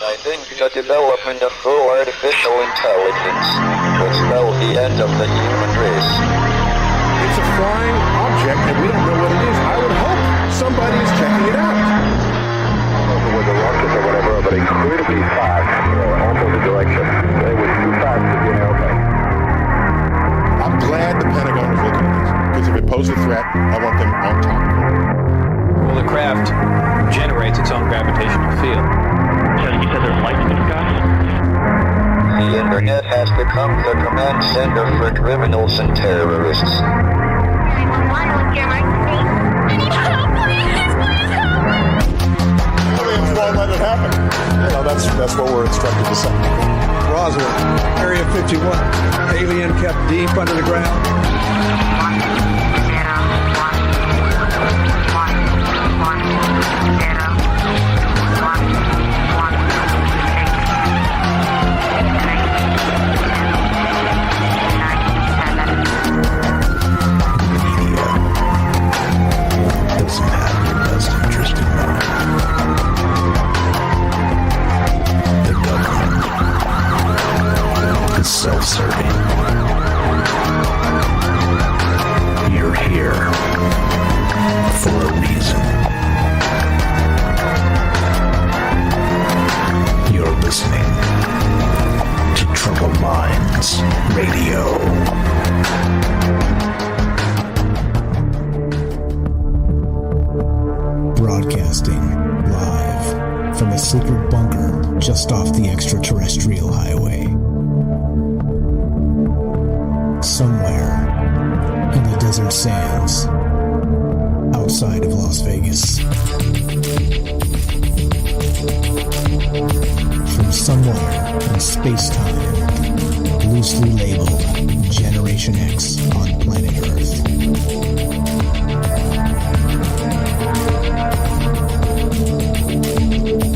I think the development of full artificial intelligence will spell the end of the human race. It's a flying object, and we don't know what it is. I would hope somebody's checking it out. I don't know whether rockets or whatever, but incredibly fast, also the direction. It was too fast to be an airplane. I'm glad the Pentagon is looking at this, because if it poses a threat, I want them on top of it. Well, the craft generates its own gravitational field. So you said there's lights in the sky? The internet has become the command center for criminals and terrorists. 911, what's your emergency? I need help, please! Please help me! Won't let it happen. That's what we're instructed to say. Roswell, Area 51. Alien kept deep under the ground. Doesn't have your best interest in mind. The government is self-serving. You're here for a reason. You're listening to Troubled Minds Radio. Broadcasting live from a secret bunker just off the extraterrestrial highway. Somewhere in the desert sands outside of Las Vegas. From somewhere in space-time, loosely labeled Generation X on planet Earth.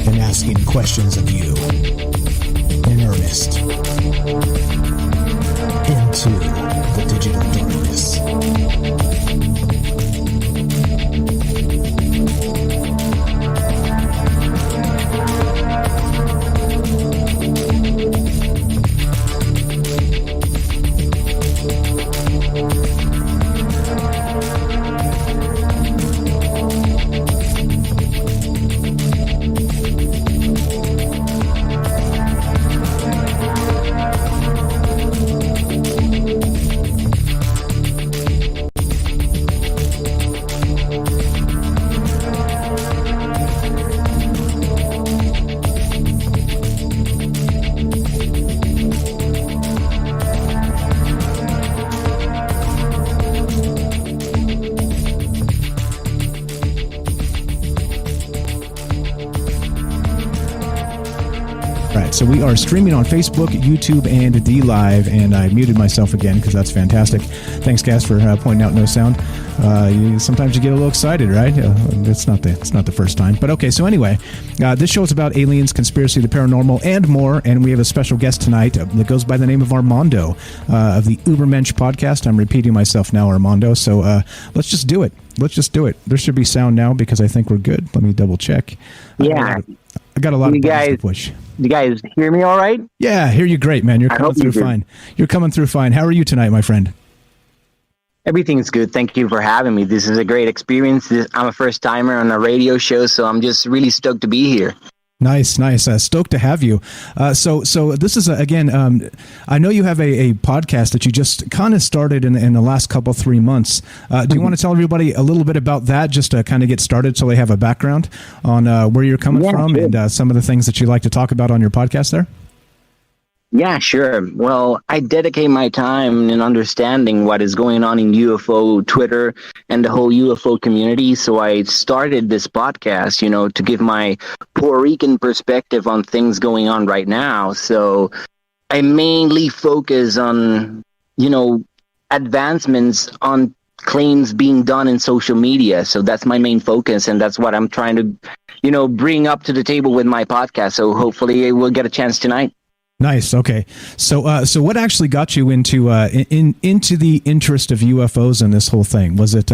And asking questions of you in earnest into the digital darkness. So we are streaming on Facebook, YouTube, and DLive, and I muted myself again because that's fantastic. Thanks, Cass, for pointing out no sound. Sometimes you get a little excited, right? It's not the first time. But okay, so anyway, this show is about aliens, conspiracy, the paranormal, and more, and we have a special guest tonight that goes by the name of Armando of the Übermensch podcast. I'm repeating myself now, Armando, so let's just do it. There should be sound now because I think we're good. Let me double check. Yeah. I got a lot of buttons to push. You guys hear me all right? Yeah, I hear you great, man. You're coming through fine. You're coming through fine. How are you tonight, my friend? Everything's good. Thank you for having me. This is a great experience. I'm a first timer on a radio show, so I'm just really stoked to be here. Nice. Stoked to have you. So this is, again, I know you have a podcast that you just kind of started in the last 3 months. Do you want to tell everybody a little bit about that, just to kind of get started so they have a background on where you're coming from, sure, and some of the things that you like to talk about on your podcast there? Yeah, sure. Well, I dedicate my time in understanding what is going on in UFO Twitter and the whole UFO community. So I started this podcast, to give my Puerto Rican perspective on things going on right now. So I mainly focus on, advancements on claims being done in social media. So that's my main focus, and that's what I'm trying to, bring up to the table with my podcast. So hopefully we'll get a chance tonight. Nice. Okay. So what actually got you into into the interest of UFOs and this whole thing? Was it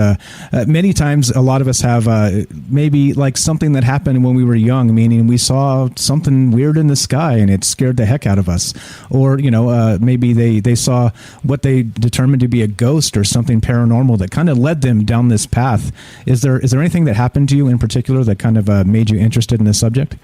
many times a lot of us have maybe like something that happened when we were young, meaning we saw something weird in the sky and it scared the heck out of us, or maybe they saw what they determined to be a ghost or something paranormal that kind of led them down this path. Is there anything that happened to you in particular that kind of made you interested in this subject?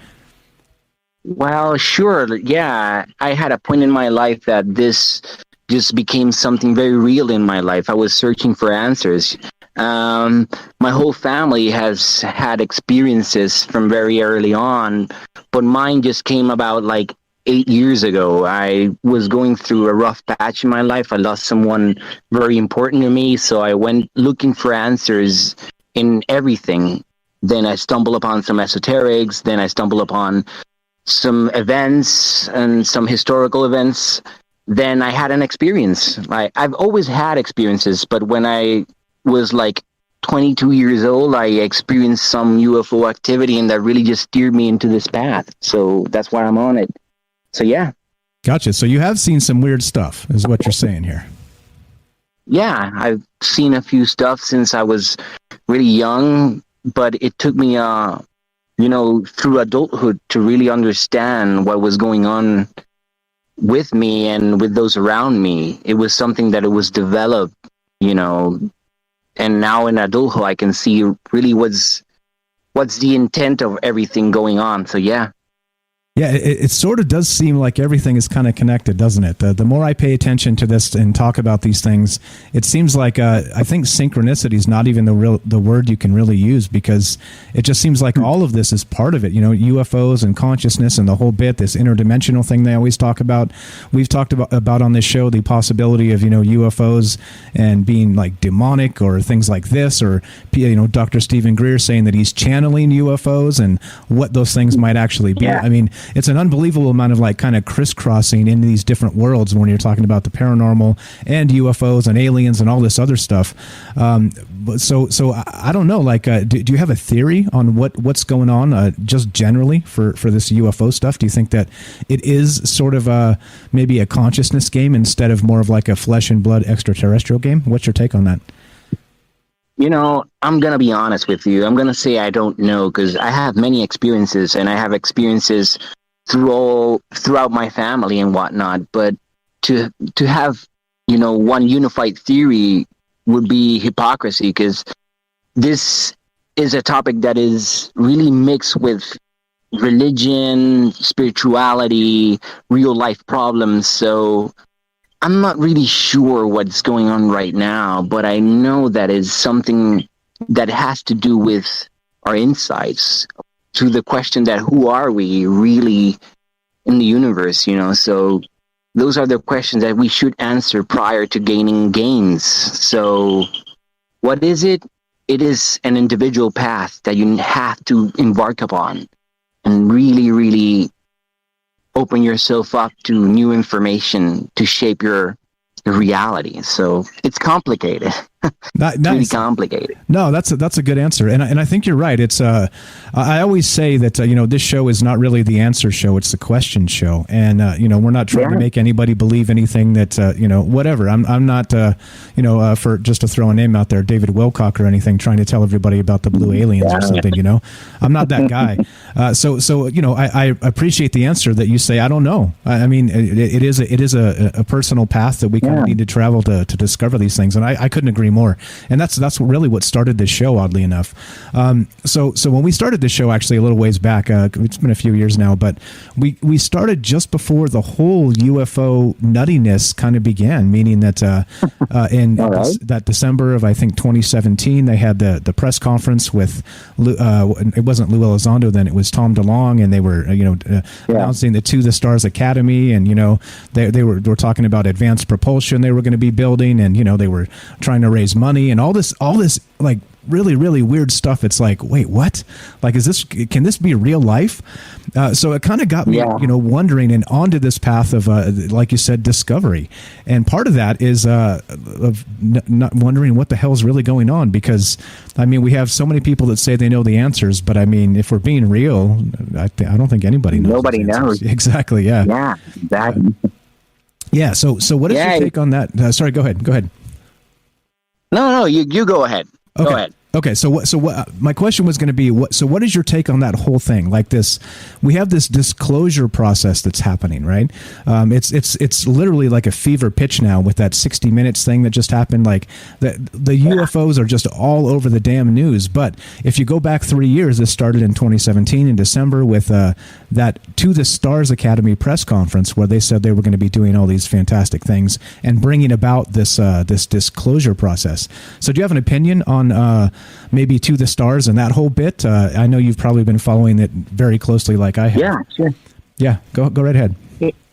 Well, sure. Yeah, I had a point in my life that this just became something very real in my life. I was searching for answers. My whole family has had experiences from very early on, but mine just came about like 8 years ago. I was going through a rough patch in my life. I lost someone very important to me, so I went looking for answers in everything. Then I stumbled upon some esoterics. Then I stumbled upon some events and some historical events. Then I had an experience. I've always had experiences, but when I was like 22 years old, I experienced some UFO activity, and that really just steered me into this path. So that's why I'm on it. So yeah. Gotcha. So you have seen some weird stuff, is what you're saying here. Yeah, I've seen a few stuff since I was really young, but it took me through adulthood to really understand what was going on with me and with those around me. It was something that it was developed, and now in adulthood, I can see really what's the intent of everything going on. So yeah. Yeah, it sort of does seem like everything is kind of connected, doesn't it? The more I pay attention to this and talk about these things, it seems like I think synchronicity is not even the word you can really use, because it just seems like all of this is part of it. UFOs and consciousness and the whole bit, this interdimensional thing they always talk about. We've talked about on this show the possibility of UFOs and being like demonic or things like this, or Dr. Stephen Greer saying that he's channeling UFOs and what those things might actually be. Yeah. I mean, it's an unbelievable amount of like kind of crisscrossing into these different worlds when you're talking about the paranormal and UFOs and aliens and all this other stuff. So I don't know, like, do you have a theory on what's going on just generally for this UFO stuff? Do you think that it is sort of maybe a consciousness game instead of more of like a flesh and blood extraterrestrial game? What's your take on that? I'm going to be honest with you. I'm going to say I don't know, because I have many experiences, and I have experiences throughout my family and whatnot. But to have, one unified theory would be hypocrisy, because this is a topic that is really mixed with religion, spirituality, real life problems. So I'm not really sure what's going on right now, but I know that is something that has to do with our insights to the question that who are we really in the universe, So those are the questions that we should answer prior to gaining gains. So what is it? It is an individual path that you have to embark upon and really, really open yourself up to new information to shape your reality. So it's complicated. Nice. Really complicated. No, that's a good answer, and I think you're right. It's I always say that this show is not really the answer show; it's the question show, and we're not trying to make anybody believe anything that whatever. I'm not for just to throw a name out there, David Wilcock or anything, trying to tell everybody about the blue aliens or something. I'm not that guy. So I appreciate the answer that you say I don't know. I mean, it is a personal path that we kind of need to travel to discover these things, and I couldn't agree more. And that's really what started this show, oddly enough. So when we started this show, actually a little ways back, it's been a few years now, but we started just before the whole UFO nuttiness kind of began, meaning that in that December of, I think, 2017, they had the press conference with, it wasn't Lou Elizondo then, it was Tom DeLonge, and they were, announcing the To the Stars Academy, and, they were talking about advanced propulsion they were going to be building, and, they were trying to raise money and all this like really, really weird stuff. It's like, wait, what? Like, can this be real life? So it kind of got me, wondering and onto this path of, like you said, discovery. And part of that is of not wondering what the hell is really going on, because, I mean, we have so many people that say they know the answers, but I mean, if we're being real, I don't think anybody knows. Nobody knows. Exactly. Yeah. Yeah. Exactly. Yeah. So what is your take on that? Sorry. Go ahead. No. You go ahead. Okay. Go ahead. Okay, so what? My question was going to be, what is your take on that whole thing? Like this, we have this disclosure process that's happening, right? It's literally like a fever pitch now with that 60 Minutes thing that just happened. Like the UFOs are just all over the damn news. But if you go back 3 years, this started in 2017 in December with that To the Stars Academy press conference where they said they were going to be doing all these fantastic things and bringing about this this disclosure process. So do you have an opinion on maybe To the Stars and that whole bit? I know you've probably been following it very closely like I have. Yeah, sure. Yeah, go right ahead.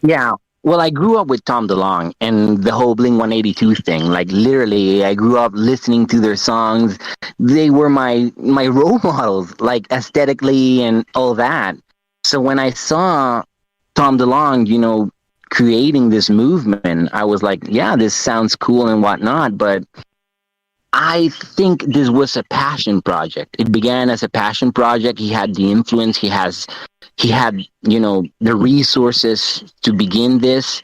Yeah. Well, I grew up with Tom DeLonge and the whole Blink-182 thing. Like, literally, I grew up listening to their songs. They were my role models, like, aesthetically and all that. So when I saw Tom DeLonge, creating this movement, I was like, yeah, this sounds cool and whatnot, but I think this was a passion project. It began as a passion project. He had the influence. He had, the resources to begin this.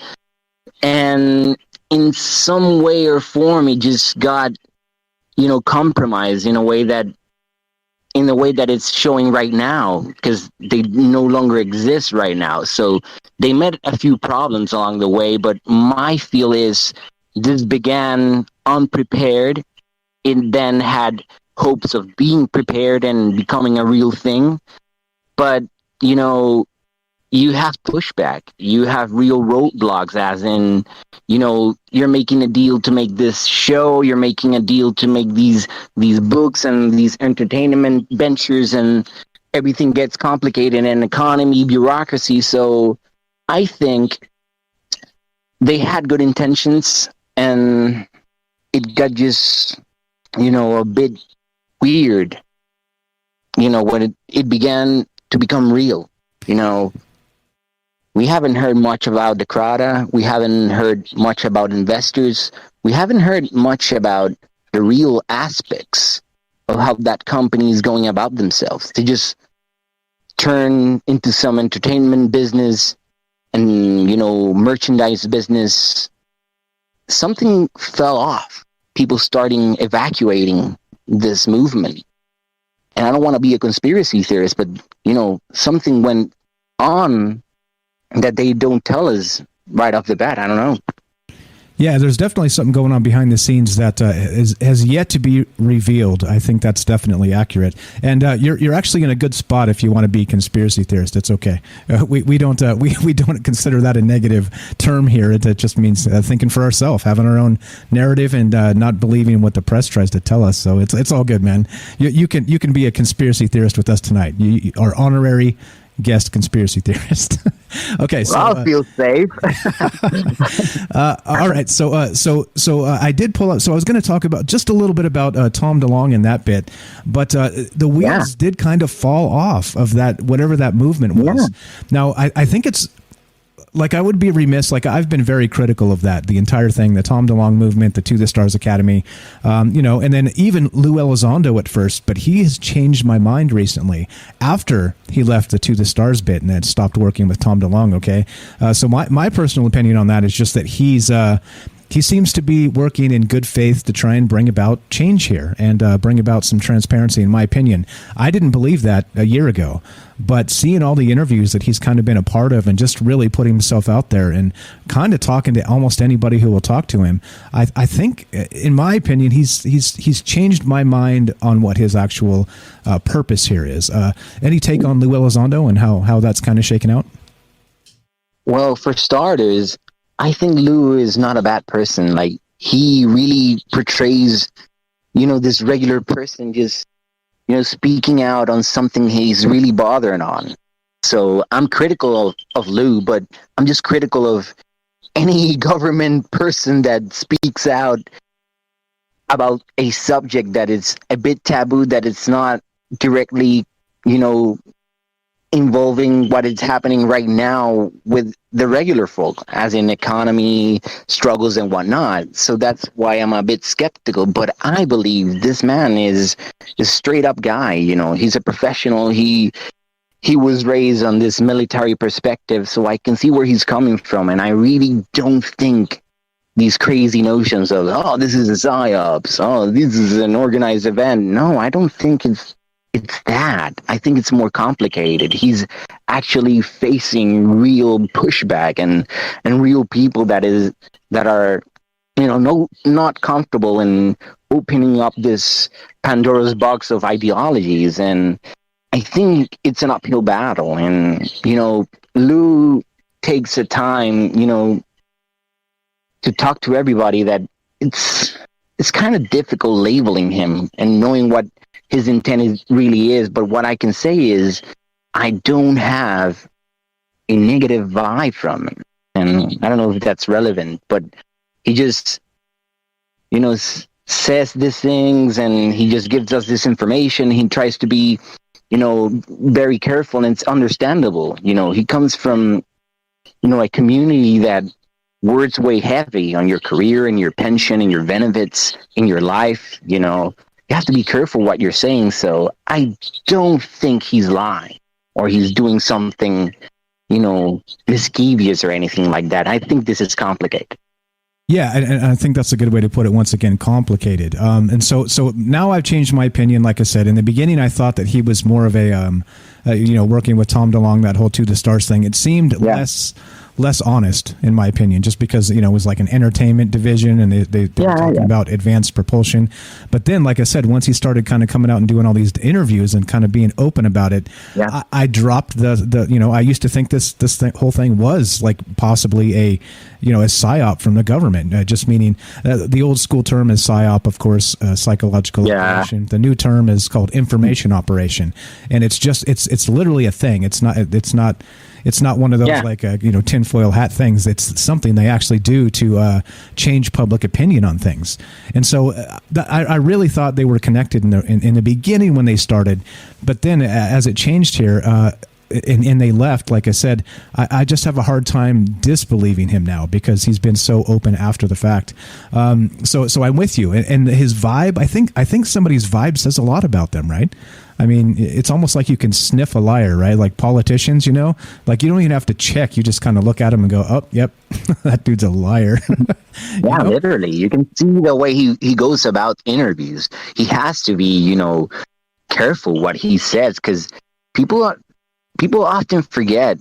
And in some way or form, it just got, compromised in a way that it's showing right now, because they no longer exist right now. So they met a few problems along the way, but my feel is this began unprepared. It then had hopes of being prepared and becoming a real thing. But, you have pushback. You have real roadblocks, as in, you're making a deal to make this show. You're making a deal to make these books and these entertainment ventures, and everything gets complicated in economy, bureaucracy. So I think they had good intentions, and it got just, a bit weird, when it began to become real. We haven't heard much about the Crowder. We haven't heard much about investors. We haven't heard much about the real aspects of how that company is going about themselves. They just turn into some entertainment business and, merchandise business. Something fell off. People starting evacuating this movement. And I don't want to be a conspiracy theorist, but, something went on that they don't tell us right off the bat. I don't know. Yeah, there's definitely something going on behind the scenes that has yet to be revealed. I think that's definitely accurate. And you're actually in a good spot if you want to be conspiracy theorist. It's okay. We don't consider that a negative term here. It just means thinking for ourselves, having our own narrative, and not believing what the press tries to tell us. So it's all good, man. You can be a conspiracy theorist with us tonight. You are honorary guest conspiracy theorist. Okay, so I'll feel safe. All right, so I did pull up. So I was going to talk about just a little bit about Tom DeLonge and that bit, but the wheels did kind of fall off of that, whatever that movement was. Yeah. Now I think it's like, I would be remiss. Like, I've been very critical of that, the entire thing, the Tom DeLonge movement, the To the Stars Academy, and then even Lou Elizondo at first, but he has changed my mind recently after he left the To the Stars bit and had stopped working with Tom DeLonge. Okay. So my personal opinion on that is just that he seems to be working in good faith to try and bring about change here and bring about some transparency, in my opinion. I didn't believe that a year ago, but seeing all the interviews that he's kind of been a part of and just really putting himself out there and kind of talking to almost anybody who will talk to him, I think, in my opinion, he's changed my mind on what his actual purpose here is. Any take on Lou Elizondo and how that's kind of shaken out? Well, for starters, I think Lou is not a bad person. Like, he really portrays, this regular person just, speaking out on something he's really bothering on. So I'm critical of Lou, but I'm just critical of any government person that speaks out about a subject that is a bit taboo, that it's not directly, involving what is happening right now with the regular folk, as in economy struggles and whatnot. So that's why I'm a bit skeptical. But I believe this man is a straight up guy. He's a professional. He was raised on this military perspective, so I can see where he's coming from. And I really don't think these crazy notions of, oh, this is a psyops, oh, this is an organized event. No, I don't think it's that. I think it's more complicated. He's actually facing real pushback and real people that are not comfortable in opening up this Pandora's box of ideologies. And I think it's an uphill battle. And Lou takes the time to talk to everybody, that it's kind of difficult labeling him and knowing what his intent really is. But what I can say is I don't have a negative vibe from him. And I don't know if that's relevant, but he just, says these things, and he just gives us this information. He tries to be, very careful, and it's understandable. He comes from, a community that words weigh heavy on your career and your pension and your benefits in your life. You have to be careful what you're saying. So I don't think he's lying or he's doing something, mischievous or anything like that. I think this is complicated. Yeah, and I think that's a good way to put it. Once again, complicated. And so now I've changed my opinion. Like I said, in the beginning, I thought that he was more of a, working with Tom DeLonge, that whole To the Stars thing. It seemed less honest, in my opinion, just because, it was like an entertainment division, and they were talking about advanced propulsion. But then, like I said, once he started kind of coming out and doing all these interviews and kind of being open about it, I dropped I used to think this whole thing was like possibly a psyop from the government, just meaning the old school term is psyop, of course, psychological operation. The new term is called information operation. And it's literally a thing. It's not one of those tinfoil hat things. It's something they actually do to change public opinion on things. And so I really thought they were connected in the beginning when they started, but then as it changed here, and they left, like I said, I just have a hard time disbelieving him now because he's been so open after the fact. So I'm with you, and his vibe. I think somebody's vibe says a lot about them, right? I mean, it's almost like you can sniff a liar, right? Like politicians, like you don't even have to check. You just kind of look at him and go, oh, yep, that dude's a liar. Literally. You can see the way he goes about interviews. He has to be, careful what he says, because people often forget,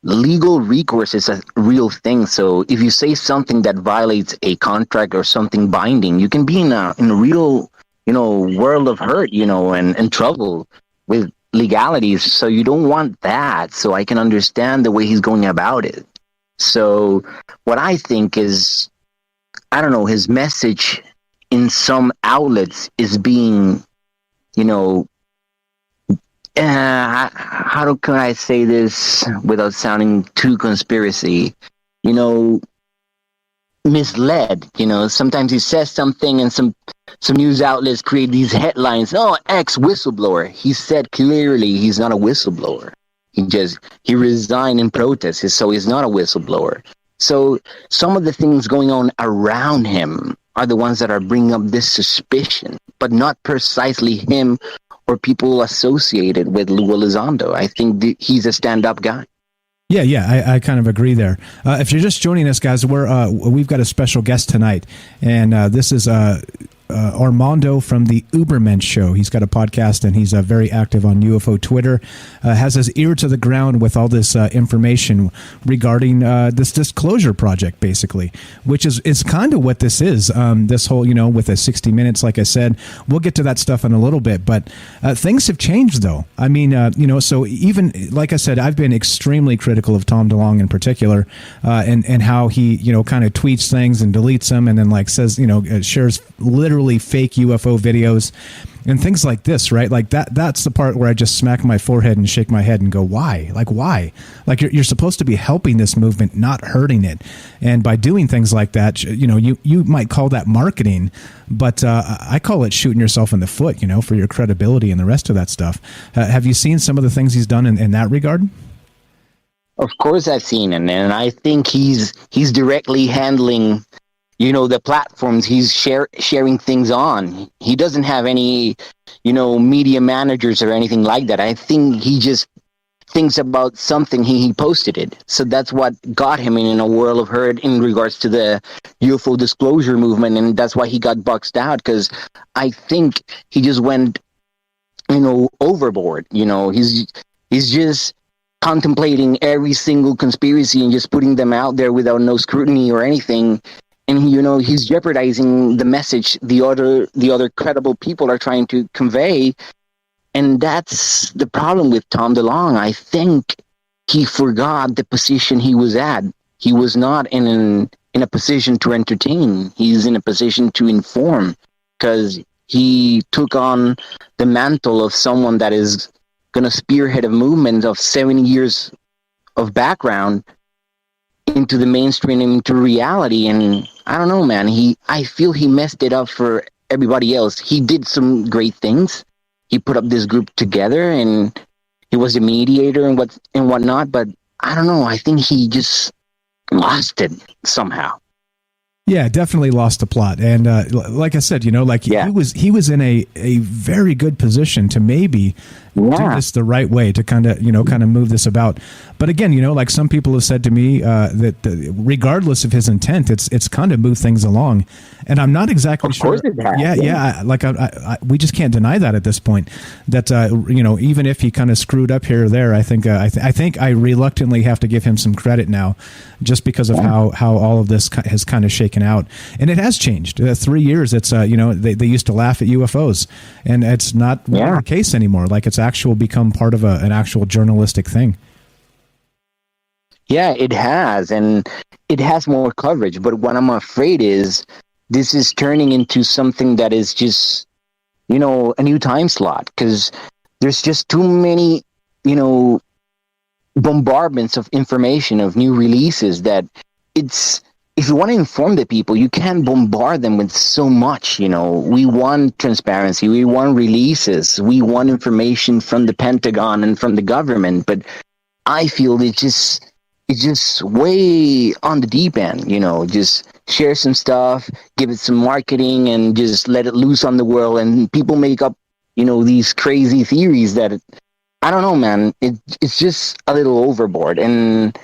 legal recourse is a real thing. So if you say something that violates a contract or something binding, you can be in a real world of hurt, and trouble with legalities. So you don't want that. So I can understand the way he's going about it. So what I think is, I don't know, his message in some outlets is being, how can I say this without sounding too conspiracy? Misled. Sometimes he says something and some news outlets create these headlines. Oh, ex-whistleblower. He said clearly he's not a whistleblower. He resigned in protest, so he's not a whistleblower. So some of the things going on around him are the ones that are bringing up this suspicion, but not precisely him or people associated with Lou Elizondo. I think he's a stand-up guy. Yeah, I kind of agree there. If you're just joining us, guys, we've got a special guest tonight, and this is Armando from the Übermensch show. He's got a podcast, and he's very active on UFO Twitter. Has his ear to the ground with all this information regarding this disclosure project, basically, which is kind of what this is. This whole, with the 60 Minutes, like I said, we'll get to that stuff in a little bit. But things have changed, though. I mean, so even like I said, I've been extremely critical of Tom DeLonge in particular, and how he, kind of tweets things and deletes them, and then says, shares literally literally fake UFO videos and things like this, right? Like that's the part where I just smack my forehead and shake my head and go, why? Like, why? Like you're supposed to be helping this movement, not hurting it. And by doing things like that, you know, you might call that marketing, but I call it shooting yourself in the foot, you know, for your credibility and the rest of that stuff. Have you seen some of the things he's done in that regard? Of course I've seen it, and I think he's directly handling, you know, the platforms he's sharing things on. He doesn't have any, you know, media managers or anything like that. I think he just thinks about something, he posted it. So that's what got him in a whirl of hurt in regards to the UFO disclosure movement, and that's why he got boxed out, because I think he just went, you know, overboard. You know, he's just contemplating every single conspiracy and just putting them out there without no scrutiny or anything. And, you know, he's jeopardizing the message the other credible people are trying to convey. And that's the problem with Tom DeLonge. I think he forgot the position he was at. He was not in a position to entertain. He's in a position to inform, because he took on the mantle of someone that is going to spearhead a movement of 70 years of background into the mainstream, into reality. And I don't know, man, I feel he messed it up for everybody else. He did some great things. He put up this group together, and he was a mediator and whatnot, but I don't know, I think he just lost it somehow. Yeah, definitely lost the plot. And like I said, you know, like he was in a very good position to maybe do this the right way, to kind of move this about. But again, you know, like some people have said to me that regardless of his intent, it's kind of moved things along. And I'm not exactly sure. Of course it has. Yeah. Like we just can't deny that at this point. That you know, even if he kind of screwed up here or there, I think I reluctantly have to give him some credit now, just because of how all of this has kind of shaken out. And it has changed. 3 years. It's you know, they used to laugh at UFOs, and it's not really the case anymore. Like it's become part of an actual journalistic thing. Yeah, it has, and it has more coverage. But what I'm afraid is this is turning into something that is just, you know, a new time slot, because there's just too many, you know, bombardments of information, of new releases, that it's, if you want to inform the people, you can't bombard them with so much. You know, we want transparency, we want releases, we want information from the Pentagon and from the government, but I feel it's just way on the deep end. You know, just share some stuff, give it some marketing, and just let it loose on the world, and people make up, you know, these crazy theories that I don't know, man. It's just a little overboard, and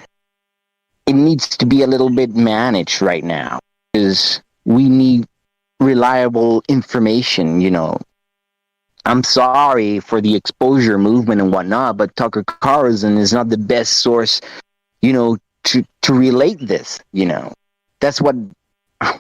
it needs to be a little bit managed right now, because we need reliable information. You know, I'm sorry for the exposure movement and whatnot, but Tucker Carlson is not the best source, you know, to relate this. You know, that's what.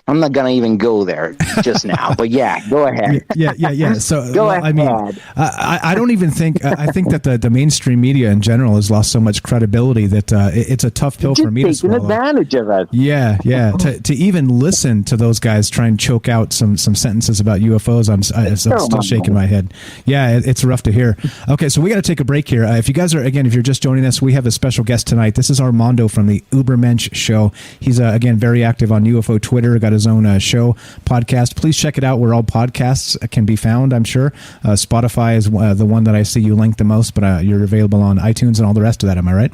I'm not gonna even go there just now, but yeah, go ahead. Yeah. So go ahead. I mean, I don't even think I think that the mainstream media in general has lost so much credibility that it's a tough pill for me to swallow. Taking advantage of it. Yeah. To even listen to those guys try and choke out some sentences about UFOs, I'm still shaking my head. Yeah, it's rough to hear. Okay, so we got to take a break here. If you guys are, again, if you're just joining us, we have a special guest tonight. This is Armando from the Übermensch show. He's again very active on UFO Twitter. Got his own show podcast. Please check it out where all podcasts can be found. I'm sure Spotify is the one that I see you link the most, but you're available on iTunes and all the rest of that. Am I right?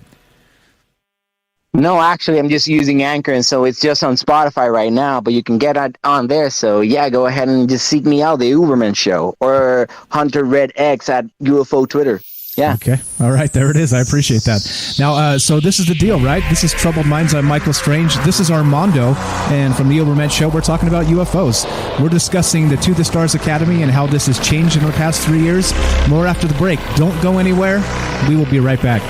No, actually, I'm just using Anchor, and so it's just on Spotify right now, but you can get it on there. So yeah, go ahead and just seek me out, the Übermensch show, or Hunter Red X at UFO Twitter. Yeah. Okay. All right. There it is. I appreciate that. Now, so this is the deal, right? This is Troubled Minds. I'm Michael Strange. This is Armando. And from the Übermensch show, we're talking about UFOs. We're discussing the To the Stars Academy and how this has changed in the past 3 years. More after the break. Don't go anywhere. We will be right back.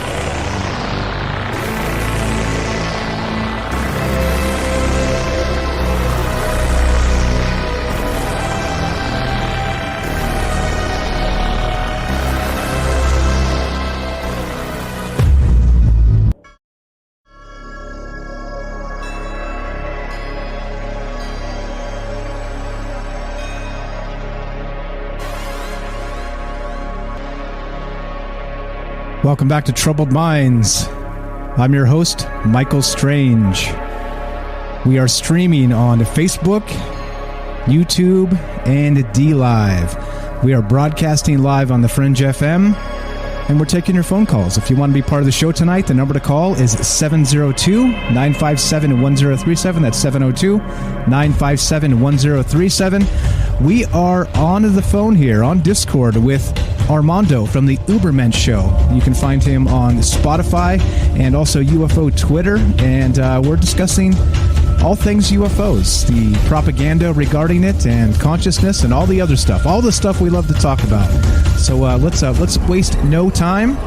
Welcome back to Troubled Minds. I'm your host, Michael Strange. We are streaming on Facebook, YouTube, and D-Live. We are broadcasting live on the Fringe FM, and we're taking your phone calls. If you want to be part of the show tonight, the number to call is 702-957-1037. That's 702-957-1037. We are on the phone here on Discord with Armando from the Übermensch show. You can find him on Spotify and also UFO Twitter, and we're discussing all things UFOs, the propaganda regarding it, and consciousness, and all the other stuff. All the stuff we love to talk about. So let's waste no time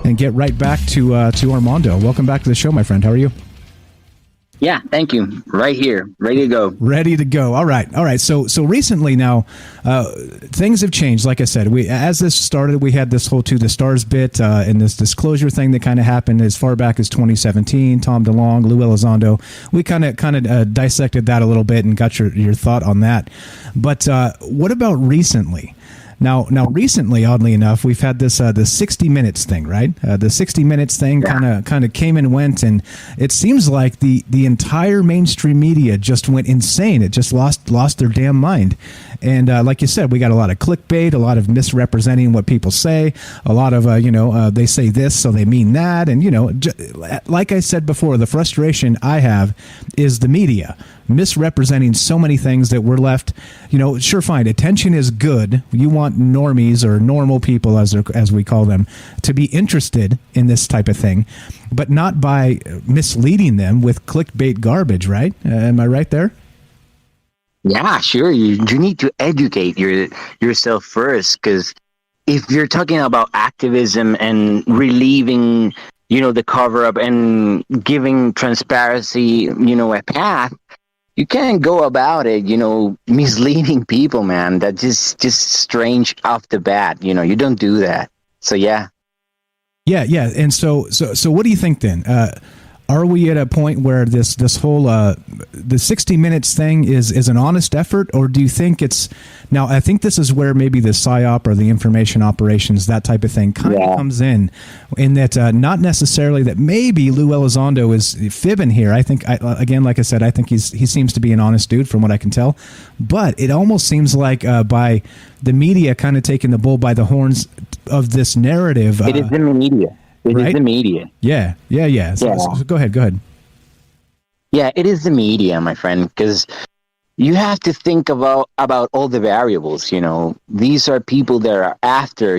and get right back to Armando. Welcome back to the show, my friend. How are you? Yeah, thank you. Right here, ready to go. Ready to go. All right. So recently now, things have changed. Like I said, as this started, we had this whole To the Stars bit and this disclosure thing that kind of happened as far back as 2017. Tom DeLonge, Lou Elizondo. We kind of dissected that a little bit and got your thought on that. But what about recently? Now, recently, oddly enough, we've had this the 60 Minutes thing, right? The 60 Minutes thing kind of came and went, and it seems like the entire mainstream media just went insane. It just lost their damn mind. And like you said, we got a lot of clickbait, a lot of misrepresenting what people say, a lot of they say this so they mean that, and like I said before, the frustration I have is the media misrepresenting so many things that we're left, sure, fine, attention is good. You want normies or normal people, as we call them, to be interested in this type of thing, but not by misleading them with clickbait garbage, right? Am I right there? Yeah, sure. You need to educate yourself first, because if you're talking about activism and relieving, the cover-up and giving transparency, a path, you can't go about it, misleading people, man. That's just strange off the bat. You don't do that. So, yeah. Yeah. And so what do you think then? Are we at a point where this whole the 60 Minutes thing is an honest effort, or do you think it's now? I think this is where maybe the PSYOP or the information operations, that type of thing, kind of comes in that not necessarily that maybe Lou Elizondo is fibbing here. I think again, like I said, I think he seems to be an honest dude from what I can tell, but it almost seems like by the media kind of taking the bull by the horns of this narrative. It is the media. It is the media. Yeah. So go ahead. Yeah, it is the media, my friend, because you have to think about all the variables, These are people that are after,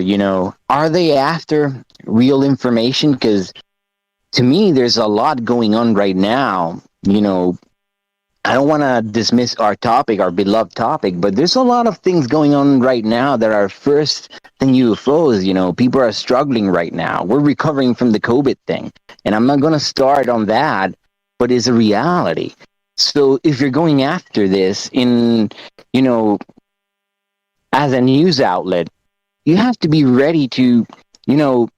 are they after real information? Because to me, there's a lot going on right now, I don't want to dismiss our beloved topic, but there's a lot of things going on right now that are first than UFOs. People are struggling right now. We're recovering from the COVID thing. And I'm not going to start on that, but it's a reality. So if you're going after this in, as a news outlet, you have to be ready to, to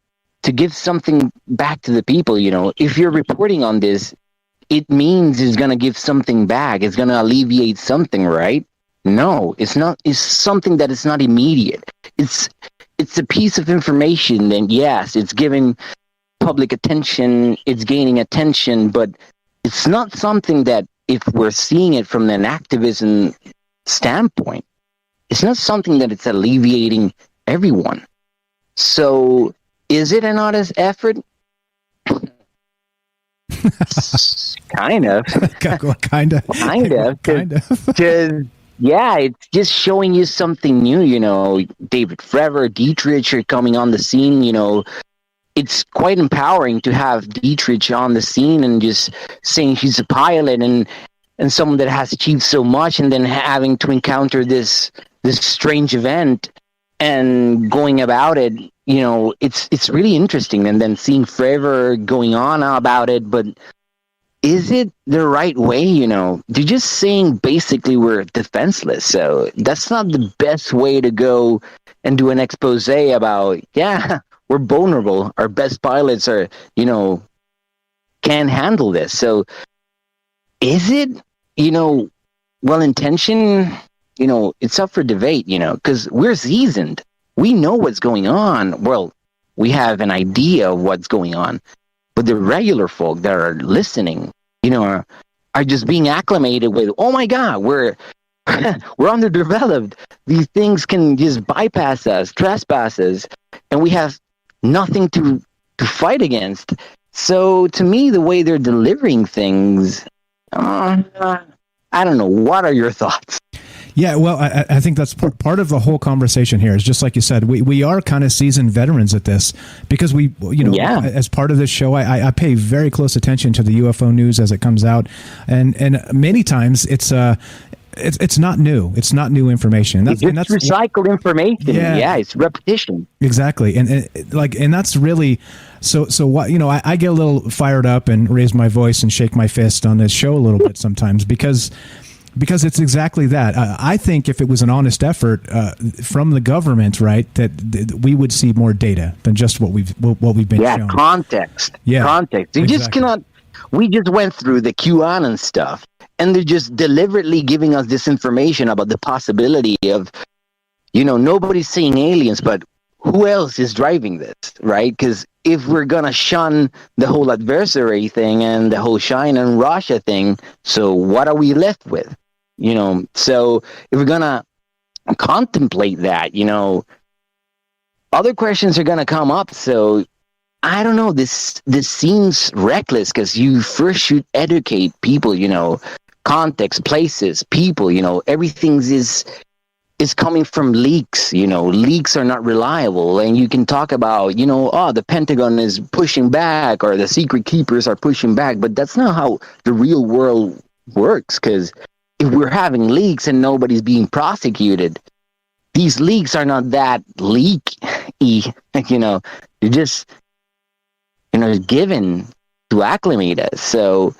give something back to the people. If you're reporting on this, it means it's going to give something back. It's going to alleviate something, right? No, it's not. It's something that is not immediate. It's a piece of information, and yes, it's giving public attention, it's gaining attention, but it's not something that, if we're seeing it from an activism standpoint, it's not something that it's alleviating everyone. So is it an honest effort? Kind of. Because, yeah, it's just showing you something new, David Fravor, Dietrich are coming on the scene, It's quite empowering to have Dietrich on the scene and just saying he's a pilot and someone that has achieved so much, and then having to encounter this strange event and going about it, it's really interesting. And then seeing Fravor going on about it, but is it the right way? They're just saying basically we're defenseless. So that's not the best way to go and do an expose about, we're vulnerable. Our best pilots are, can't handle this. So is it, well-intentioned? It's up for debate, because we're seasoned. We know what's going on. Well, we have an idea of what's going on. But the regular folk that are listening, are just being acclimated with, oh my God, we're underdeveloped. These things can just bypass us, trespass us, and we have nothing to fight against. So to me, the way they're delivering things, I don't know. What are your thoughts? Yeah, well, I think that's part of the whole conversation here is just like you said, we are kind of seasoned veterans at this because as part of this show, I pay very close attention to the UFO news as it comes out. And many times it's not new. It's not new information. It's recycled information. Yeah, it's repetition. Exactly. And that's really so what, I get a little fired up and raise my voice and shake my fist on this show a little bit sometimes because it's exactly that. I think if it was an honest effort from the government, right, that we would see more data than just what we've been shown. Context. Yeah, context. You just cannot. We just went through the QAnon stuff, and they're just deliberately giving us this information about the possibility of, nobody's seeing aliens, but who else is driving this, right? Because if we're gonna shun the whole adversary thing and the whole China and Russia thing, so what are we left with? So if we're gonna contemplate that, other questions are gonna come up. So I don't know. This seems reckless because you first should educate people. Context, places, people. Everything is coming from leaks. Leaks are not reliable, and you can talk about the Pentagon is pushing back or the secret keepers are pushing back, but that's not how the real world works. Because if we're having leaks and nobody's being prosecuted, these leaks are not that leaky. They're just given to acclimate us. So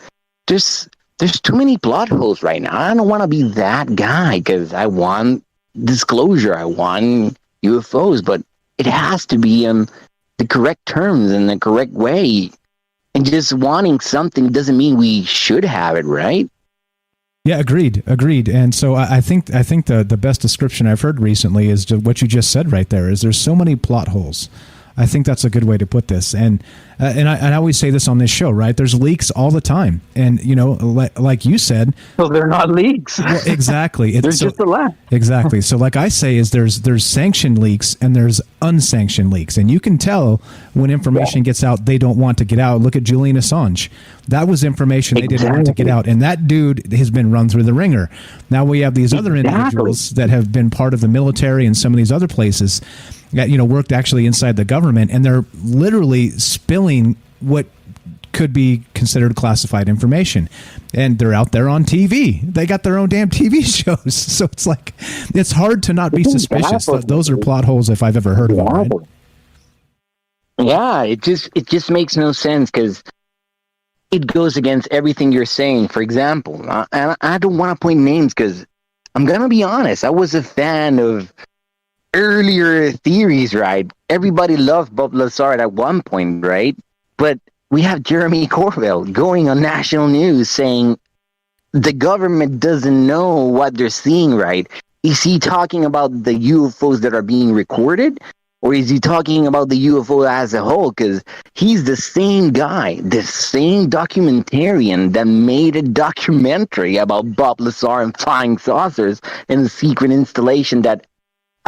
there's too many plot holes right now. I don't want to be that guy because I want disclosure. I want UFOs, but it has to be the correct terms and the correct way. And just wanting something doesn't mean we should have it, right? Yeah, agreed. And so I think the best description I've heard recently is what you just said right there. Is there's so many plot holes. I think that's a good way to put this. And I always say this on this show, right? There's leaks all the time, and like you said, well, they're not leaks. Well, exactly, they're just a lie. Exactly. So, like I say, is there's sanctioned leaks and there's unsanctioned leaks, and you can tell when information gets out they don't want to get out. Look at Julian Assange. That was information they didn't want to get out, and that dude has been run through the ringer. Now we have these other individuals that have been part of the military and some of these other places that worked actually inside the government, and they're literally spilling what could be considered classified information, and they're out there on TV. They got their own damn TV shows, so it's like it's hard to not be suspicious. Those are plot holes if I've ever heard of them. Right? Yeah, it just makes no sense because it goes against everything you're saying. For example, and I don't want to point names because I'm gonna be honest. I was a fan of earlier theories, right? Everybody loved Bob Lazar at one point, right? But we have Jeremy Corbell going on national news saying the government doesn't know what they're seeing, right? Is he talking about the UFOs that are being recorded? Or is he talking about the UFO as a whole? Because he's the same guy, the same documentarian that made a documentary about Bob Lazar and flying saucers and the secret installation that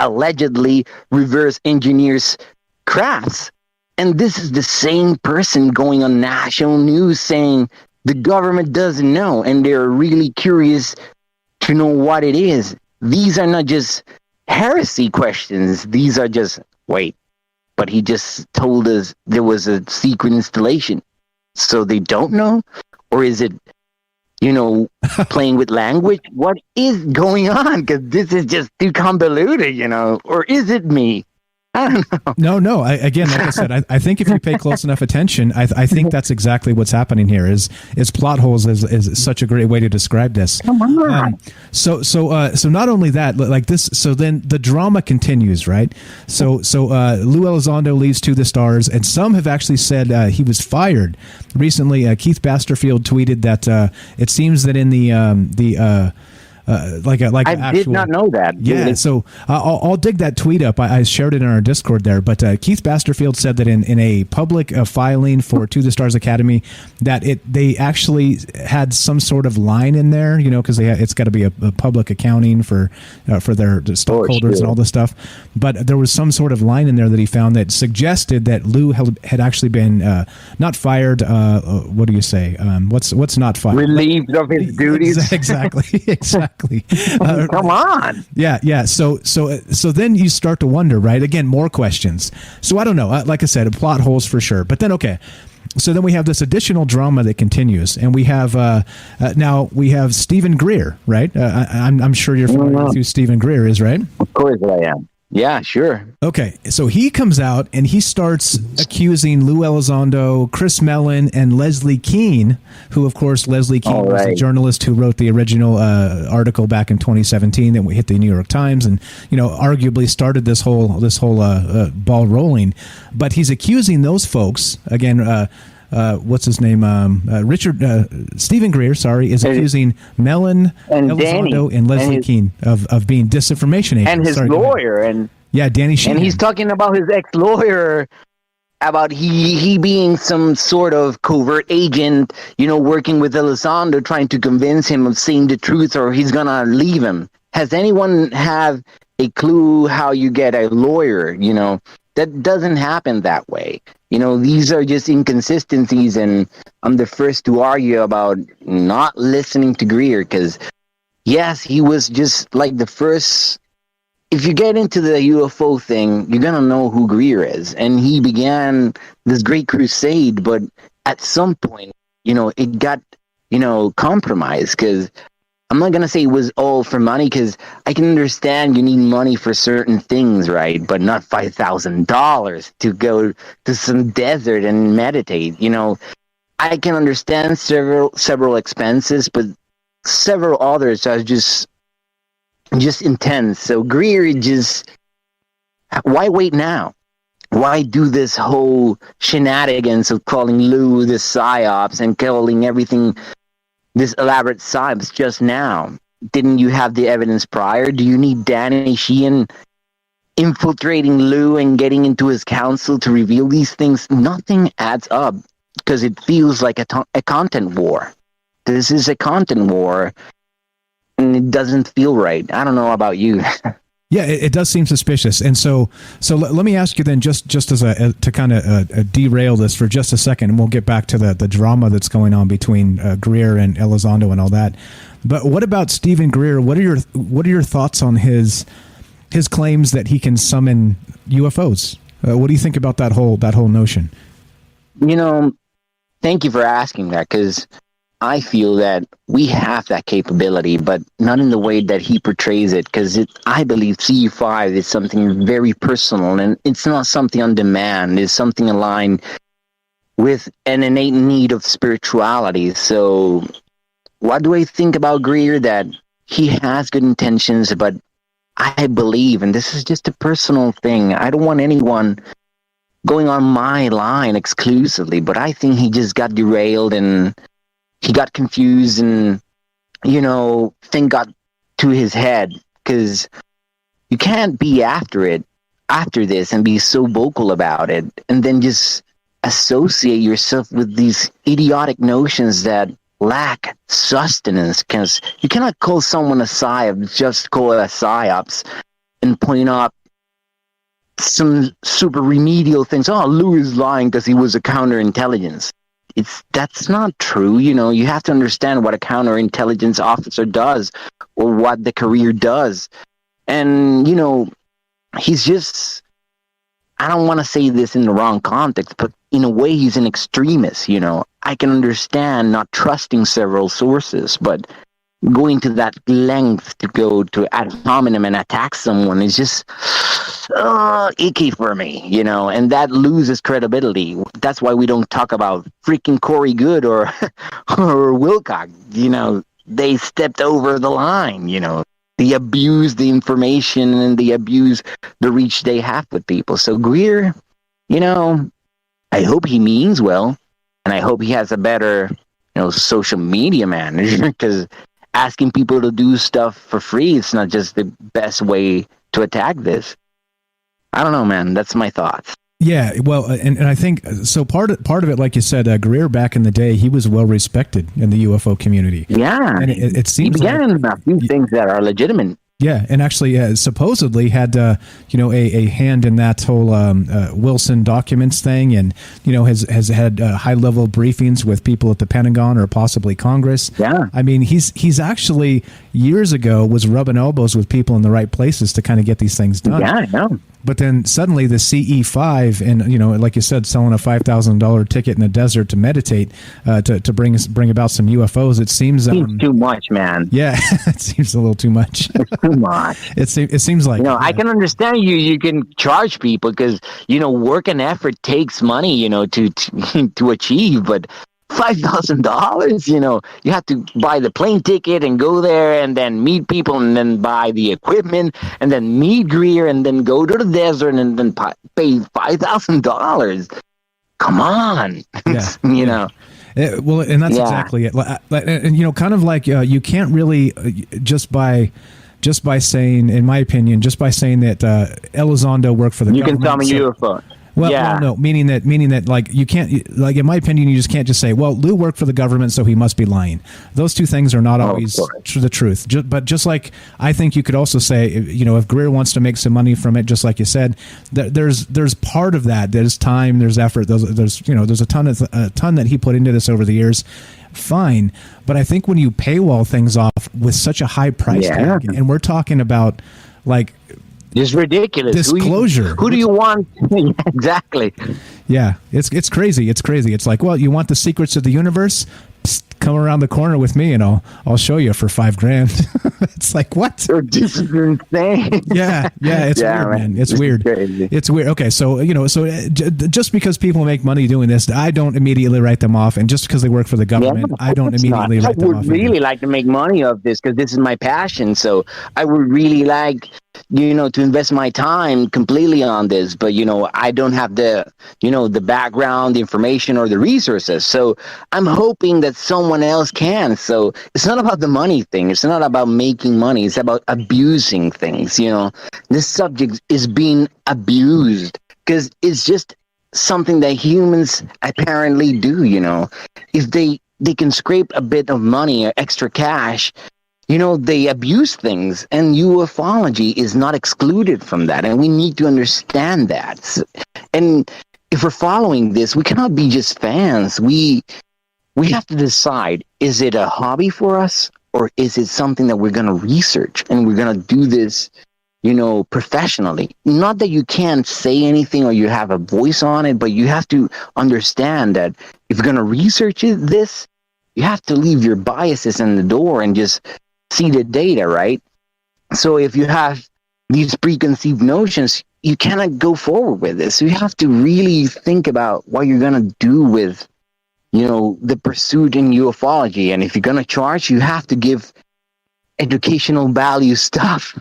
allegedly reverse engineers crafts. And this is the same person going on national news saying the government doesn't know and they're really curious to know what it is. These are not just heresy questions. These are just, wait, but he just told us there was a secret installation. So they don't know? Or is it, playing with language? What is going on? Because this is just too convoluted, Or is it me? I don't know. No. Again, like I said, I think if you pay close enough attention, I think that's exactly what's happening here. Is plot holes is such a great way to describe this. Come on. So not only that, like this. So then the drama continues, right? So Lou Elizondo leaves To the Stars, and some have actually said he was fired recently. Keith Basterfield tweeted that it seems that in the I actual, did not know that. Yeah, Really. so I'll dig that tweet up. I shared it in our Discord there. But Keith Basterfield said that in a public filing for To the Stars Academy, that they actually had some sort of line in there, because it's got to be a public accounting for their stockholders and all this stuff. But there was some sort of line in there that he found that suggested that Lou had actually been not fired. What do you say? What's not fired? Relieved of his duties. Exactly. Come on. Yeah. So then you start to wonder, right? Again, more questions. So I don't know. Like I said, plot holes for sure. But then, okay. So then we have this additional drama that continues, and we have now we have Stephen Greer, right? I'm sure you're familiar with who Stephen Greer is, right? Of course I am. Yeah, sure. Okay, so he comes out and he starts accusing Lou Elizondo, Chris Mellon, and Leslie Keane, who, of course, Leslie Keane was the journalist who wrote the original article back in 2017 that hit the New York Times, and arguably started this whole ball rolling. But he's accusing those folks again. What's his name? Stephen Greer, is accusing Mellon, and Elizondo, and Leslie Keane of being disinformation agents. And his lawyer. Danny Sheehan. And he's talking about his ex-lawyer, about he being some sort of covert agent, working with Elizondo, trying to convince him of saying the truth or he's going to leave him. Has anyone have a clue how you get a lawyer? That doesn't happen that way. These are just inconsistencies, and I'm the first to argue about not listening to Greer, because, yes, he was just like the first. If you get into the UFO thing, you're going to know who Greer is. And he began this great crusade, but at some point, it got, compromised, because I'm not going to say it was all for money, because I can understand you need money for certain things, right? But not $5,000 to go to some desert and meditate. I can understand several expenses, but several others are just intense. So Greer why wait now? Why do this whole shenanigans of calling Lou the psyops and calling everything this elaborate psyops just now? Didn't you have the evidence prior? Do you need Danny Sheehan infiltrating Lou and getting into his council to reveal these things? Nothing adds up, because it feels like a content war. This is a content war, and it doesn't feel right. I don't know about you. Yeah, it does seem suspicious. And so let me ask you then, just as to kind of derail this for just a second, and we'll get back to the drama that's going on between Greer and Elizondo and all that. But what about Stephen Greer? What are your thoughts on his claims that he can summon UFOs? What do you think about that whole notion? Thank you for asking that, because I feel that we have that capability, but not in the way that he portrays it, because I believe CU5 is something very personal, and it's not something on demand. It's something aligned with an innate need of spirituality. So what do I think about Greer? That he has good intentions, but I believe, and this is just a personal thing, I don't want anyone going on my line exclusively, but I think he just got derailed and he got confused, and, thing got to his head, because you can't be after this and be so vocal about it and then just associate yourself with these idiotic notions that lack sustenance, because you cannot call someone a psyop, just call it a psyops, and point out some super remedial things. Oh, Lou is lying because he was a counterintelligence. That's not true. You have to understand what a counterintelligence officer does, or what the career does. And, he's just, I don't want to say this in the wrong context, but in a way he's an extremist. I can understand not trusting several sources, but going to that length to go to ad hominem and attack someone is just icky for me, and that loses credibility. That's why we don't talk about freaking Corey Good or Wilcox. They stepped over the line. They abuse the information and they abuse the reach they have with people. So Greer, I hope he means well, and I hope he has a better social media manager, because asking people to do stuff for free is not just the best way to attack this. I don't know, man. That's my thoughts. Yeah, well, and I think so. Part of it, like you said, Greer back in the day, he was well respected in the UFO community. Yeah, and it seems he began a few things that are legitimate. Yeah, and actually, supposedly had a hand in that whole Wilson documents thing, and has had high level briefings with people at the Pentagon or possibly Congress. Yeah, I mean, he's actually years ago was rubbing elbows with people in the right places to kind of get these things done. Yeah, I know. But then suddenly the CE5, and like you said, selling a $5,000 ticket in the desert to meditate, to bring about some UFOs. It seems too much, man. Yeah, it seems a little too much. It's too much. It seems like I can understand you can charge people because work and effort takes money to achieve, but $5,000, you have to buy the plane ticket and go there and then meet people and then buy the equipment and then meet Greer and then go to the desert and then pay $5,000. Come on. Yeah. Well, and that's exactly it. And kind of like you can't really just by saying, in my opinion, just by saying that Elizondo worked for the government. You can tell me UFO. Well, no, meaning that like you can't, like in my opinion, you just can't just say, well, Lou worked for the government, so he must be lying. Those two things are not always the truth. But just like I think you could also say, if Greer wants to make some money from it, just like you said, there's part of that. There's time, there's effort, there's a ton that he put into this over the years. Fine, but I think when you paywall things off with such a high price tag, and we're talking about like. It's ridiculous. Disclosure. Who do you want? Exactly. Yeah, it's crazy. It's crazy. It's like, well, you want the secrets of the universe? Psst, come around the corner with me, and I'll show you for $5,000. It's like, what? This is insane. Yeah, it's weird, man. It's weird. It's weird. Okay, so just because people make money doing this, I don't immediately write them off, and just because they work for the government, I don't immediately write them off. I would really like to make money of this because this is my passion. So I would really like to invest my time completely on this, but I don't have the the background, the information, or the resources. So I'm hoping that someone else can. So it's not about the money thing. It's not about making money. It's about abusing things. This subject is being abused because it's just something that humans apparently do. If they can scrape a bit of money or extra cash, they abuse things, and ufology is not excluded from that, and we need to understand that. And if we're following this, we cannot be just fans. We have to decide, is it a hobby for us, or is it something that we're going to research, and we're going to do this, professionally? Not that you can't say anything or you have a voice on it, but you have to understand that if you're going to research this, you have to leave your biases in the door and just see the data, right? So if you have these preconceived notions, you cannot go forward with this. You have to really think about what you're going to do with, the pursuit in ufology. And if you're going to charge, you have to give educational value stuff.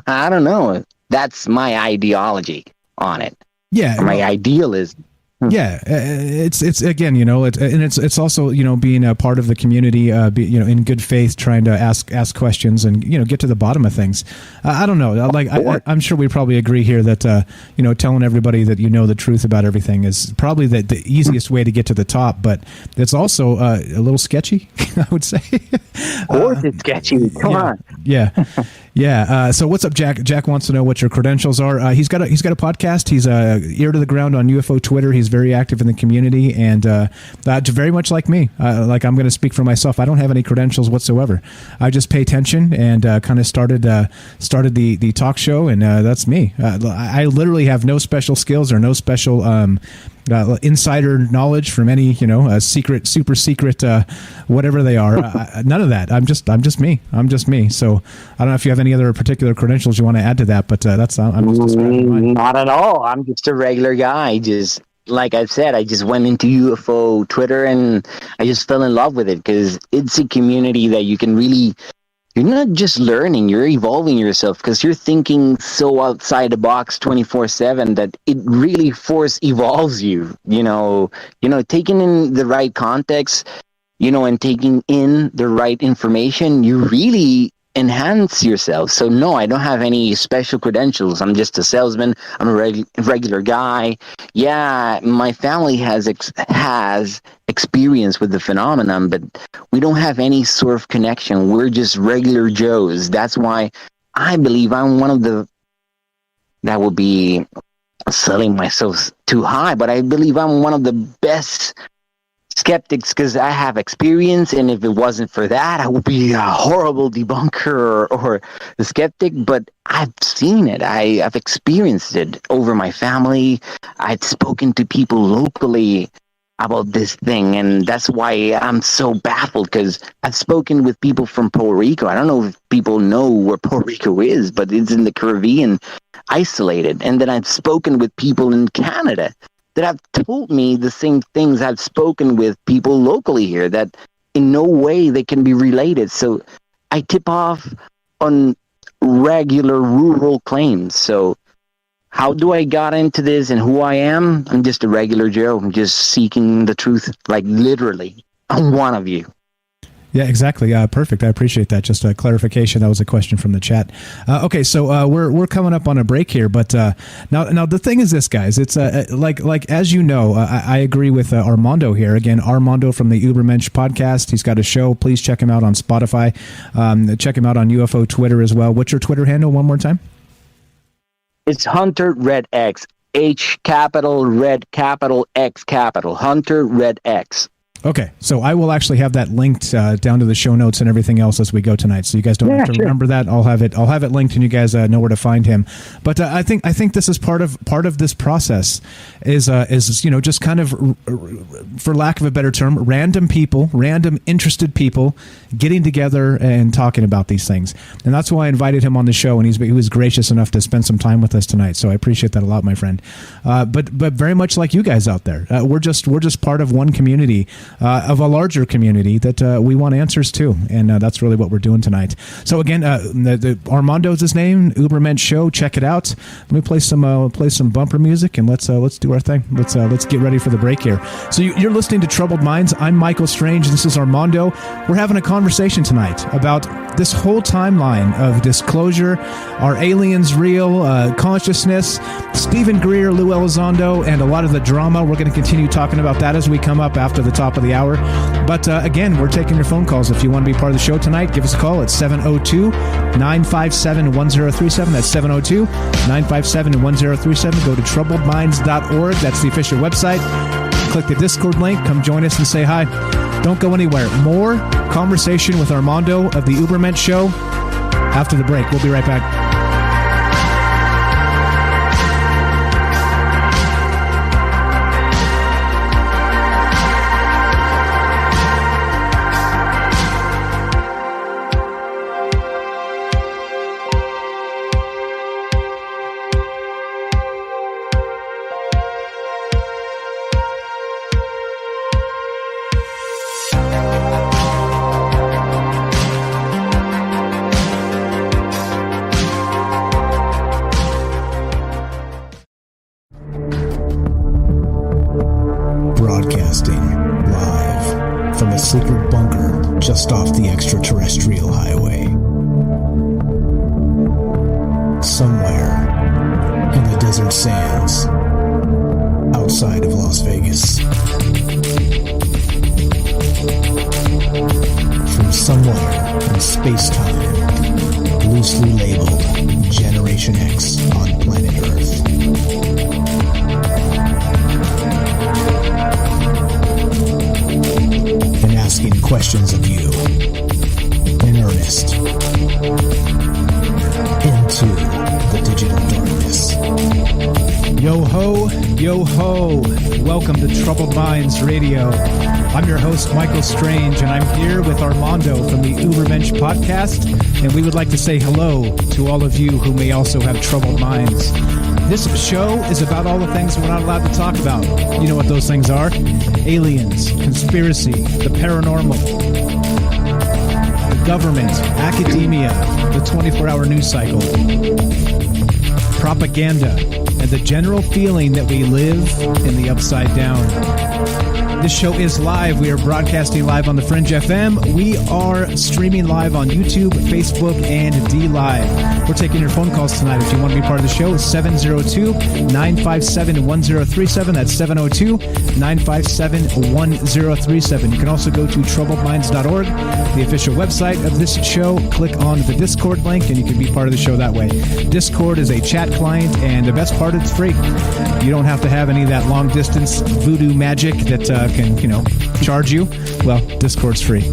I don't know. That's my ideology on it. Yeah. My idealism. Yeah, it's again, and it's also being a part of the community, in good faith, trying to ask questions and get to the bottom of things. I don't know, I'm sure we probably agree here that telling everybody that the truth about everything is probably the easiest way to get to the top, but it's also a little sketchy, I would say. Of course, it's sketchy. Come on. Yeah. So what's up, Jack? Jack wants to know what your credentials are. He's got a podcast. He's ear to the ground on UFO Twitter. He's very active in the community, and very much like me. Like, I'm going to speak for myself. I don't have any credentials whatsoever. I just pay attention and kind of started the talk show, and that's me. I literally have no special skills or no special insider knowledge from any secret, super secret, whatever they are. None of that. I'm just me. So I don't know if you have any other particular credentials you want to add to that, but that's I'm just describing mine. Not at all. I'm just a regular guy. Just like I said, I just went into UFO Twitter and I just fell in love with it because it's a community that you can really. You're not just learning, you're evolving yourself because you're thinking so outside the box 24/7 that it really evolves you, taking in the right context, and taking in the right information, you really enhance yourself. So no, I don't have any special credentials. I'm just a salesman. I'm a regular guy. Yeah, my family has experience with the phenomenon, but we don't have any sort of connection. We're just regular Joes. That's why I believe I'm one of the, that would be selling myself too high, but I believe I'm one of the best skeptics because I have experience, and if it wasn't for that, I would be a horrible debunker or a skeptic. But I've seen it. I've experienced it over my family. I'd spoken to people locally about this thing, and that's why I'm so baffled, because I've spoken with people from Puerto Rico. I don't know if people know where Puerto Rico is, but it's in the Caribbean, isolated. And then I've spoken with people in Canada that have told me the same things I've spoken with people locally here, that in no way they can be related. So I tip off on regular rural claims. So how do I got into this and who I am? I'm just a regular Joe. I'm just seeking the truth, like literally. I'm one of you. Yeah, exactly. Perfect. I appreciate that. Just a clarification. That was a question from the chat. Okay, so we're coming up on a break here, but now the thing is this, guys. It's like as you know, I agree with Armando here. Again, Armando from the Übermensch podcast. He's got a show. Please check him out on Spotify. Check him out on UFO Twitter as well. What's your Twitter handle one more time? It's Hunter Red X. H capital Red capital X capital. Hunter Red X. Okay, so I will actually have that linked down to the show notes and everything else as we go tonight. So you guys don't have to remember that. I'll have it linked, and you guys know where to find him. But I think this is part of this process is just kind of, for lack of a better term, random interested people getting together and talking about these things. And that's why I invited him on the show, and he was gracious enough to spend some time with us tonight. So I appreciate that a lot, my friend. But very much like you guys out there, we're just part of one community. Of a larger community that we want answers to, and that's really what we're doing tonight. So again, the Armando's his name, Übermensch Show. Check it out. Let me play some bumper music, and let's do our thing. Let's get ready for the break here. So you're listening to Troubled Minds. I'm Michael Strange. This is Armando. We're having a conversation tonight about this whole timeline of disclosure. Are aliens real? Consciousness. Stephen Greer, Lou Elizondo, and a lot of the drama. We're going to continue talking about that as we come up after the top of the hour. But again, we're taking your phone calls. If you want to be part of the show tonight, give us a call at 702-957-1037. That's 702-957-1037. Go to troubledminds.org. That's the official website. Click the Discord link. Come join us and say hi. Don't go anywhere. More conversation with Armando of the Übermensch Show after the break. We'll be right back. Secret bunker just off the extraterrestrial highway. Somewhere in the desert sands outside of Las Vegas. From somewhere in space-time, loosely labeled Generation X on planet Earth. And asking questions of you in earnest into the digital darkness. Yo ho, yo ho. Welcome to Troubled Minds Radio. I'm your host, Michael Strange, and I'm here with Armando from the Übermensch podcast, and we would like to say hello to all of you who may also have troubled minds. This show is about all the things we're not allowed to talk about. You know what those things are? Aliens, conspiracy, the paranormal, the government, academia, the 24-hour news cycle, propaganda, and the general feeling that we live in the upside down. This show is live. We are broadcasting live on the Fringe FM. We are streaming live on YouTube, Facebook, and DLive. We're taking your phone calls tonight. If you want to be part of the show, it's 702-957-1037. That's 702-957-1037. You can also go to troubledminds.org, the official website of this show. Click on the Discord link, and you can be part of the show that way. Discord is a chat client, and the best part, it's free. You don't have to have any of that long-distance voodoo magic that can, charge you. Well, Discord's free.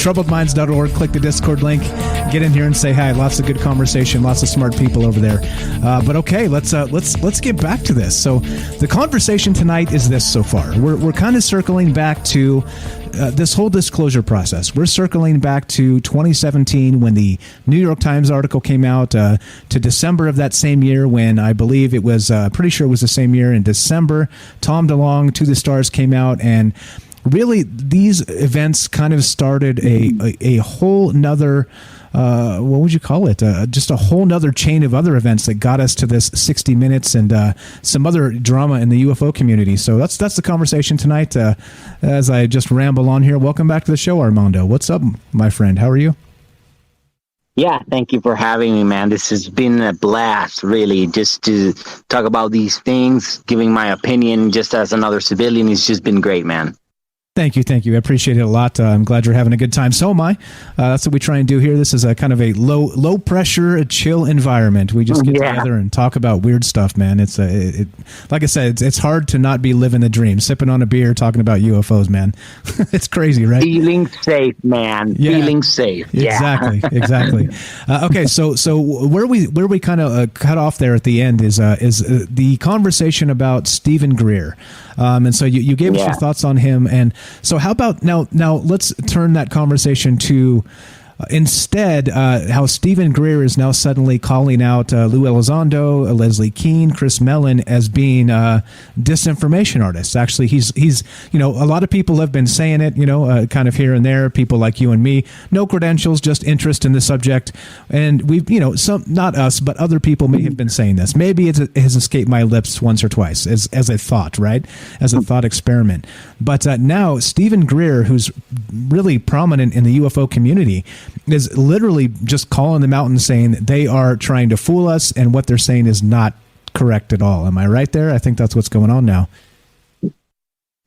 Troubledminds.org. Click the Discord link. Get in here and say hi. Lots of good conversation. Lots of smart people over there. But okay, let's get back to this. So the conversation tonight is this so far. We're kind of circling back to this whole disclosure process. We're circling back to 2017 when the New York Times article came out, to December of that same year when I believe it was, pretty sure it was the same year in December, Tom DeLonge, To the Stars came out, and really these events kind of started a whole nother what would you call it? Just a whole nother chain of other events that got us to this 60 Minutes and some other drama in the UFO community. So that's the conversation tonight. As I just ramble on here, welcome back to the show, Armando. What's up, my friend? How are you? Yeah, thank you for having me, man. This has been a blast, really, just to talk about these things, giving my opinion just as another civilian. It's just been great, man. Thank you. I appreciate it a lot. I'm glad you're having a good time. So am I. That's what we try and do here. This is a kind of a low pressure, chill environment. We just get together and talk about weird stuff, man. It's like I said, it's hard to not be living the dream, sipping on a beer, talking about UFOs, man. It's crazy, right? Feeling safe, man. Yeah. Feeling safe. Exactly. Okay, so where we kind of cut off there at the end is the conversation about Stephen Greer. And so you gave us your thoughts on him. And so how about now let's turn that conversation to instead how Stephen Greer is now suddenly calling out Lou Elizondo, Leslie Keane, Chris Mellon as being disinformation artists. Actually, he's a lot of people have been saying it, kind of here and there, people like you and me, no credentials, just interest in the subject. And we've, some, not us, but other people may have been saying this. Maybe it has escaped my lips once or twice as a thought, right? As a thought experiment. But now Stephen Greer, who's really prominent in the UFO community, is literally just calling them out and saying that they are trying to fool us and what they're saying is not correct at all. Am I right there? I think that's what's going on now.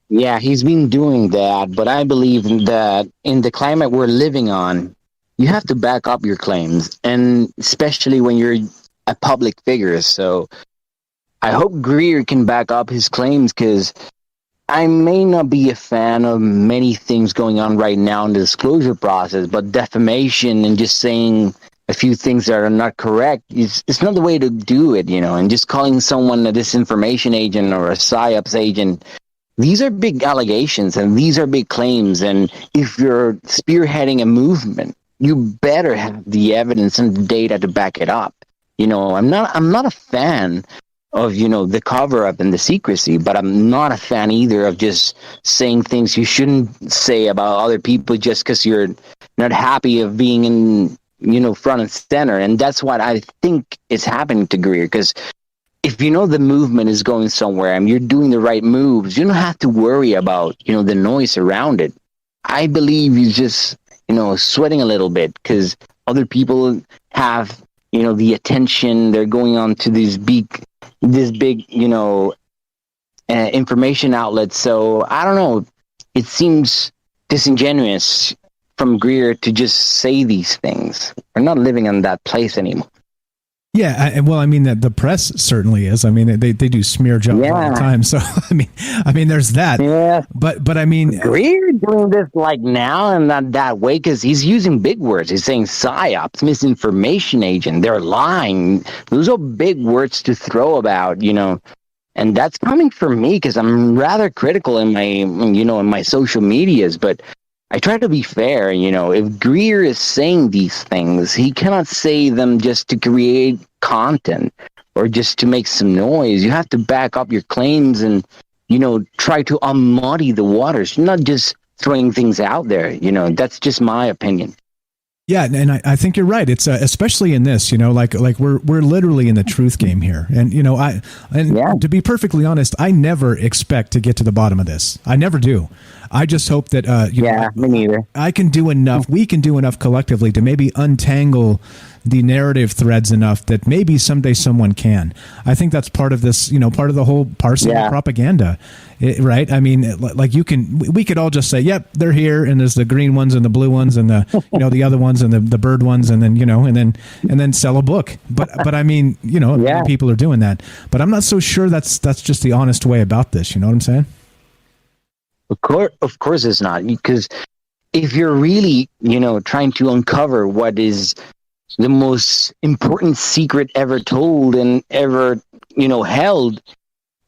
Yeah, he's been doing that, but I believe that in the climate we're living on, you have to back up your claims, and especially when you're a public figure. So I hope Greer can back up his claims, because I may not be a fan of many things going on right now in the disclosure process, but defamation and just saying a few things that are not correct, it's not the way to do it, and just calling someone a disinformation agent or a PSYOPs agent. These are big allegations and these are big claims. And if you're spearheading a movement, you better have the evidence and the data to back it up. I'm not a fan of, the cover-up and the secrecy, but I'm not a fan either of just saying things you shouldn't say about other people just because you're not happy of being in, front and center. And that's what I think is happening to Greer, because if the movement is going somewhere and you're doing the right moves, you don't have to worry about, the noise around it. I believe he's just, sweating a little bit because other people have, the attention. They're going on to this big, information outlets. So I don't know. It seems disingenuous from Greer to just say these things. We're not living in that place anymore. Yeah, well, I mean, the press certainly is. I mean, they do smear jobs all the time. So, I mean, there's that. Yeah. But I mean, Greer doing this like now and that way because he's using big words. He's saying PSYOPs, misinformation agent. They're lying. Those are big words to throw about, And that's coming from me because I'm rather critical in my social medias, but I try to be fair. If Greer is saying these things, he cannot say them just to create content or just to make some noise. You have to back up your claims and, try to unmuddy the waters, not just throwing things out there. That's just my opinion. Yeah, and I think you're right. It's especially in this, like we're literally in the truth game here, and to be perfectly honest, I never expect to get to the bottom of this. I never do. I just hope that me neither. I can do enough. We can do enough collectively to maybe untangle the narrative threads enough that maybe someday someone can. I think that's part of this, part of the whole parsing of propaganda, right? I mean, like we could all just say, yep, they're here, and there's the green ones and the blue ones and the, the other ones and the bird ones, and then, and then sell a book. But I mean, many people are doing that, but I'm not so sure that's just the honest way about this. You know what I'm saying? Of course it's not, because if you're really, trying to uncover what is the most important secret ever told and ever, held,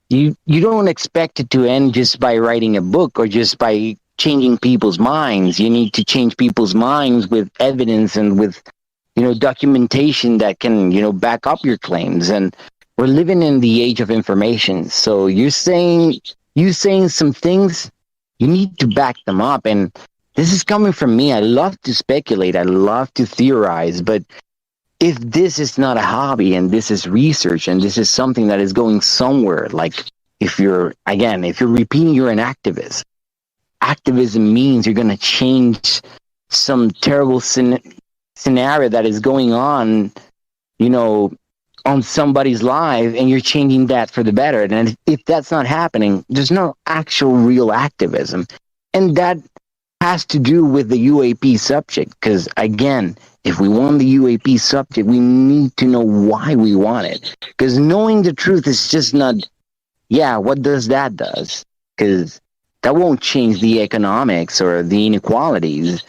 you don't expect it to end just by writing a book or just by changing people's minds. You need to change people's minds with evidence and with, documentation that can, back up your claims. And we're living in the age of information. So you're saying some things, you need to back them up. And this is coming from me. I love to speculate. I love to theorize. But if this is not a hobby and this is research and this is something that is going somewhere, like if you're repeating you're an activist, activism means you're going to change some terrible scenario that is going on, on somebody's life, and you're changing that for the better. And if that's not happening, there's no actual real activism. And that has to do with the UAP subject, because again, if we want the UAP subject, we need to know why we want it. Because knowing the truth is just not, what does? Because that won't change the economics or the inequalities.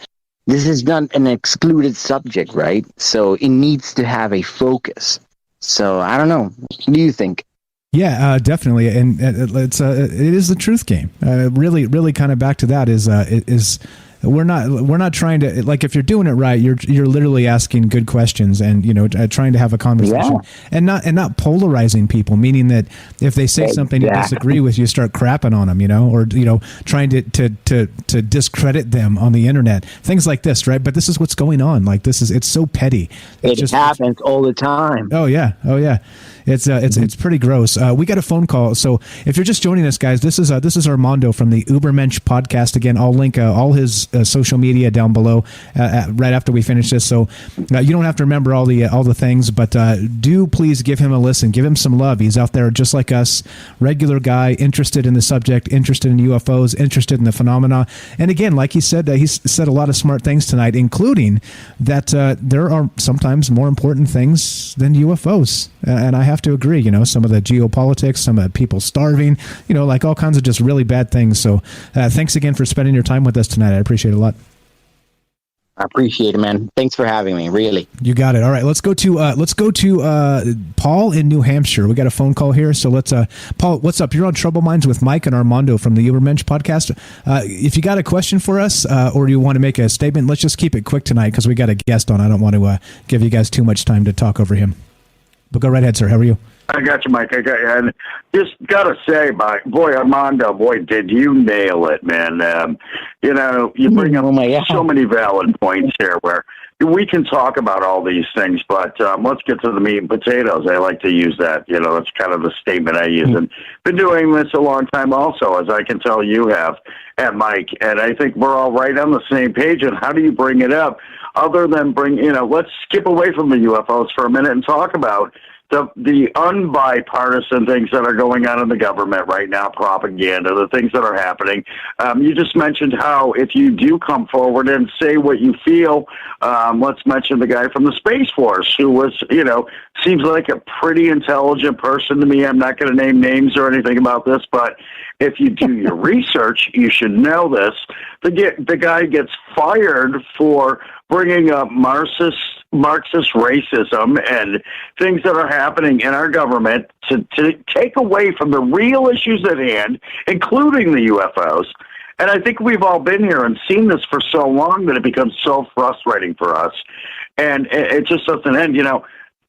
This is not an excluded subject, right? So it needs to have a focus. So I don't know. What do you think? Yeah, definitely, and it is the truth game. Really, really, kind of back to that is we're not trying to, like, if you're doing it right, you're literally asking good questions and trying to have a conversation and not polarizing people, meaning that if they say something you disagree with, you start crapping on them, or trying to discredit them on the internet, things like this, right? But this is what's going on. Like it's so petty. It happens all the time. Oh yeah. It's pretty gross. We got a phone call. So if you're just joining us, guys, this is Armando from the Übermensch podcast. Again, I'll link all his social media down below right after we finish this. So you don't have to remember all the things, but do please give him a listen. Give him some love. He's out there just like us, regular guy, interested in the subject, interested in UFOs, interested in the phenomena. And again, like he said a lot of smart things tonight, including that there are sometimes more important things than UFOs. And I have to agree, some of the geopolitics, some of the people starving, like all kinds of just really bad things. So thanks again for spending your time with us tonight. I appreciate it a lot. I appreciate it, man. Thanks for having me. Really. You got it. All right, let's go to Paul in New Hampshire. We got a phone call here, so let's. Paul, what's up? You're on Trouble Minds with Mike and Armando from the Übermensch podcast. If you got a question for us, or you want to make a statement, let's just keep it quick tonight because we got a guest on. I don't want to give you guys too much time to talk over him. But go right ahead, sir. How are you? I got you, Mike. I got you. And just got to say, boy, Armando, did you nail it, man. You bring up so many valid points here where we can talk about all these things, but let's get to the meat and potatoes. I like to use that. That's kind of the statement I use. And been doing this a long time also, as I can tell you have, and Mike. And I think we're all right on the same page. And how do you bring it up other than let's skip away from the UFOs for a minute and talk about the unbipartisan things that are going on in the government right now, propaganda, the things that are happening. You just mentioned how if you do come forward and say what you feel, let's mention the guy from the Space Force who was, seems like a pretty intelligent person to me. I'm not going to name names or anything about this, but if you do your research, you should know this. The guy gets fired for bringing up Marxist racism and things that are happening in our government to take away from the real issues at hand, including the UFOs. And I think we've all been here and seen this for so long that it becomes so frustrating for us. And it just doesn't end.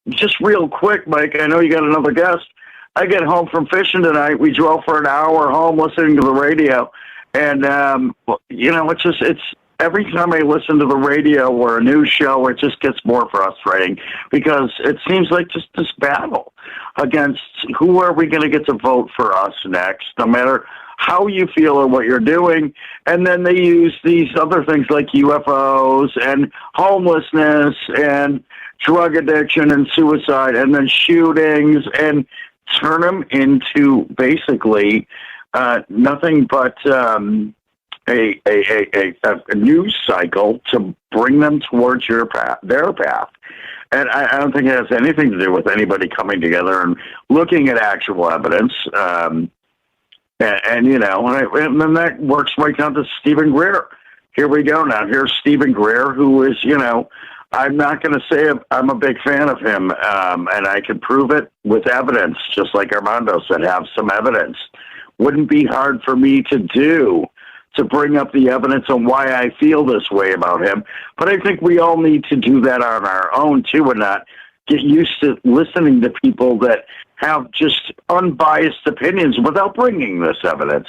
Just real quick, Mike, I know you got another guest. I get home from fishing tonight. We drove for an hour home listening to the radio. And, every time I listen to the radio or a news show, it just gets more frustrating because it seems like just this battle against who are we going to get to vote for us next, no matter how you feel or what you're doing. And then they use these other things like UFOs and homelessness and drug addiction and suicide and then shootings and turn them into basically nothing but a news cycle to bring them towards their path. And I don't think it has anything to do with anybody coming together and looking at actual evidence. And then that works right down to Stephen Greer. Here we go now. Here's Stephen Greer, who is, I'm not going to say I'm a big fan of him, and I can prove it with evidence, just like Armando said, have some evidence. Wouldn't be hard for me to do, to bring up the evidence on why I feel this way about him. But I think we all need to do that on our own, too, and not get used to listening to people that have just unbiased opinions without bringing this evidence.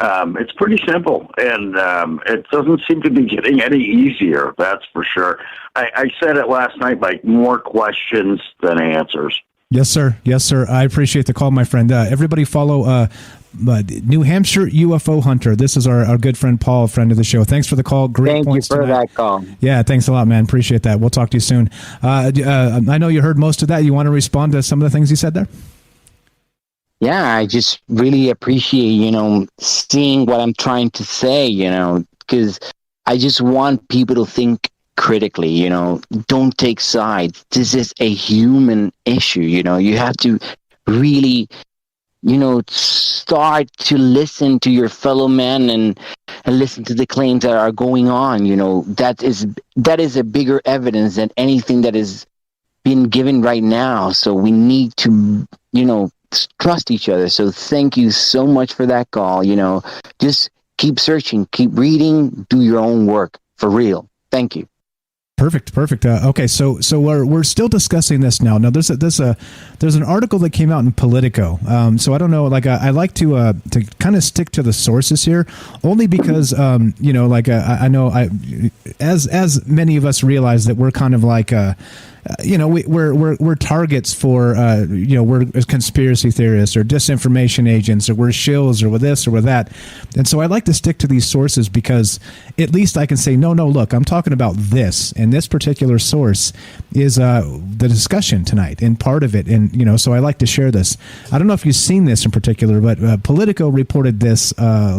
It's pretty simple, and it doesn't seem to be getting any easier, that's for sure. I said it last night, like, more questions than answers. Yes, sir. Yes, sir. I appreciate the call, my friend. Everybody follow New Hampshire UFO Hunter. This is our good friend Paul, friend of the show. Thanks for the call. Great points tonight. Thank you for that call. Yeah, thanks a lot, man. Appreciate that. We'll talk to you soon. I know you heard most of that. You want to respond to some of the things you said there? Yeah, I just really appreciate, seeing what I'm trying to say, because I just want people to think critically, don't take sides. This is a human issue, you have to really, start to listen to your fellow men and listen to the claims that are going on, that is a bigger evidence than anything that is being given right now. So we need to, trust each other. So thank you so much for that call. Just keep searching, keep reading, do your own work for real. Thank you. Perfect. Okay, so we're still discussing this now. Now there's an article that came out in Politico. So I don't know. Like I like to kind of stick to the sources here, only because I know as many of us realize that we're kind of like we're targets for we're conspiracy theorists or disinformation agents, or we're shills, or with this or with that. And so I like to stick to these sources because at least I can say no, look, I'm talking about this, and this particular source is the discussion tonight and part of it. And so I like to share this. I don't know if you've seen this in particular, but Politico reported this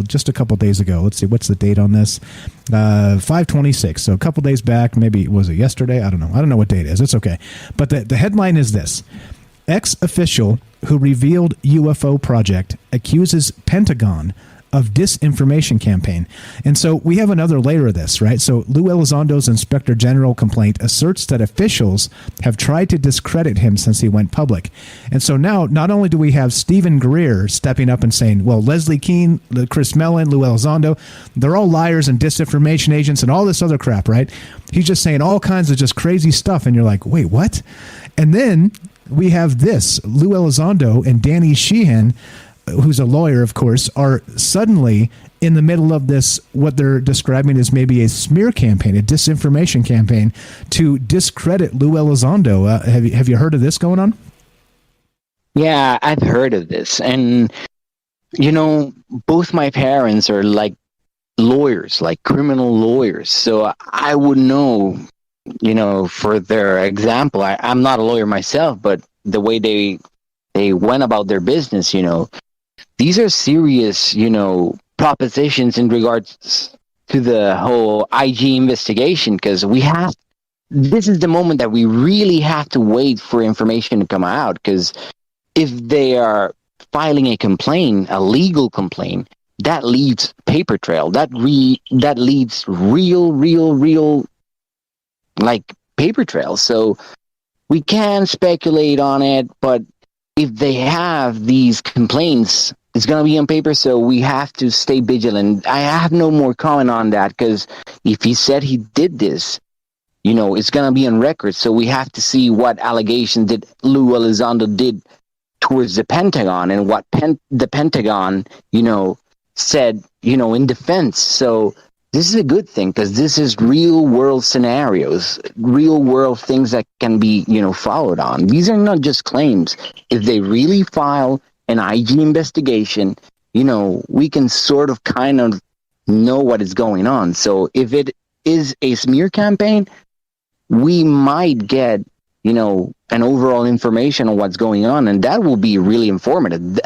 just a couple days ago. Let's see, what's the date on this? 5/26. So a couple days back, maybe was it yesterday? I don't know what date it is. It's okay. But the headline is this: ex-official who revealed UFO project accuses Pentagon of disinformation campaign. And so we have another layer of this, right? So Lou Elizondo's Inspector General complaint asserts that officials have tried to discredit him since he went public. And so now not only do we have Stephen Greer stepping up and saying, well, Leslie Keane, Chris Mellon, Lou Elizondo, they're all liars and disinformation agents and all this other crap, right? He's just saying all kinds of just crazy stuff. And you're like, wait, what? And then we have this, Lou Elizondo and Danny Sheehan, who's a lawyer, of course, are suddenly in the middle of this, what they're describing as maybe a smear campaign, a disinformation campaign to discredit Lou Elizondo. Have you heard of this going on? Yeah, I've heard of this. And, both my parents are like lawyers, like criminal lawyers. So I would know, for their example, I'm not a lawyer myself, but the way they went about their business, these are serious, propositions in regards to the whole IG investigation, because this is the moment that we really have to wait for information to come out, because if they are filing a legal complaint, that leads paper trail, that leads real, like paper trail. So we can speculate on it, but if they have these complaints, it's going to be on paper, so we have to stay vigilant. I have no more comment on that, because if he said he did this, it's going to be on record, so we have to see what allegations that Lou Elizondo did towards the Pentagon and what the Pentagon, said, in defense. So this is a good thing because this is real world scenarios, real world things that can be, followed on. These are not just claims. If they really file an IG investigation, we can sort of kind of know what is going on. So if it is a smear campaign, we might get, an overall information on what's going on, and that will be really informative.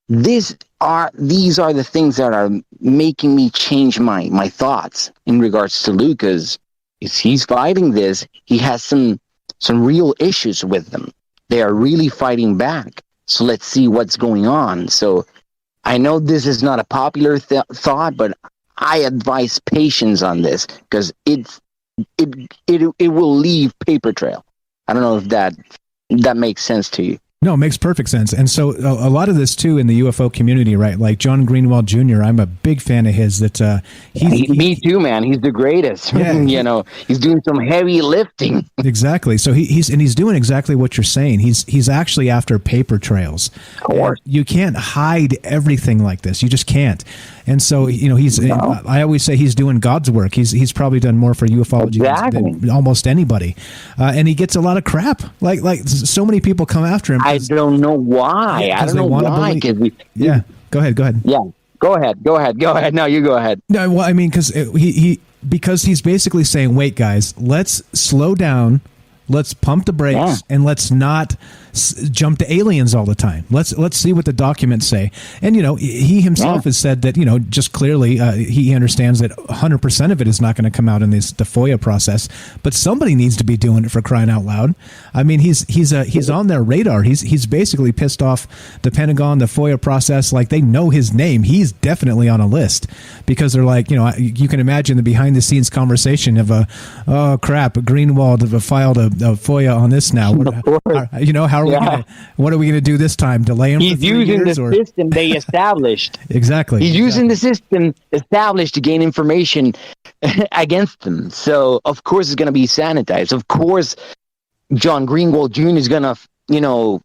These are the things that are making me change my thoughts in regards to Lucas. Is he's fighting this? He has some real issues with them. They are really fighting back. So let's see what's going on. So I know this is not a popular thought, but I advise patience on this because it will leave paper trail. I don't know if that makes sense to you. No, it makes perfect sense. And so a lot of this too in the UFO community, right? Like John Greenwald Jr., I'm a big fan of his. Me too, man. He's the greatest. Yeah. He's doing some heavy lifting. Exactly. So he's doing exactly what you're saying. He's actually after paper trails. Of course. You can't hide everything like this. You just can't. And so, I always say he's doing God's work. He's probably done more for ufology than almost anybody. And he gets a lot of crap. Like so many people come after him. I don't know why. Yeah, I don't know why. Yeah. Go ahead. Yeah. Go ahead. No, you go ahead. No, well, I mean, because he's basically saying, wait, guys, let's slow down. Let's pump the brakes and let's not jump to aliens all the time. Let's see what the documents say. And, he himself has said that, just clearly he understands that 100% of it is not going to come out in the FOIA process. But somebody needs to be doing it, for crying out loud. I mean, he's on their radar. He's basically pissed off the Pentagon, the FOIA process. Like, they know his name. He's definitely on a list because they're like, you can imagine the behind the scenes conversation of oh crap, Greenwald filed a FOIA on this now. How are what are we going to do this time? Delay him for 3 years? He's using the system they established. Exactly. He's using the system established to gain information against them. So, of course, it's going to be sanitized. Of course, John Greenwald Jr. is going to,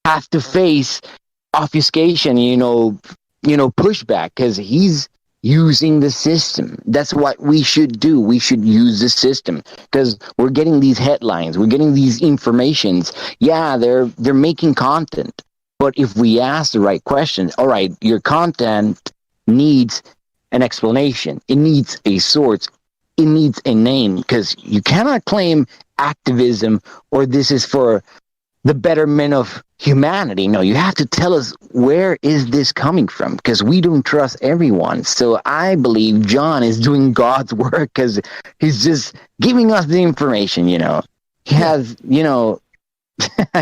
have to face obfuscation, pushback because he's using the system. That's what we should do. We should use the system because we're getting these headlines. We're getting these informations. Yeah, they're making content. But if we ask the right questions, all right, your content needs an explanation. It needs a source. It needs a name because you cannot claim activism or this is for the betterment of humanity. No, you have to tell us where is this coming from because we don't trust everyone. So I believe John is doing God's work because he's just giving us the information, He has,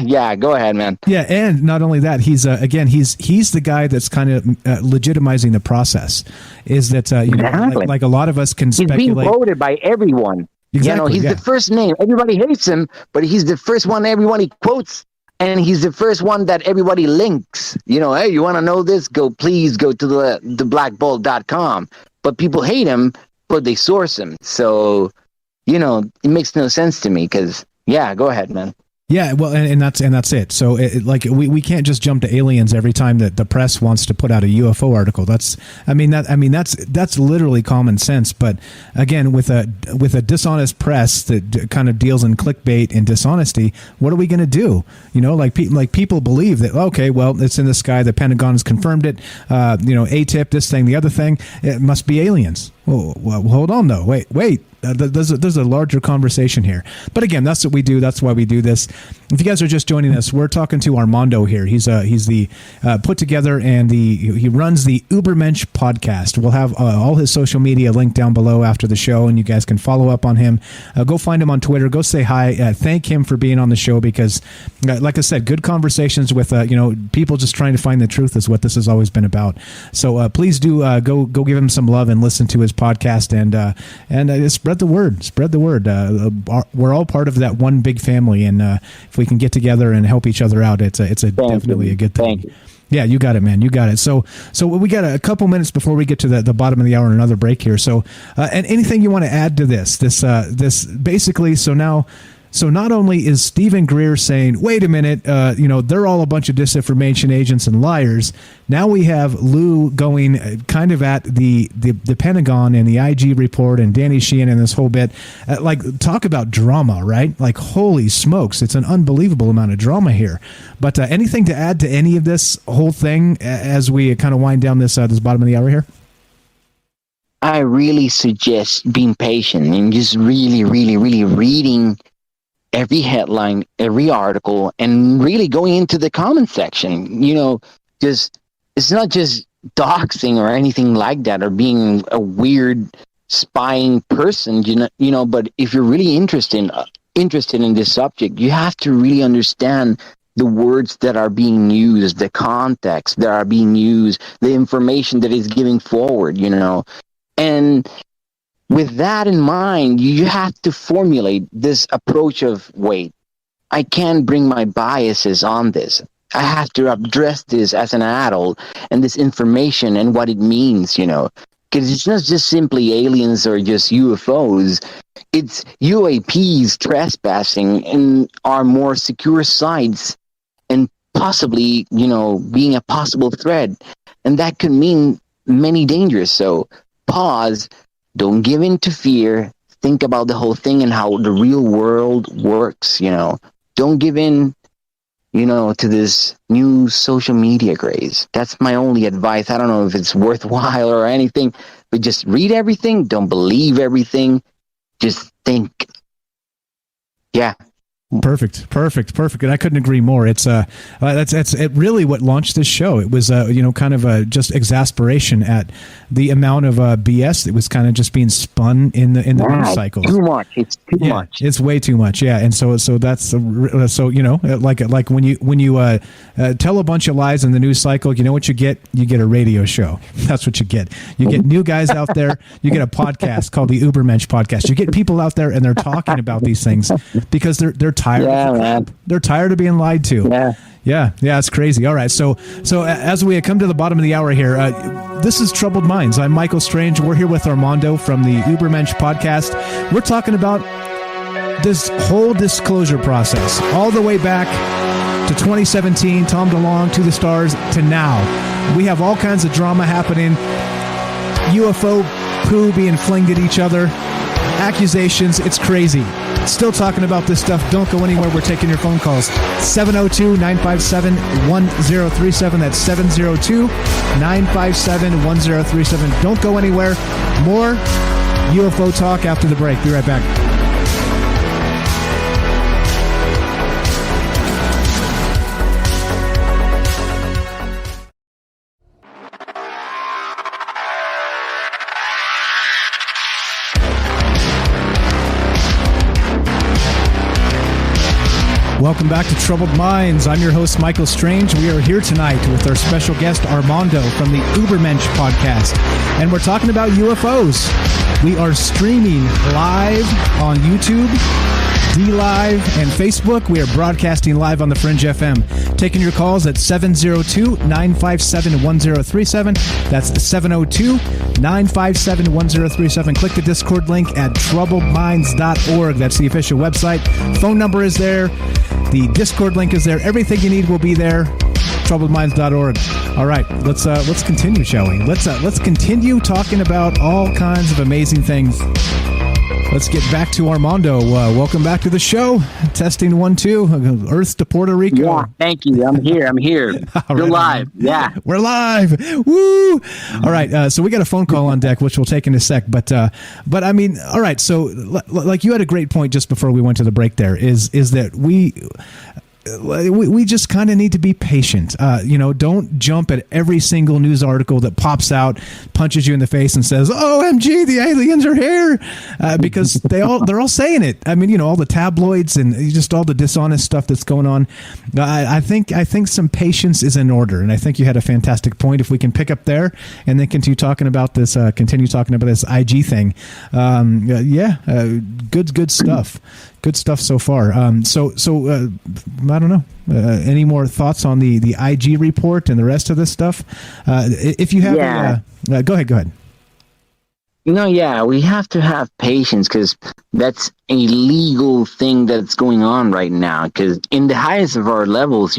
yeah, go ahead, man. Yeah, and not only that, he's the guy that's kind of legitimizing the process. Is that exactly. like a lot of us can speculate. He's being quoted by everyone. Exactly, he's the first name. Everybody hates him, but he's the first one everybody quotes, and he's the first one that everybody links. Hey, you want to know this? Please go to the blackbolt.com. But people hate him, but they source him. So, it makes no sense to me because, go ahead, man. Yeah, well, and that's it. So, we can't just jump to aliens every time that the press wants to put out a UFO article. That's literally common sense. But again, with a dishonest press that kind of deals in clickbait and dishonesty, what are we going to do? People believe that okay, well, it's in the sky. The Pentagon has confirmed it. ATIP, this thing, the other thing, it must be aliens. Well, hold on though. Wait. There's a larger conversation here. But again, that's what we do. That's why we do this. If you guys are just joining us, we're talking to Armando here. He's the put together and he runs the Übermensch podcast. We'll have all his social media linked down below after the show, and you guys can follow up on him. Go find him on Twitter. Go say hi. Thank him for being on the show because, like I said, good conversations with people just trying to find the truth is what this has always been about. So please do go give him some love and listen to his podcast and spread the word. We're all part of that one big family, and if we can get together and help each other out, it's definitely a good thing. Thank you. Yeah, you got it, man. You got it. So we got a couple minutes before we get to the bottom of the hour and another break here. So and anything you want to add to this basically. So now So not only is Stephen Greer saying, wait a minute, they're all a bunch of disinformation agents and liars. Now we have Lou going kind of at the Pentagon and the IG report and Danny Sheehan and this whole bit. Talk about drama, right? Like, holy smokes, it's an unbelievable amount of drama here. But anything to add to any of this whole thing as we kind of wind down this bottom of the hour here? I really suggest being patient and just really, really, really reading every headline, every article, and really going into the comment section. Just it's not just doxing or anything like that, or being a weird spying person. But if you're really interested in this subject, you have to really understand the words that are being used, the context that are being used, the information that is giving forward. And with that in mind, you have to formulate this approach of, wait, I can't bring my biases on this. I have to address this as an adult and this information and what it means, because it's not just simply aliens or just UFOs. It's UAPs trespassing in our more secure sites and possibly, being a possible threat. And that could mean many dangers. So pause. Don't give in to fear. Think about the whole thing and how the real world works, Don't give in, to this new social media craze. That's my only advice. I don't know if it's worthwhile or anything, but just read everything. Don't believe everything. Just think. Yeah. Perfect. And I couldn't agree more. It's that's really what launched this show. It was kind of just exasperation at the amount of BS that was kind of just being spun in the news cycles. Too much. It's too much. It's way too much. Yeah, and so that's like when you tell a bunch of lies in the news cycle, you know what you get? You get a radio show. That's what you get. You get new guys out there. You get a podcast called the Übermensch podcast. You get people out there and they're talking about these things because they're tired. They're tired of being lied to. Yeah, it's crazy. All right, so as we come to the bottom of the hour here, this is Troubled Minds. I'm Michael Strange. We're here with Armando from the Übermensch podcast. We're talking about this whole disclosure process, all the way back to 2017, Tom DeLonge, To the Stars, to now. We have all kinds of drama happening, UFO poo being flinged at each other, accusations. It's crazy. Still talking about this stuff. Don't go anywhere. We're taking your phone calls. 702-957-1037. That's 702-957-1037. Don't go anywhere. More UFO talk after the break. Be right back. Welcome back to Troubled Minds. I'm your host, Michael Strange. We are here tonight with our special guest, Armando, from the Übermensch podcast. And we're talking about UFOs. We are streaming live on YouTube, D-Live, and Facebook. We are broadcasting live on the Fringe FM. Taking your calls at 702-957-1037. That's 702-957-1037. Click the Discord link at troubledminds.org. That's the official website. Phone number is there. The Discord link is there. Everything you need will be there. Troubledminds.org. All right, let's continue, shall we? Let's continue talking about all kinds of amazing things. Let's get back to Armando. Welcome back to the show. Testing 1, 2. Earth to Puerto Rico. Yeah, thank you. I'm here. You're live. Yeah, we're live. Woo! All right. So we got a phone call on deck, which we'll take in a sec. But I mean, all right. So like you had a great point just before we went to the break. There is that we just kind of need to be patient. Don't jump at every single news article that pops out, punches you in the face and says, OMG, the aliens are here, because they're all saying it. I mean, all the tabloids and just all the dishonest stuff that's going on. I think some patience is in order. And I think you had a fantastic point. If we can pick up there and then continue talking about this IG thing. Good stuff. Good stuff so far. So I don't know. Any more thoughts on the IG report and the rest of this stuff? If you have, go ahead. No, yeah, we have to have patience because that's a legal thing that's going on right now. Because in the highest of our levels,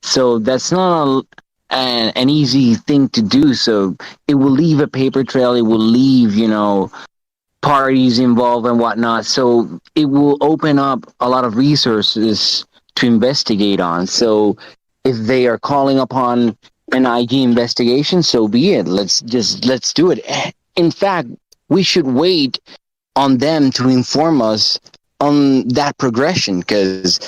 so that's not an easy thing to do. So it will leave a paper trail. It will leave, parties involved and whatnot. So it will open up a lot of resources to investigate on. So if they are calling upon an IG investigation, so be it. Let's do it. In fact, we should wait on them to inform us on that progression because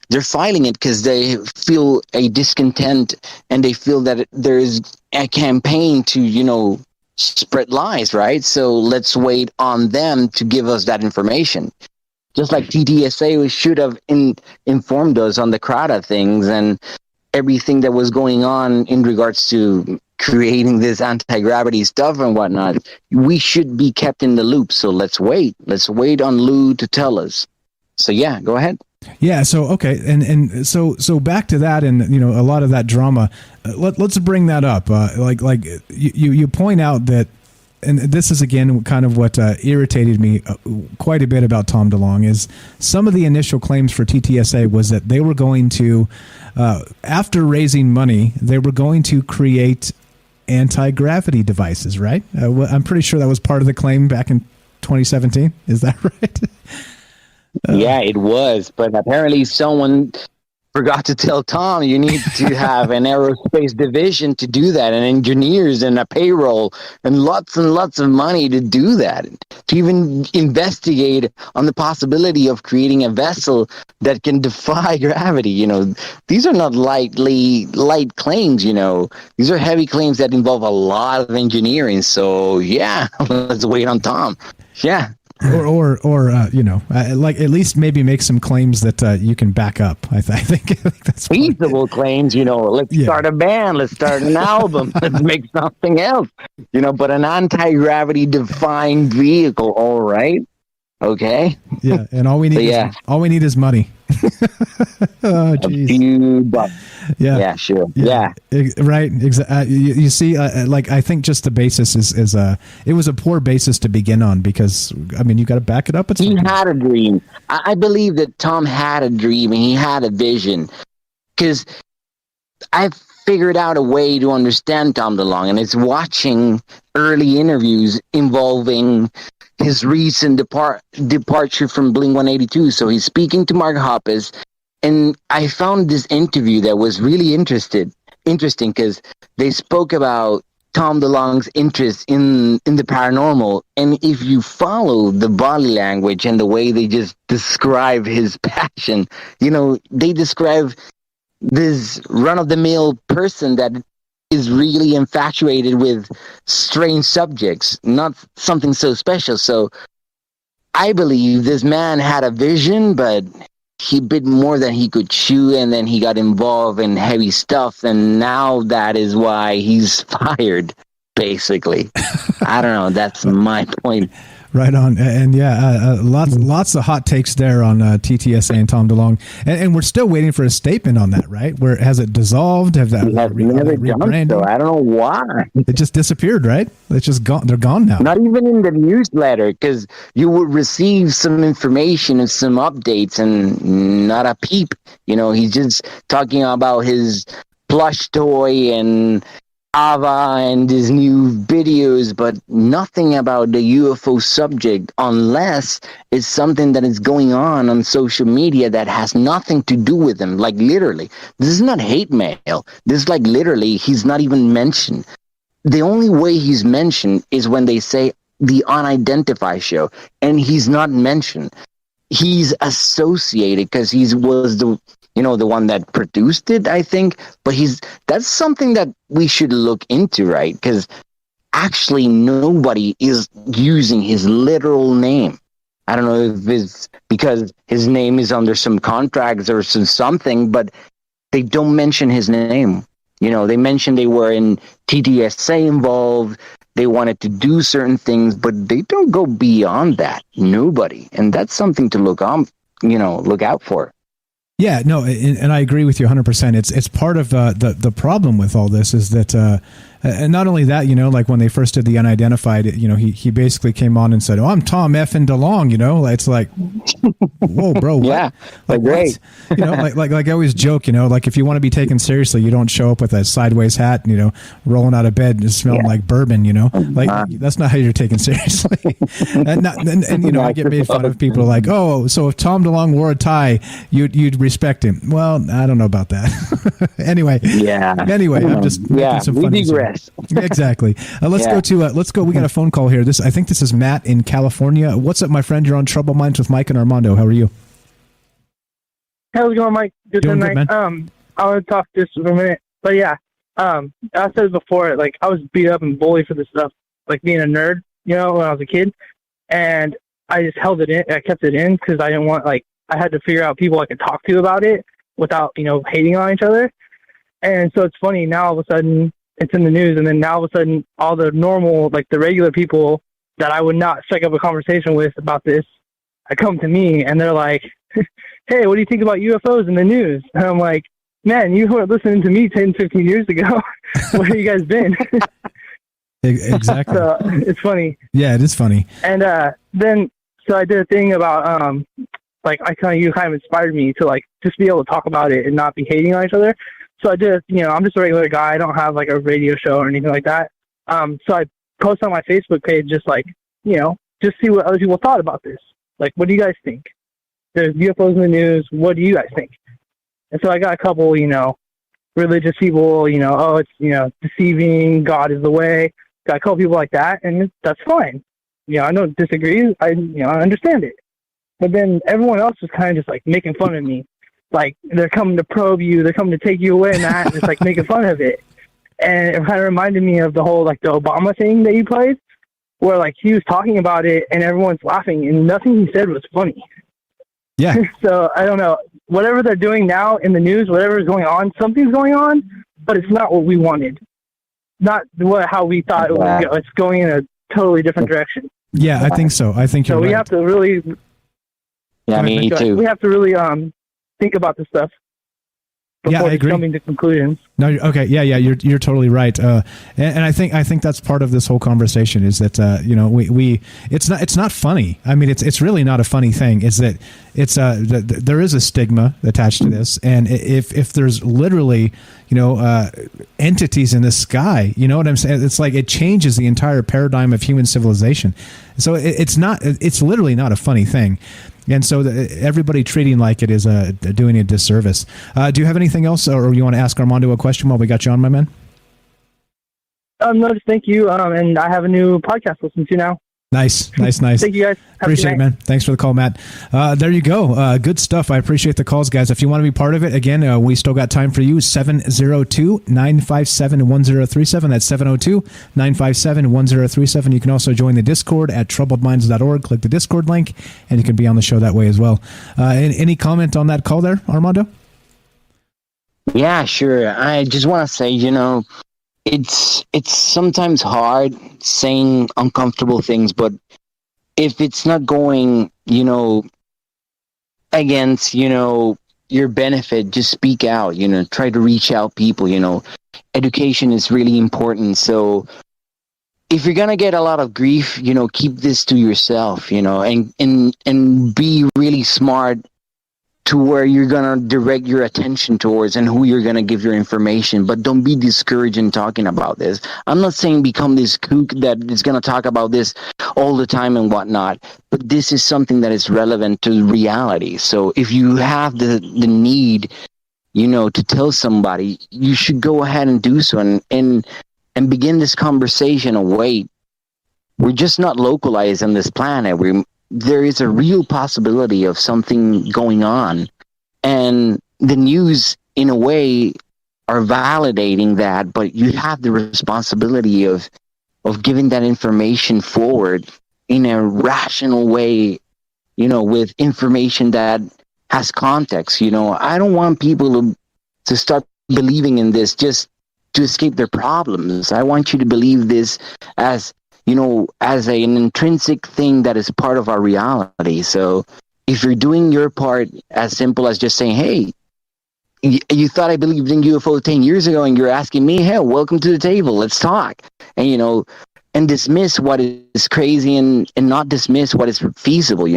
they're filing it because they feel a discontent and they feel that there is a campaign to, spread lies, right? So let's wait on them to give us that information. Just like TTSA should have informed us on the CRADA things and everything that was going on in regards to creating this anti-gravity stuff and whatnot. We should be kept in the loop. So let's wait. Let's wait on Lou to tell us. So yeah, go ahead. Yeah. So okay, and so back to that, and a lot of that drama. Let's bring that up. Like you point out that, and this is again kind of what irritated me quite a bit about Tom DeLonge is some of the initial claims for TTSA was that they were going to, after raising money, they were going to create anti-gravity devices. Right? I'm pretty sure that was part of the claim back in 2017. Is that right? Yeah, it was, but apparently someone forgot to tell Tom you need to have an aerospace division to do that, and engineers and a payroll and lots of money to do that, to even investigate on the possibility of creating a vessel that can defy gravity. These are not light claims, these are heavy claims that involve a lot of engineering. So yeah, let's wait on Tom. Yeah. Or like at least maybe make some claims that you can back up. I think that's feasible claims. Let's start a band. Let's start an album. Let's make something else. But an anti-gravity defying vehicle. All right. Okay. Yeah, and all we need is money. Oh, geez. Yeah, sure. Yeah. Right. You see, I think just the basis is it was a poor basis to begin on because, you got to back it up. He had a dream. I believe that Tom had a dream and he had a vision because I figured out a way to understand Tom DeLonge, and it's watching early interviews involving his recent departure from Blink-182. So he's speaking to Mark Hoppus, and I found this interview that was really interesting because they spoke about Tom DeLonge's interest in the paranormal. And if you follow the body language and the way they just describe his passion, they describe this run-of-the-mill person that is really infatuated with strange subjects, not something so special. So I believe this man had a vision, but he bit more than he could chew, and then he got involved in heavy stuff, and now that is why he's fired, basically. I don't know. That's my point. Right on. And lots of hot takes there on TTSA and Tom DeLonge. And we're still waiting for a statement on that, right? Where has it dissolved? Have that rebranded? So I don't know why. It just disappeared, right? It's just gone. They're gone now. Not even in the newsletter, because you would receive some information and some updates and not a peep. He's just talking about his plush toy and Ava and his new videos, but nothing about the UFO subject, unless it's something that is going on social media that has nothing to do with him. Like literally, this is not hate mail. This is like literally, he's not even mentioned. The only way he's mentioned is when they say the unidentified show, and he's not mentioned. He's associated because he was the one that produced it, I think. But that's something that we should look into, right? Because actually nobody is using his literal name. I don't know if it's because his name is under some contracts or something, but they don't mention his name. They mentioned they were in TTSA involved. They wanted to do certain things, but they don't go beyond that. Nobody. And that's something to look out for. Yeah, no, and I agree with you 100%. It's part of the problem with all this is that And not only that, like when they first did the unidentified, he basically came on and said, "Oh, I'm Tom effing DeLong." It's like, whoa, bro. What? Yeah, like great. What? like I always joke, like if you want to be taken seriously, you don't show up with a sideways hat, rolling out of bed and smelling like bourbon, like that's not how you're taken seriously. and I get made fun of people like, "Oh, so if Tom DeLong wore a tie, you'd respect him." Well, I don't know about that. Anyway, I'm just making some fun. We digress. Exactly. Let's go. We got a phone call here. I think this is Matt in California. What's up, my friend? You're on Troubled Minds with Mike and Armando. How are you? How's it going, Mike? Good night. I want to talk just for a minute, but yeah, I said it before. Like, I was beat up and bullied for this stuff, like being a nerd, when I was a kid, and I just held it in. I kept it in because I didn't want, I had to figure out people I could talk to about it without, hating on each other. And so it's funny now. All of a sudden, it's in the news, and then now all of a sudden, all the normal, the regular people that I would not strike up a conversation with about this, come to me, and they're like, "Hey, what do you think about UFOs in the news?" And I'm like, "Man, you weren't listening to me 10, 15 years ago. Where have you guys been?" Exactly. So it's funny. Yeah, it is funny. And then, so I did a thing about, you kind of inspired me to, just be able to talk about it and not be hating on each other. So I did, I'm just a regular guy. I don't have, a radio show or anything like that. So I post on my Facebook page just, just see what other people thought about this. What do you guys think? There's UFOs in the news. What do you guys think? And so I got a couple, religious people, oh, it's, deceiving, God is the way. Got a couple people like that, and that's fine. I don't disagree. I understand it. But then everyone else was kind of just, making fun of me. They're coming to probe you. They're coming to take you away, and that, and it's, making fun of it. And it kind of reminded me of the whole, the Obama thing that he played, where, he was talking about it, and everyone's laughing, and nothing he said was funny. Yeah. So, I don't know. Whatever they're doing now in the news, whatever is going on, something's going on, but it's not what we wanted. Not how we thought it was. It's going in a totally different direction. Yeah, I think so. I think you're right. So we have to really... Yeah, me too. We have to really think about this stuff before I agree. Coming to conclusions. No, okay, yeah, you're totally right, and I think that's part of this whole conversation is that we it's not funny. I mean, it's really not a funny thing. Is that it's there is a stigma attached to this, and if there's literally entities in the sky, you know what I'm saying? It's it changes the entire paradigm of human civilization. So it's literally not a funny thing. And so everybody treating like it is doing a disservice. Do you have anything else, or you want to ask Armando a question while we got you on, my man? No, just thank you. And I have a new podcast to listen to now. Nice. Thank you, guys. Appreciate it, man. Thanks for the call, Matt. There you go. Good stuff. I appreciate the calls, guys. If you want to be part of it, again, we still got time for you. 702-957-1037. That's 702-957-1037. You can also join the Discord at troubledminds.org. Click the Discord link, and you can be on the show that way as well. Any comment on that call there, Armando? Yeah, sure. I just want to say, it's sometimes hard saying uncomfortable things, but if it's not going, against, your benefit, just speak out, try to reach out people, education is really important. So if you're going to get a lot of grief, keep this to yourself, and be really smart to where you're going to direct your attention towards and who you're going to give your information. But don't be discouraged in talking about this. I'm not saying become this kook that is going to talk about this all the time and whatnot, but this is something that is relevant to reality. So if you have the need, to tell somebody, you should go ahead and do so and begin this conversation of, wait, we're just not localized on this planet. There is a real possibility of something going on, and the news in a way are validating that, but you have the responsibility of giving that information forward in a rational way, with information that has context. I don't want people to start believing in this just to escape their problems. I want you to believe this as as an intrinsic thing that is part of our reality. So if you're doing your part as simple as just saying, hey, you thought I believed in UFO 10 years ago, and you're asking me, hey, welcome to the table, let's talk. And, and dismiss what is crazy and not dismiss what is feasible,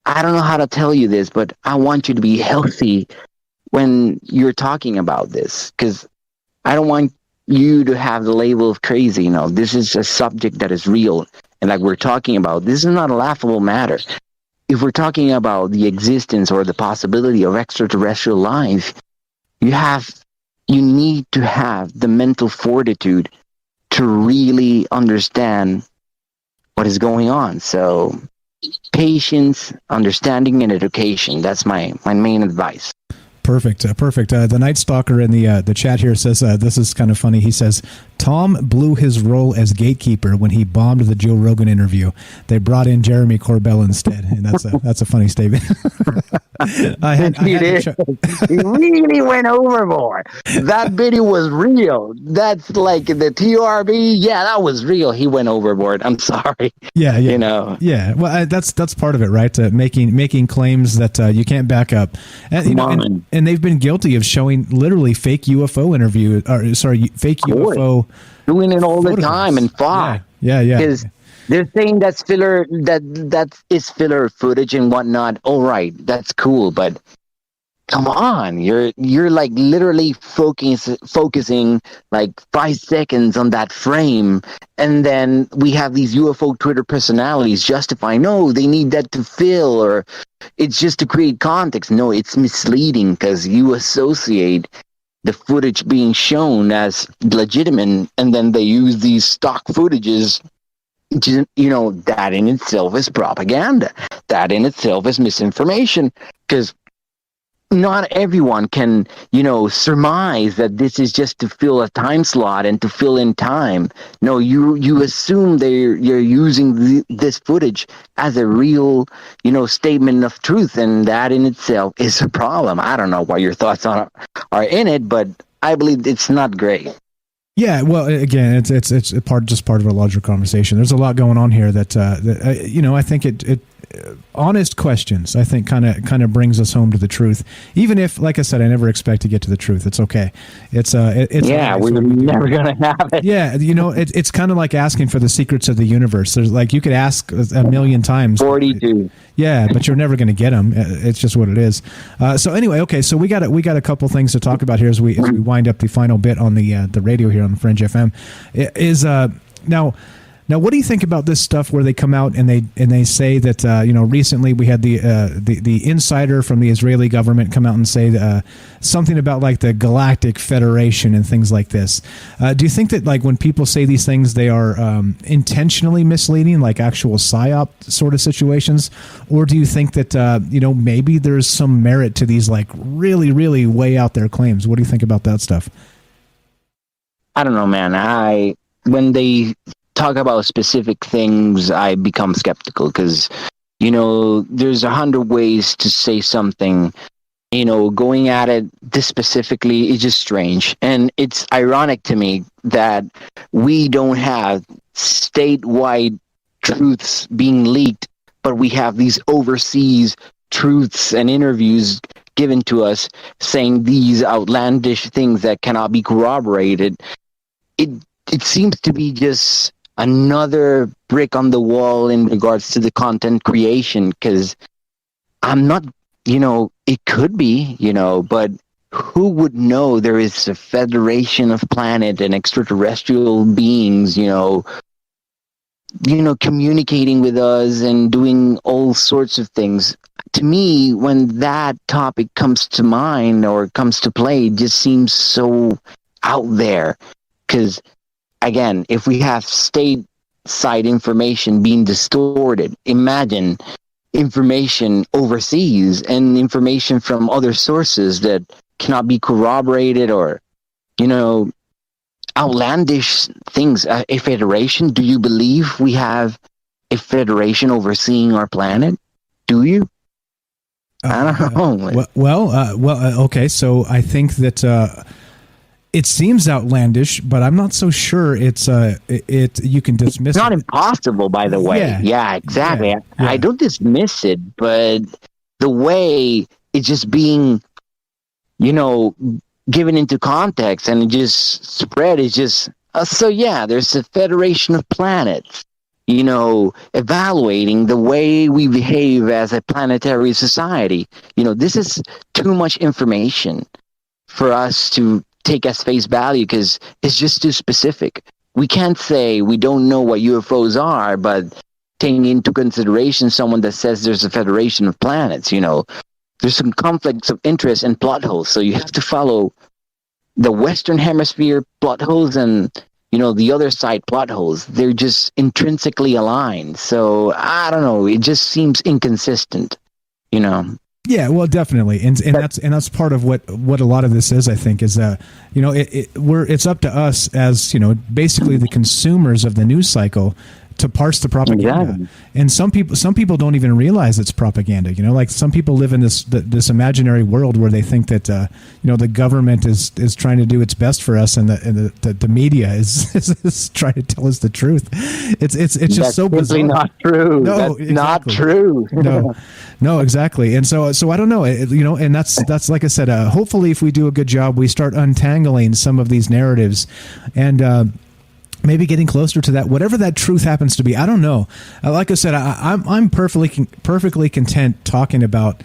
I don't know how to tell you this, but I want you to be healthy when you're talking about this, because I don't want you to have the label of crazy. This is a subject that is real. And like we're talking about, this is not a laughable matter. If we're talking about the existence or the possibility of extraterrestrial life, you need to have the mental fortitude to really understand what is going on. So patience, understanding, and education. That's my main advice. Perfect. The Night Stalker in the chat here says, this is kind of funny. He says, Tom blew his role as gatekeeper when he bombed the Joe Rogan interview. They brought in Jeremy Corbell instead. And that's a funny statement. He really went overboard. That video was real. That's like the TRB. Yeah, that was real. He went overboard. I'm sorry. Yeah. Yeah. Well, that's part of it, right? Making claims that you can't back up. And they've been guilty of showing literally fake UFO fake UFO doing it all photographs. The time and Fox. Yeah. Because they're saying that's filler, that is filler footage and whatnot. All right, that's cool, but come on, you're like literally focusing like 5 seconds on that frame, and then we have these UFO Twitter personalities justifying, no, they need that to fill, or it's just to create context. No, it's misleading because you associate the footage being shown as legitimate, and then they use these stock footages. That in itself is propaganda. That in itself is misinformation, because not everyone can, surmise that this is just to fill a time slot and to fill in time. No, you assume you're using this footage as a real, statement of truth, and that in itself is a problem. I don't know what your thoughts are in it, but I believe it's not great. Yeah, well, again, it's part of a larger conversation. There's a lot going on here that I think it honest questions, I think, kind of brings us home to the truth. Even if, like I said, I never expect to get to the truth. It's okay. It's we're never gonna have it. Yeah, it's kind of like asking for the secrets of the universe. There's like, you could ask a million times. 42. Yeah, but you're never going to get them. It's just what it is. So anyway, okay. So we got a couple things to talk about here as we wind up the final bit on the radio here on Fringe FM. Now, what do you think about this stuff where they come out and they say that recently we had the insider from the Israeli government come out and say something about like the Galactic Federation and things like this? Do you think that like when people say these things, they are intentionally misleading, like actual psyop sort of situations, or do you think that maybe there's some merit to these like really, really way out there claims? What do you think about that stuff? I don't know, man. When they talk about specific things, I become skeptical because, there's 100 ways to say something. Going at it this specifically is just strange. And it's ironic to me that we don't have statewide truths being leaked, but we have these overseas truths and interviews given to us saying these outlandish things that cannot be corroborated. It seems to be just another brick on the wall in regards to the content creation, because I'm not, it could be, but who would know there is a federation of planet and extraterrestrial beings, communicating with us and doing all sorts of things. To me, when that topic comes to mind or comes to play, it just seems so out there, because again, if we have state-side information being distorted, imagine information overseas and information from other sources that cannot be corroborated or, outlandish things. A federation? Do you believe we have a federation overseeing our planet? Do you? I don't know. Okay. So I think that it seems outlandish, but I'm not so sure you can dismiss it's not impossible, by the way. Yeah, exactly. Yeah. I don't dismiss it, but the way it's just being given into context and it just spread. It's just, so yeah, there's a federation of planets, evaluating the way we behave as a planetary society. This is too much information for us to take as face value because it's just too specific. We can't say we don't know what UFOs are, but taking into consideration someone that says there's a federation of planets, there's some conflicts of interest and plot holes. So you have to follow the Western Hemisphere plot holes and, the other side plot holes. They're just intrinsically aligned. So I don't know. It just seems inconsistent, Yeah, well, definitely, and that's part of what a lot of this is. I think is it's up to us as basically the consumers of the news cycle to parse the propaganda. Exactly. And some people don't even realize it's propaganda. Like some people live in this imaginary world where they think that the government is trying to do its best for us, and the media is trying to tell us the truth. It's just that's so bizarre. Not true. No, that's exactly. not true. No, exactly. And so I don't know, and that's like I said, hopefully if we do a good job, we start untangling some of these narratives and maybe getting closer to that, whatever that truth happens to be. I don't know. Like I said, I'm perfectly content talking about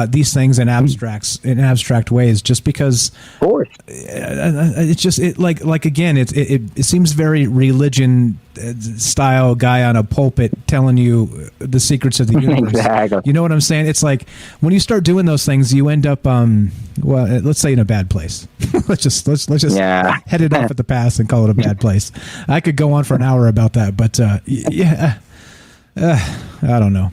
these things in abstract ways, just because. Of course. It's just again, it seems very religion style guy on a pulpit telling you the secrets of the universe. Exactly. You know what I'm saying? It's like when you start doing those things, you end up let's say in a bad place. let's just head it off at the pass and call it a bad place. I could go on for an hour about that, but I don't know,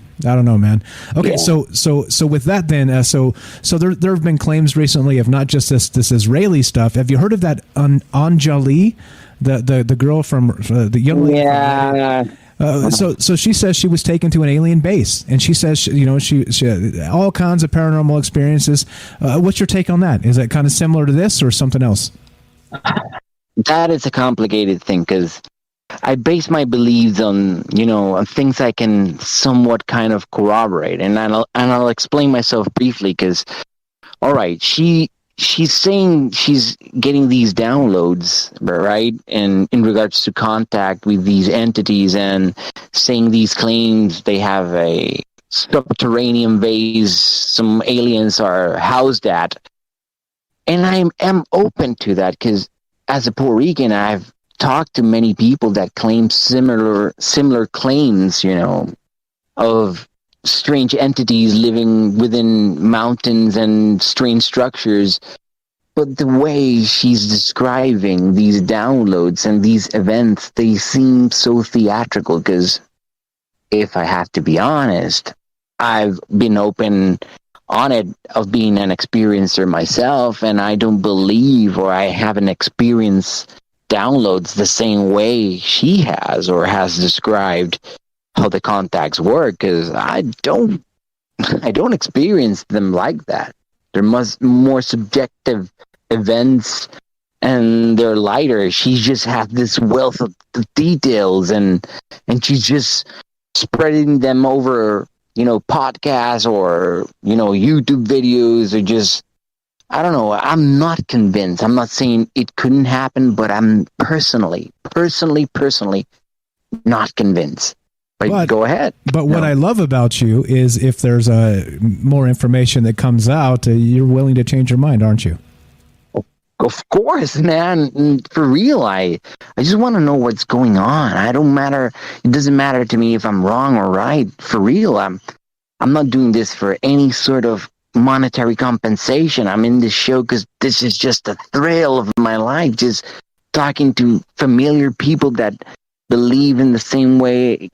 man. Okay, yeah. So with that then, so there have been claims recently of not just this Israeli stuff. Have you heard of that Anjali, the girl from the young lady? Yeah. So she says she was taken to an alien base, and she says she had all kinds of paranormal experiences. What's your take on that? Is that kind of similar to this or something else? That is a complicated thing because I base my beliefs on on things I can somewhat kind of corroborate, and I'll explain myself briefly. Because all right, she's saying she's getting these downloads, right, and in regards to contact with these entities, and saying these claims they have a subterranean base some aliens are housed at, and I am open to that because as a Puerto Rican, I've talked to many people that claim similar claims, of strange entities living within mountains and strange structures. But the way she's describing these downloads and these events, they seem so theatrical because if I have to be honest, I've been open on it of being an experiencer myself, and I don't believe or I haven't experienced downloads the same way she has or has described how the contacts work, because I don't experience them like that. They're more subjective events and they're lighter. She just has this wealth of details and she's just spreading them over podcasts or YouTube videos, or just I don't know. I'm not convinced. I'm not saying it couldn't happen, but I'm personally not convinced. But go ahead. But what I love about you is if there's more information that comes out, you're willing to change your mind, aren't you? Of course, man. For real, I just want to know what's going on. It doesn't matter to me if I'm wrong or right. For real, I'm not doing this for any sort of monetary compensation. I'm in this show because this is just a thrill of my life, just talking to familiar people that believe in the same way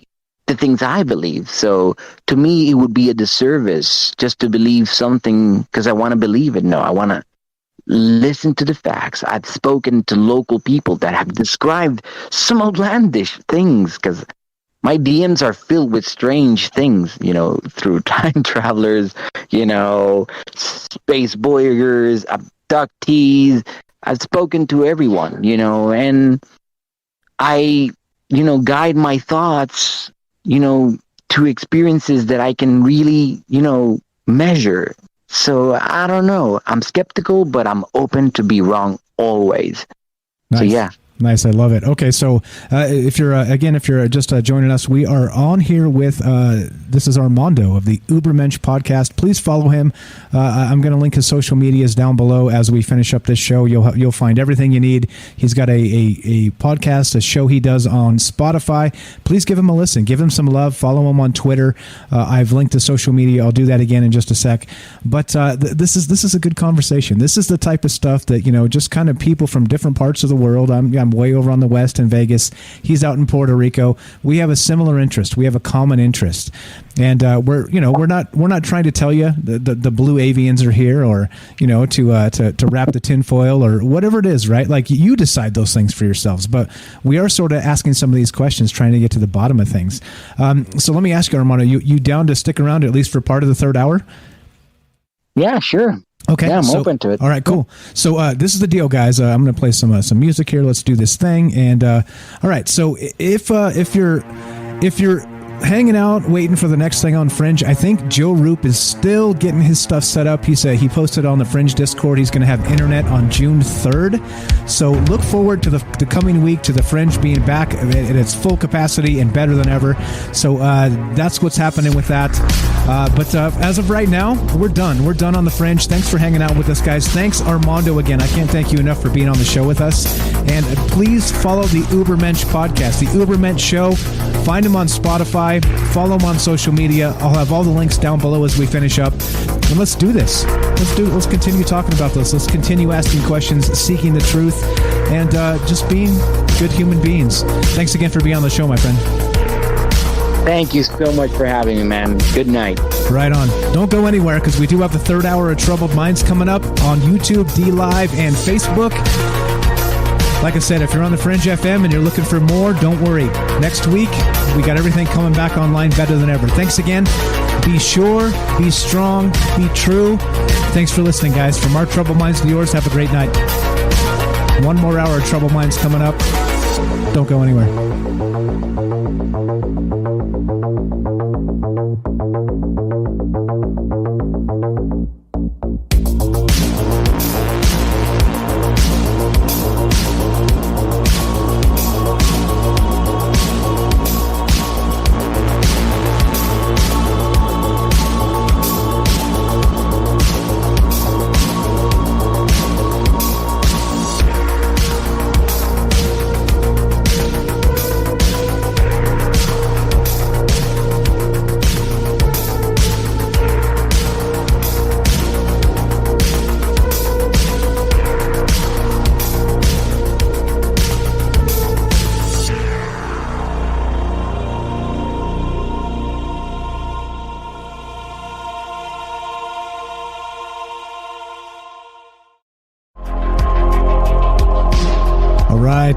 the things I believe. So to me, it would be a disservice just to believe something because I want to believe it. No, I want to listen to the facts. I've spoken to local people that have described some outlandish things because my DMs are filled with strange things, through time travelers, space voyagers, abductees. I've spoken to everyone, and I, guide my thoughts, to experiences that I can really, measure So I don't know. I'm skeptical, but I'm open to be wrong always. Nice. So yeah. Nice, I love it. Okay, so if you're just joining us, we are on here with this is Armando of the Übermensch podcast. Please follow him. I'm going to link his social medias down below as we finish up this show. You'll find everything you need. He's got a podcast, a show he does on Spotify. Please give him a listen. Give him some love. Follow him on Twitter. I've linked to social media. I'll do that again in just a sec. But this is a good conversation. This is the type of stuff that just kind of people from different parts of the world. I'm way over on the west in Vegas. He's out in Puerto Rico. We have a similar interest. We have a common interest, and we're not trying to tell you the blue avians are here, or to wrap the tinfoil or whatever it is, right? Like, you decide those things for yourselves. But we are sort of asking some of these questions, trying to get to the bottom of things. So let me ask you, Armando, you down to stick around at least for part of the third hour? Yeah, sure. Okay, yeah, I'm open to it. All right, cool. So this is the deal, guys. I'm going to play some music here. Let's do this thing. And all right, so if you're hanging out, waiting for the next thing on Fringe, I think Joe Roop is still getting his stuff set up. He posted on the Fringe Discord he's going to have internet on June 3rd. So look forward to the coming week, to the Fringe being back at its full capacity and better than ever. So that's what's happening with that. But as of right now, we're done. We're done on the Fringe. Thanks for hanging out with us, guys. Thanks, Armando, again. I can't thank you enough for being on the show with us. And please follow the Übermensch podcast, the Übermensch Show. Find him on Spotify. Follow him on social media. I'll have all the links down below as we finish up. And let's do this. Let's continue talking about this. Let's continue asking questions, seeking the truth, and just being good human beings. Thanks again for being on the show, my friend. Thank you so much for having me, man. Good night. Right on. Don't go anywhere, because we do have the third hour of Troubled Minds coming up on YouTube, D Live, and Facebook. Like I said, if you're on the Fringe FM and you're looking for more, don't worry. Next week, we got everything coming back online better than ever. Thanks again. Be sure, be strong, be true. Thanks for listening, guys. From our Troubled Minds to yours, have a great night. One more hour of Troubled Minds coming up. Don't go anywhere.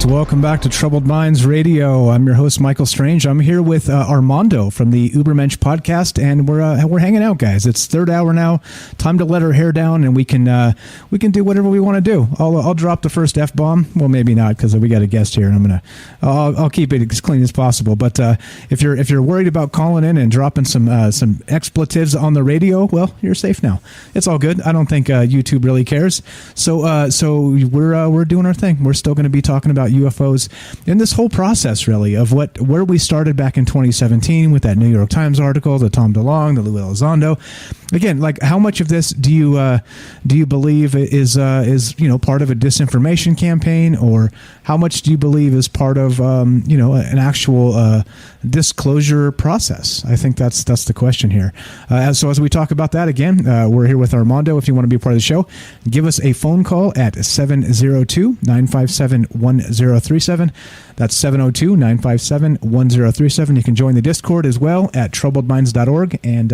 Welcome back to Troubled Minds Radio. I'm your host, Michael Strange. I'm here with Armando from the Übermensch podcast, and we're hanging out, guys. It's third hour now. Time to let our hair down, and we can do whatever we want to do. I'll drop the first F-bomb. Well, maybe not, because we got a guest here, and I'll keep it as clean as possible. But if you're worried about calling in and dropping some expletives on the radio, well, you're safe now. It's all good. I don't think YouTube really cares. So we're doing our thing. We're still going to be talking about UFOs in this whole process, really, of where we started back in 2017 with that New York Times article, the Tom DeLonge, the Louis Elizondo. Again, like, how much of this do you believe is part of a disinformation campaign, or how much do you believe is part of an actual disclosure process? I think that's the question here. So as we talk about that, again, we're here with Armando. If you want to be a part of the show, give us a phone call at 702-957-1037. That's 702-957-1037. You can join the Discord as well at troubledminds.org, and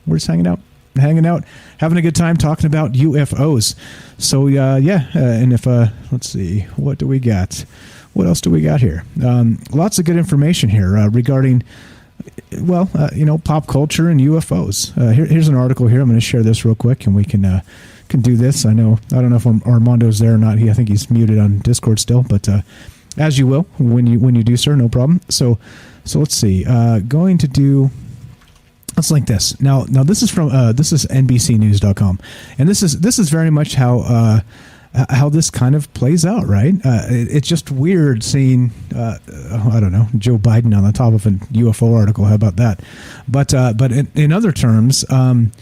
we're just hanging out, having a good time talking about UFOs. So and if let's see, what do we got? What else do we got here? Lots of good information here regarding pop culture and UFOs. Here's an article here. I'm going to share this real quick, and we can do this. I don't know if Armando's there or not. I think he's muted on Discord still, but as you will when you do, sir, no problem. So let's see. Going to do. Let's link this. Now this is from this is NBCnews.com, and this is very much how this kind of plays out, right? It's just weird seeing I don't know, Joe Biden on the top of a UFO article. How about that? But in other terms, I'm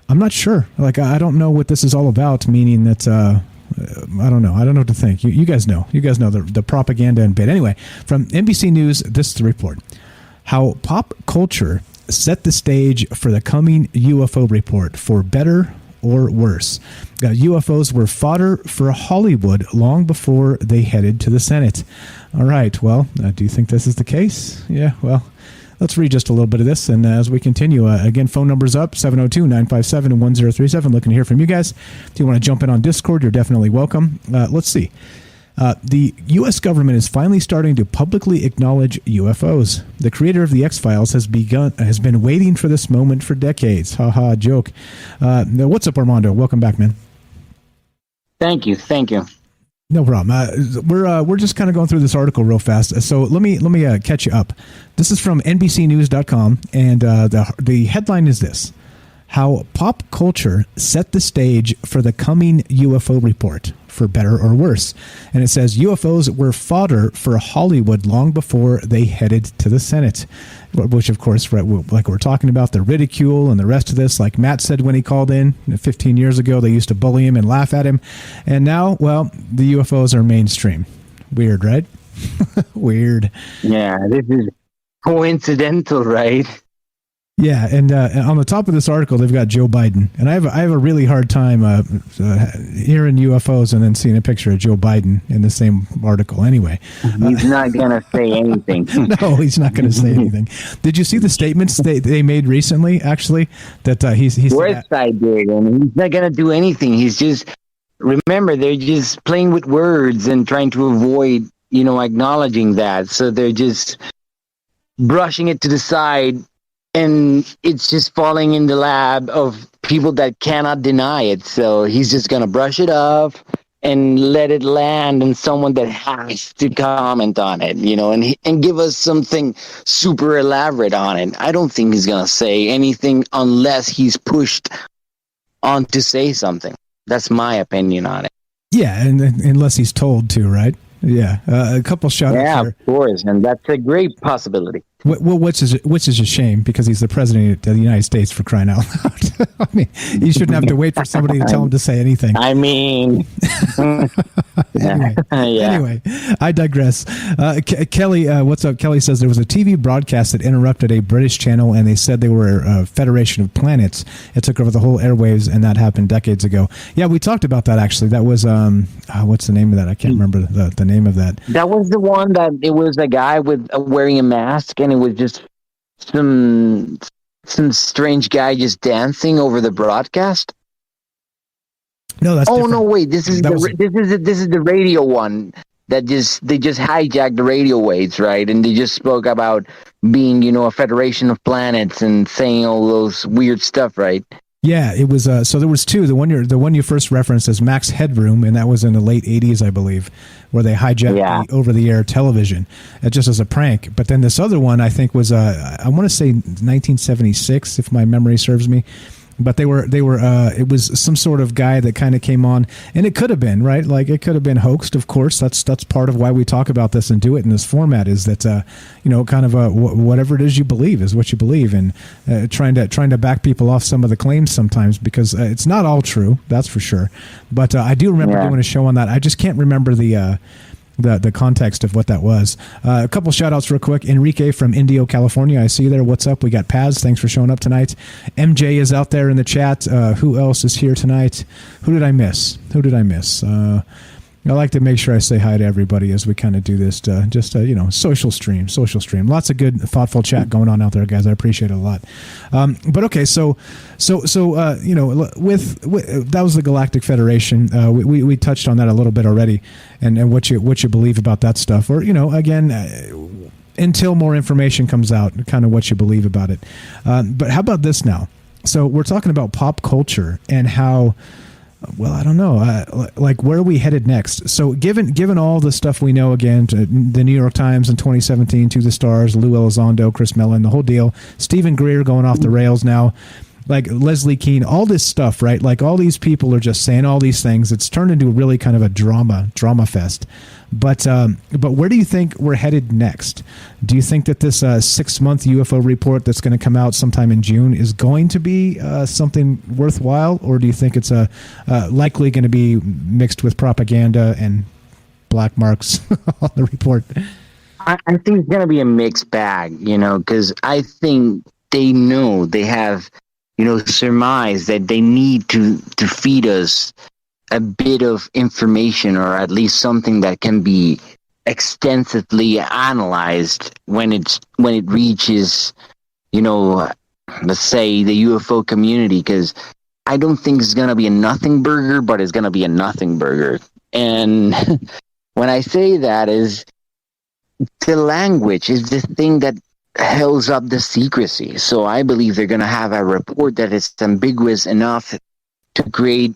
not sure. Like, I don't know what this is all about. Meaning that I don't know. I don't know what to think. You guys know. You guys know the propaganda and bit. Anyway, from NBC News, this is the report: how pop culture set the stage for the coming UFO report, for better or worse. UFOs were fodder for Hollywood long before they headed to the Senate. All right. Well, do you think this is the case? Yeah. Well, let's read just a little bit of this. And as we continue, again, phone number's up, 702-957-1037. Looking to hear from you guys. If you want to jump in on Discord, you're definitely welcome. Let's see. The U.S. government is finally starting to publicly acknowledge UFOs. The creator of the X-Files has been waiting for this moment for decades. Ha joke. What's up, Armando? Welcome back, man. Thank you. No problem. We're just kind of going through this article real fast. So let me catch you up. This is from NBCnews.com, and the headline is this: how pop culture set the stage for the coming UFO report, for better or worse. And it says UFOs were fodder for Hollywood long before they headed to the Senate, which, of course, like we're talking about, the ridicule and the rest of this, like Matt said when he called in 15 years ago, they used to bully him and laugh at him. And now, well, the UFOs are mainstream. Weird, right? Weird. Yeah, this is coincidental, right? Yeah, and on the top of this article, they've got Joe Biden, and I have a really hard time hearing UFOs and then seeing a picture of Joe Biden in the same article. Anyway, he's not going to say anything. No, he's not going to say anything. Did you see the statements they made recently? Actually, that he's I did, and he's not going to do anything. He's just, remember, they're just playing with words and trying to avoid, acknowledging that. So they're just brushing it to the side. And it's just falling in the lap of people that cannot deny it. So he's just going to brush it off and let it land in someone that has to comment on it, and give us something super elaborate on it. I don't think he's going to say anything unless he's pushed on to say something. That's my opinion on it. Yeah, and unless he's told to, right? Yeah, a couple shout outs. Yeah, here. Of course, and that's a great possibility. Which is a shame, because he's the president of the United States, for crying out loud. I mean, you shouldn't have to wait for somebody to tell him to say anything. I mean, Anyway, I digress. Kelly, what's up? Kelly says there was a TV broadcast that interrupted a British channel, and they said they were a federation of planets. It took over the whole airwaves, and that happened decades ago. Yeah, we talked about that, actually. That was what's the name of that? I can't remember the name of that. That was the one that it was a guy with wearing a mask, and it was just some strange guy just dancing over the broadcast. No, that's different. No, wait. This is the radio one that they just hijacked the radio waves, right? And they just spoke about being, a federation of planets and saying all those weird stuff, right? Yeah, it was. So there was two. The one you first referenced is Max Headroom, and that was in the late '80s, I believe, where they hijacked the over-the-air television, just as a prank. But then this other one, I think, was I want to say 1976, if my memory serves me. But they were. It was some sort of guy that kind of came on, and it could have been right. Like, it could have been hoaxed. Of course, that's part of why we talk about this and do it in this format. Is that kind of whatever it is you believe is what you believe, and trying to back people off some of the claims sometimes, because it's not all true. That's for sure. But I do remember doing a show on that. I just can't remember the context of what that was. A couple shout outs real quick. Enrique from Indio, California. I see you there. What's up? We got Paz. Thanks for showing up tonight. MJ is out there in the chat. Who else is here tonight? Who did I miss? I like to make sure I say hi to everybody as we kind of do this, social stream. Lots of good, thoughtful chat going on out there, guys. I appreciate it a lot. But okay, so with that was the Galactic Federation. We touched on that a little bit already, and what you believe about that stuff, or again, until more information comes out, kind of what you believe about it. But how about this now? So we're talking about pop culture and how Well, I don't know. Like, where are we headed next? So, given all the stuff we know, again, to the New York Times in 2017, To the Stars, Lou Elizondo, Chris Mellon, the whole deal, Stephen Greer going off the rails now, like Leslie Keane, all this stuff, right? Like, all these people are just saying all these things. It's turned into really kind of a drama fest. But where do you think we're headed next? Do you think that this 6-month UFO report that's going to come out sometime in June is going to be something worthwhile, or do you think it's likely going to be mixed with propaganda and black marks on the report? I think it's going to be a mixed bag, because I think they know, they have, surmised that they need to feed us a bit of information, or at least something that can be extensively analyzed when it reaches, let's say the UFO community, because I don't think it's going to be a nothing burger, but it's going to be a nothing burger. And when I say that, is the language is the thing that holds up the secrecy. So I believe they're going to have a report that is ambiguous enough to create,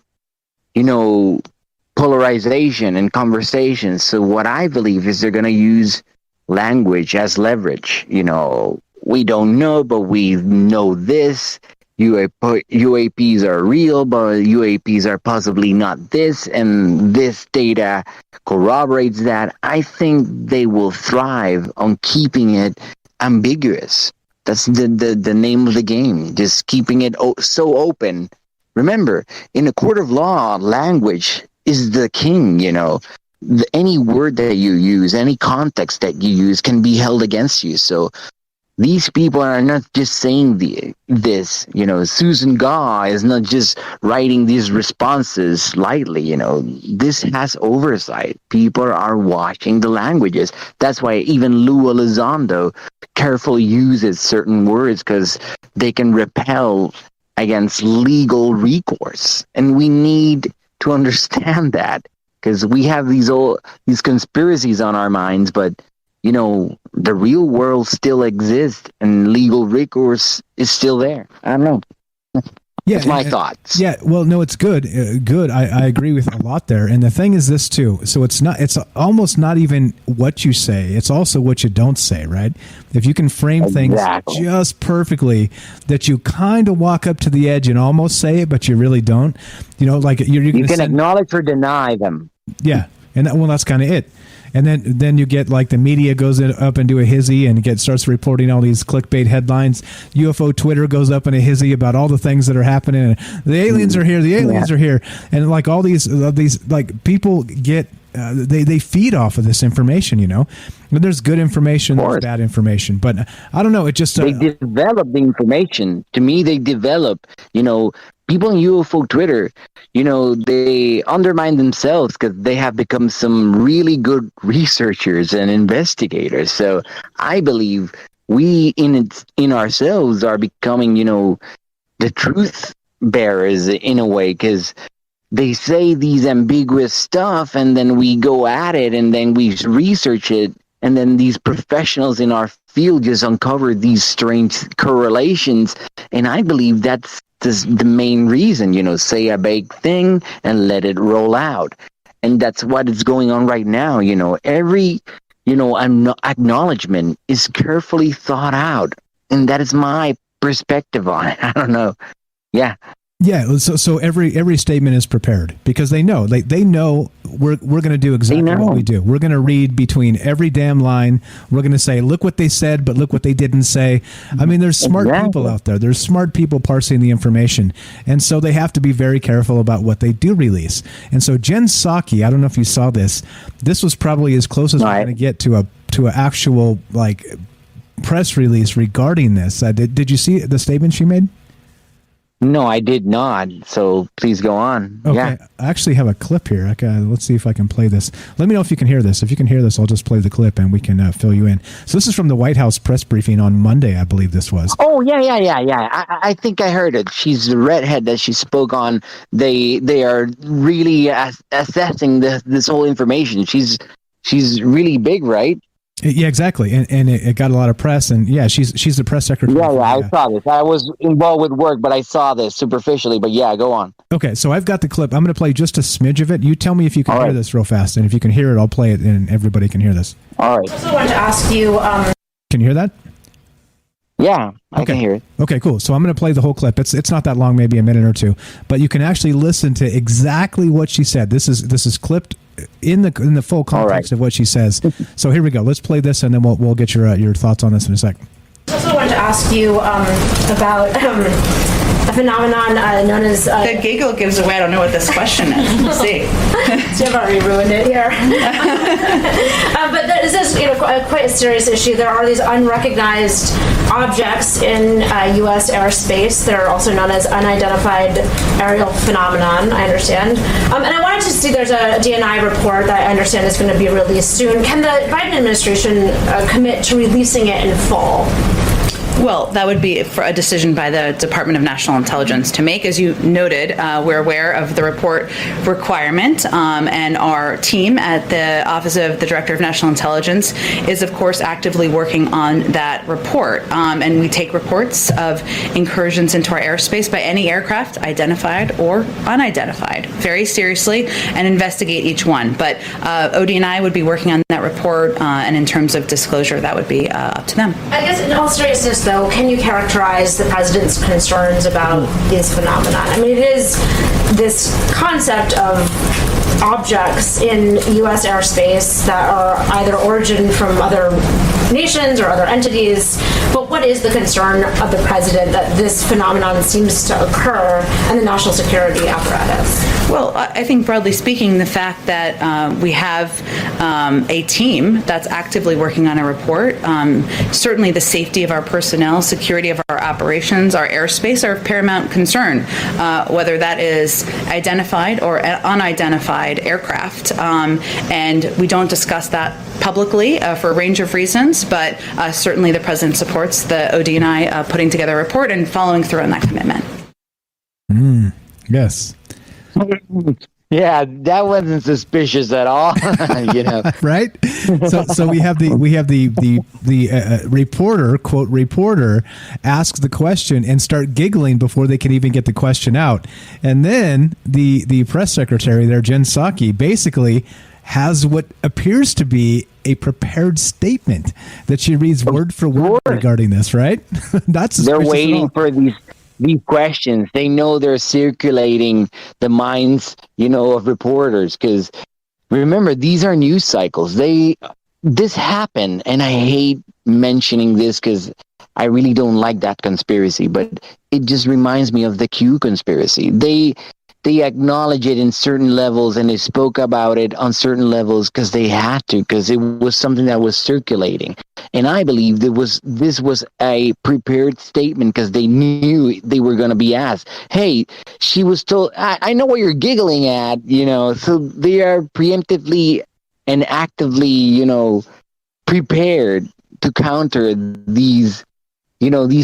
polarization in conversations. So what I believe is they're going to use language as leverage. We don't know, but we know this. UAPs are real, but UAPs are possibly not this, and this data corroborates that. I think they will thrive on keeping it ambiguous. That's the name of the game, just keeping it so open. Remember, in a court of law, language is the king, any word that you use, any context that you use can be held against you. So these people are not just saying this, Susan Gaw is not just writing these responses lightly, this has oversight. People are watching the languages. That's why even Lou Elizondo carefully uses certain words, because they can repel against legal recourse. And we need to understand that, because we have these conspiracies on our minds, but the real world still exists and legal recourse is still there. I don't know. Yeah, that's my thoughts. Yeah, well, no, it's good. Good. I agree with a lot there. And the thing is this too. So it's almost not even what you say. It's also what you don't say, right? If you can frame things just perfectly, that you kind of walk up to the edge and almost say it, but you really don't. Like you can acknowledge or deny them. Yeah, and that's kind of it. And then you get like the media goes up into a hizzy and starts reporting all these clickbait headlines. UFO Twitter goes up in a hizzy about all the things that are happening. The aliens are here. The aliens are here. And like all these like people get they feed off of this information. There's good information, there's bad information, but I don't know. It just they develop the information. To me, they develop. People in UFO Twitter, they undermine themselves because they have become some really good researchers and investigators. So I believe we in ourselves are becoming, the truth bearers in a way, because they say these ambiguous stuff and then we go at it and then we research it. And then these professionals in our field just uncover these strange correlations. And I believe that's the main reason, say a big thing and let it roll out. And that's what is going on right now. Every, acknowledgement is carefully thought out. And that is my perspective on it. I don't know. Yeah. Yeah, so every statement is prepared because they know we're going to do exactly what we do. We're going to read between every damn line. We're going to say, look what they said, but look what they didn't say. I mean, there's smart people out there. There's smart people parsing the information, and so they have to be very careful about what they do release. And so Jen Psaki, I don't know if you saw this. This was probably as close as we're going to get to an actual like press release regarding this. Did you see the statement she made? No, I did not. So please go on. Okay. Yeah. I actually have a clip here. Let's see if I can play this. Let me know if you can hear this. If you can hear this, I'll just play the clip and we can fill you in. So this is from the White House press briefing on Monday, I believe this was. Oh, yeah. I think I heard it. She's the redhead that she spoke on. They are really assessing this whole information. She's really big, right? Yeah, exactly, and it got a lot of press, and yeah, she's the press secretary. Yeah, I saw this. I was involved with work, but I saw this superficially. But yeah, go on. Okay, so I've got the clip. I'm going to play just a smidge of it. You tell me if you can hear this real fast, and if you can hear it, I'll play it, and everybody can hear this. All right. I also wanted to ask you. Can you hear that? Yeah, I can hear it. Okay, cool. So I'm going to play the whole clip. It's not that long, maybe a minute or two, but you can actually listen to exactly what she said. This is clipped in the full context of what she says. So here we go. Let's play this, and then we'll get your thoughts on this in a sec. I also wanted to ask you about a phenomenon known as... the giggle gives away I don't know what this question is. We'll see. So you've already ruined it here. But this is quite a serious issue. There are these unrecognized objects in U.S. airspace that are also known as unidentified aerial phenomenon, I understand. And I wanted to see, there's a DNI report that I understand is going to be released soon. Can the Biden administration commit to releasing it in full? Well, that would be for a decision by the Department of National Intelligence to make. As you noted, we're aware of the report requirement, and our team at the Office of the Director of National Intelligence is, of course, actively working on that report. And we take reports of incursions into our airspace by any aircraft, identified or unidentified, very seriously and investigate each one. But ODNI would be working on that report, and in terms of disclosure, that would be up to them. I guess in all seriousness, though, can you characterize the president's concerns about these phenomena? I mean, it is this concept of objects in U.S. airspace that are either origin from other nations or other entities, but what is the concern of the president that this phenomenon seems to occur in the national security apparatus? Well, I think broadly speaking, the fact that we have a team that's actively working on a report, certainly the safety of our personnel, security of our operations, our airspace are of paramount concern, whether that is identified or unidentified aircraft. And we don't discuss that publicly for a range of reasons, but certainly the president supports the ODNI putting together a report and following through on that commitment. Yes. Yeah, that wasn't suspicious at all. Right? So we have the reporter, quote reporter, asks the question and start giggling before they can even get the question out, and then the press secretary there, Jen Psaki, basically has what appears to be a prepared statement that she reads word for word regarding this. Right? They're waiting for these questions. They know they're circulating the minds, of reporters, because remember, these are news cycles. This happened, and I hate mentioning this because I really don't like that conspiracy, but it just reminds me of the Q conspiracy. They acknowledge it in certain levels, and they spoke about it on certain levels because they had to, because it was something that was circulating. And I believe this was a prepared statement because they knew they were going to be asked. Hey, she was told, I know what you're giggling at, so they are preemptively and actively, prepared to counter these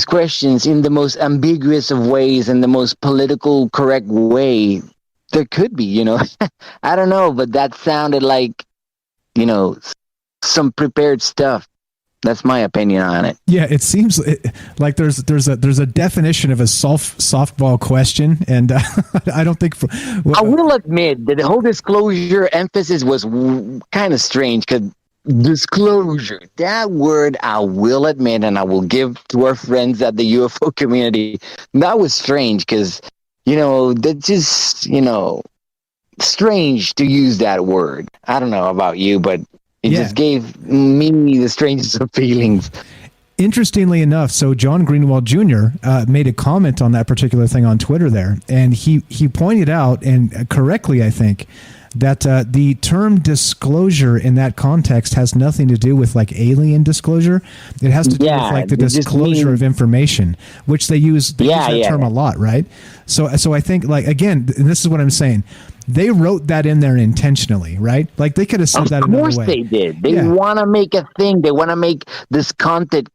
questions in the most ambiguous of ways and the most political correct way there could be, I don't know, but that sounded like, some prepared stuff. That's my opinion on it. Yeah, it seems like there's a definition of a softball question, and I don't think. I will admit that the whole disclosure emphasis was kind of strange because disclosure, that word, I will admit, and I will give to our friends at the UFO community, that was strange because that's just strange to use that word. I don't know about you, but it just gave me the strangest of feelings. Interestingly enough, so John Greenwald Jr. Made a comment on that particular thing on Twitter there, and he pointed out, and correctly, I think, that the term disclosure in that context has nothing to do with like alien disclosure. It has to do with like the disclosure of information, which they use that term a lot, right? So I think, like, again, and this is what I'm saying. They wrote that in there intentionally, right? Like they could have said that another way. Of course they did. They want to make a thing. They want to make this content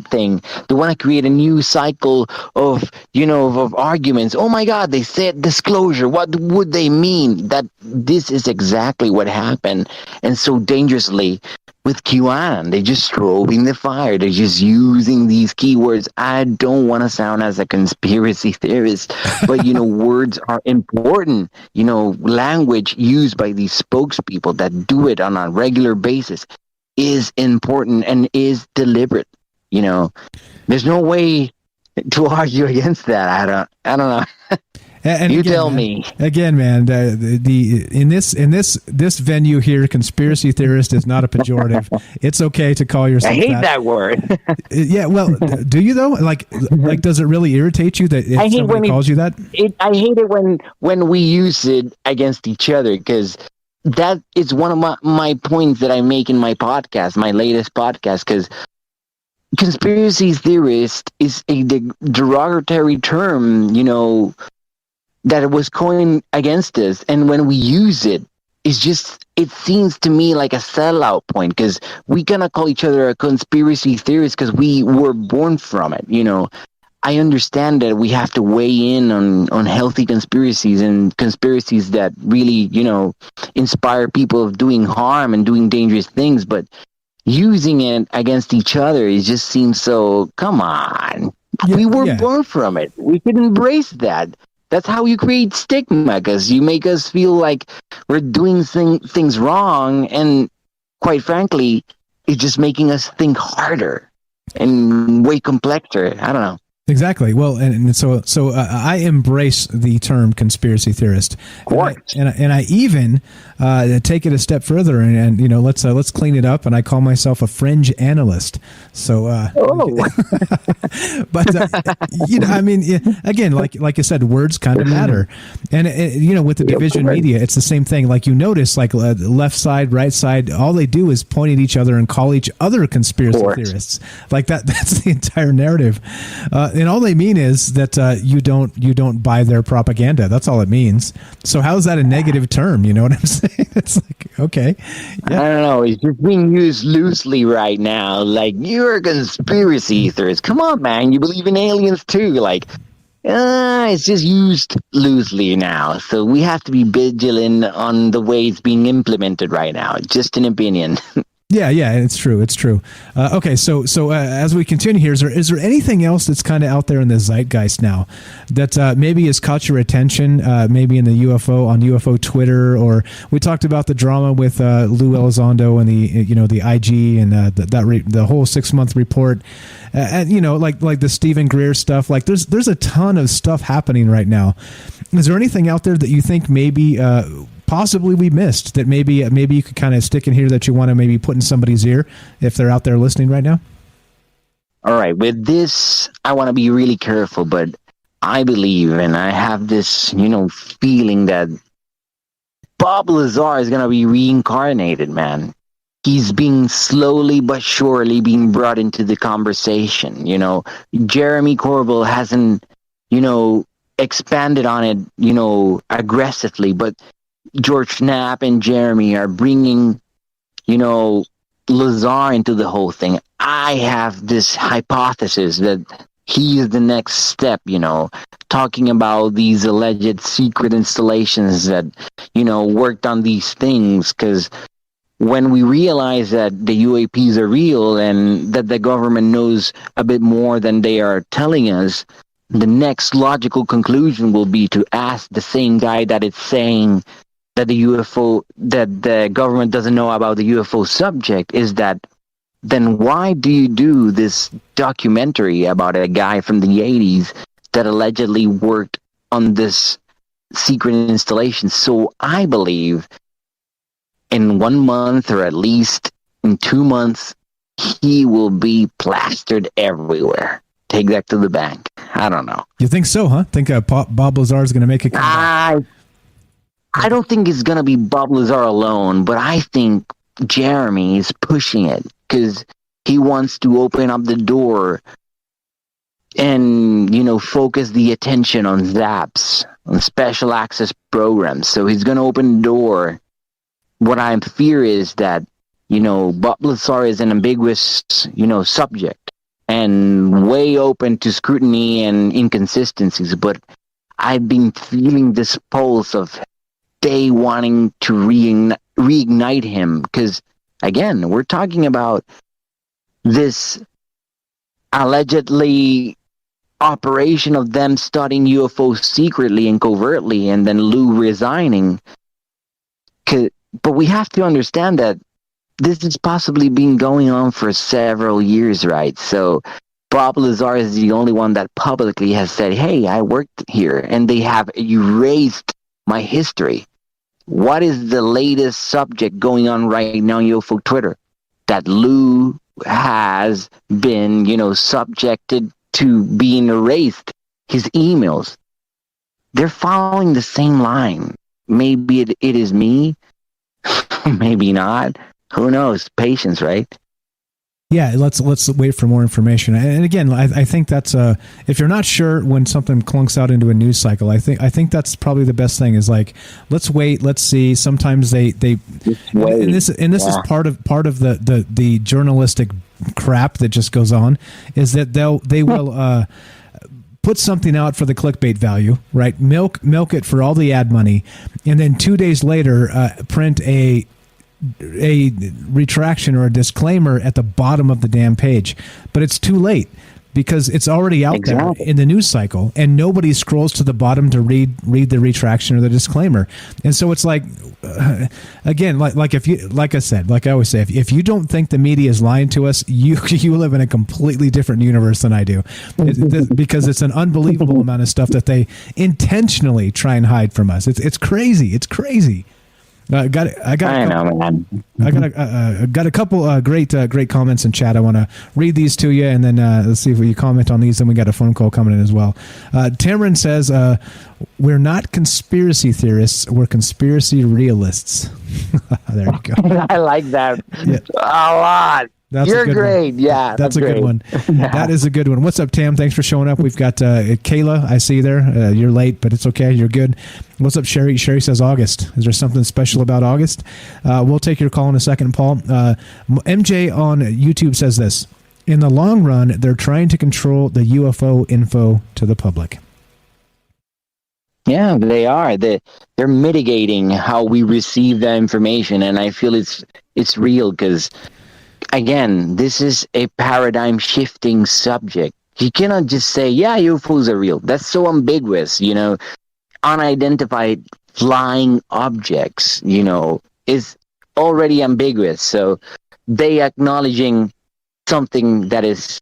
thing. They want to create a new cycle of, of arguments. Oh my God, they said disclosure. What would they mean? That this is exactly what happened, and so dangerously. with QAnon. They're just stroking the fire. They're just using these keywords. I don't want to sound as a conspiracy theorist, but, words are important. Language used by these spokespeople that do it on a regular basis is important and is deliberate. There's no way to argue against that. I don't know. And you again, tell me again, man. In this venue here, conspiracy theorist is not a pejorative. It's okay to call yourself. I hate that word. Yeah, well, do you though? Like, does it really irritate you that if somebody calls you that? I hate it when we use it against each other, because that is one of my points that I make in my podcast, my latest podcast, because conspiracy theorist is a derogatory term, that it was coined against us. And when we use it, it seems to me like a sellout point, because we cannot call each other a conspiracy theorist because we were born from it. I understand that we have to weigh in on healthy conspiracies and conspiracies that really, inspire people of doing harm and doing dangerous things. But using it against each other, it just seems so, come on. Yeah, we were born from it. We could embrace that. That's how you create stigma, because you make us feel like we're doing things wrong, and quite frankly, it's just making us think harder and way complexer. I don't know. Exactly. Well, and so I embrace the term conspiracy theorist, and I even take it a step further, and let's clean it up. And I call myself a fringe analyst. So, but I mean, again, like I said, words kind of matter, and with the division media, it's the same thing. Like you notice, like left side, right side, all they do is point at each other and call each other conspiracy theorists. Like that's the entire narrative. And all they mean is that you don't buy their propaganda. That's all it means. So how is that a negative term? You know what I'm saying? It's like, okay. Yeah. I don't know. It's just being used loosely right now. Like, you're a conspiracy theorist. Come on, man. You believe in aliens too. Like, it's just used loosely now. So we have to be vigilant on the way it's being implemented right now. Just an opinion. Yeah, it's true. It's true. Okay, so as we continue here, is there anything else that's kind of out there in the zeitgeist now that maybe has caught your attention? Maybe in the UFO Twitter, or we talked about the drama with Lou Elizondo and the IG and the whole 6-month report, and like the Stephen Greer stuff. Like there's a ton of stuff happening right now. Is there anything out there that you think maybe possibly we missed, that maybe you could kind of stick in here that you want to maybe put in somebody's ear if they're out there listening right now? All right, with this, I want to be really careful, but I believe, and I have this, feeling that Bob Lazar is going to be reincarnated, man. He's being slowly but surely being brought into the conversation. Jeremy Corbell hasn't, expanded on it, aggressively, but George Knapp and Jeremy are bringing, Lazar into the whole thing. I have this hypothesis that he is the next step, talking about these alleged secret installations that, worked on these things. Because when we realize that the UAPs are real and that the government knows a bit more than they are telling us, the next logical conclusion will be to ask the same guy that is saying that the government doesn't know about the UFO subject, is that then why do you do this documentary about a guy from the 80s that allegedly worked on this secret installation? So I believe in 1 month, or at least in 2 months, he will be plastered everywhere. Take that to the bank. I don't know. You think so, huh? Think Bob Lazar is going to make a comeback? I don't think it's going to be Bob Lazar alone, but I think Jeremy is pushing it because he wants to open up the door and, focus the attention on ZAPs, on special access programs. So he's going to open the door. What I fear is that, Bob Lazar is an ambiguous, subject and way open to scrutiny and inconsistencies. But I've been feeling this pulse of they wanting to reignite him, because again, we're talking about this allegedly operation of them studying UFOs secretly and covertly, and then Lou resigning. But we have to understand that this has possibly been going on for several years, right? So Bob Lazar is the only one that publicly has said, hey, I worked here, and they have erased my history. What is the latest subject going on right now on UFO Twitter? That Lou has been, subjected to being erased. His emails. They're following the same line. Maybe it is me. Maybe not. Who knows? Patience, right? Yeah, let's wait for more information. And again, I think that's if you're not sure when something clunks out into a news cycle, I think that's probably the best thing is like, let's wait, let's see. Sometimes they and this is part of the journalistic crap that just goes on, is that they will put something out for the clickbait value, right? Milk it for all the ad money, and then 2 days later print a retraction or a disclaimer at the bottom of the damn page. But it's too late because it's already out there in the news cycle, and nobody scrolls to the bottom to read the retraction or the disclaimer. And so it's like, again, like I always say, if you don't think the media is lying to us, you live in a completely different universe than I do, because it's an unbelievable amount of stuff that they intentionally try and hide from us. It's crazy. It's crazy. I got a couple great comments in chat. I want to read these to you, and then let's see if you comment on these. Then we got a phone call coming in as well. Tamron says, "We're not conspiracy theorists. We're conspiracy realists." There you go. I like that a lot. You're great. One. Yeah, that's a good one. That is a good one. What's up, Tam? Thanks for showing up. We've got Kayla. I see you there. You're late, but it's okay. You're good. What's up, Sherry? Sherry says August. Is there something special about August? We'll take your call in a second, Paul. MJ on YouTube says this. In the long run, they're trying to control the UFO info to the public. Yeah, they are. They're mitigating how we receive that information, and I feel it's real because, again, this is a paradigm-shifting subject. You cannot just say, yeah, UFOs are real. That's so ambiguous, Unidentified flying objects, is already ambiguous. So they acknowledging something that is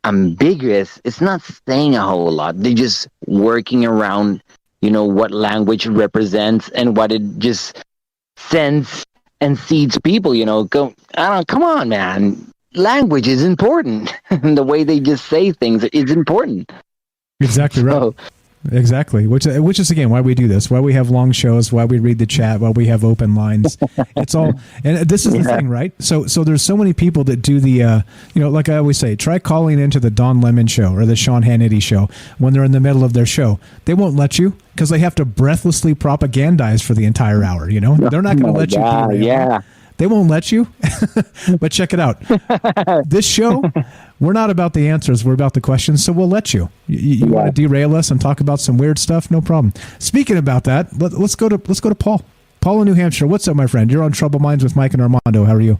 ambiguous, it's not saying a whole lot. They're just working around, what language represents and what it just sends and seeds people, come on, man. Language is important. The way they just say things is important. Exactly right. Exactly. Which is, again, why we do this, why we have long shows, why we read the chat, why we have open lines. It's all, and this is the thing, right? So there's so many people that do the, like I always say, try calling into the Don Lemon show or the Sean Hannity show when they're in the middle of their show. They won't let you because they have to breathlessly propagandize for the entire hour. They're not going to let you. Yeah. They won't let you, but check it out. This show, we're not about the answers. We're about the questions, so we'll let you. You want to derail us and talk about some weird stuff? No problem. Speaking about that, let's go to Paul. Paul in New Hampshire. What's up, my friend? You're on Troubled Minds with Mike and Armando. How are you?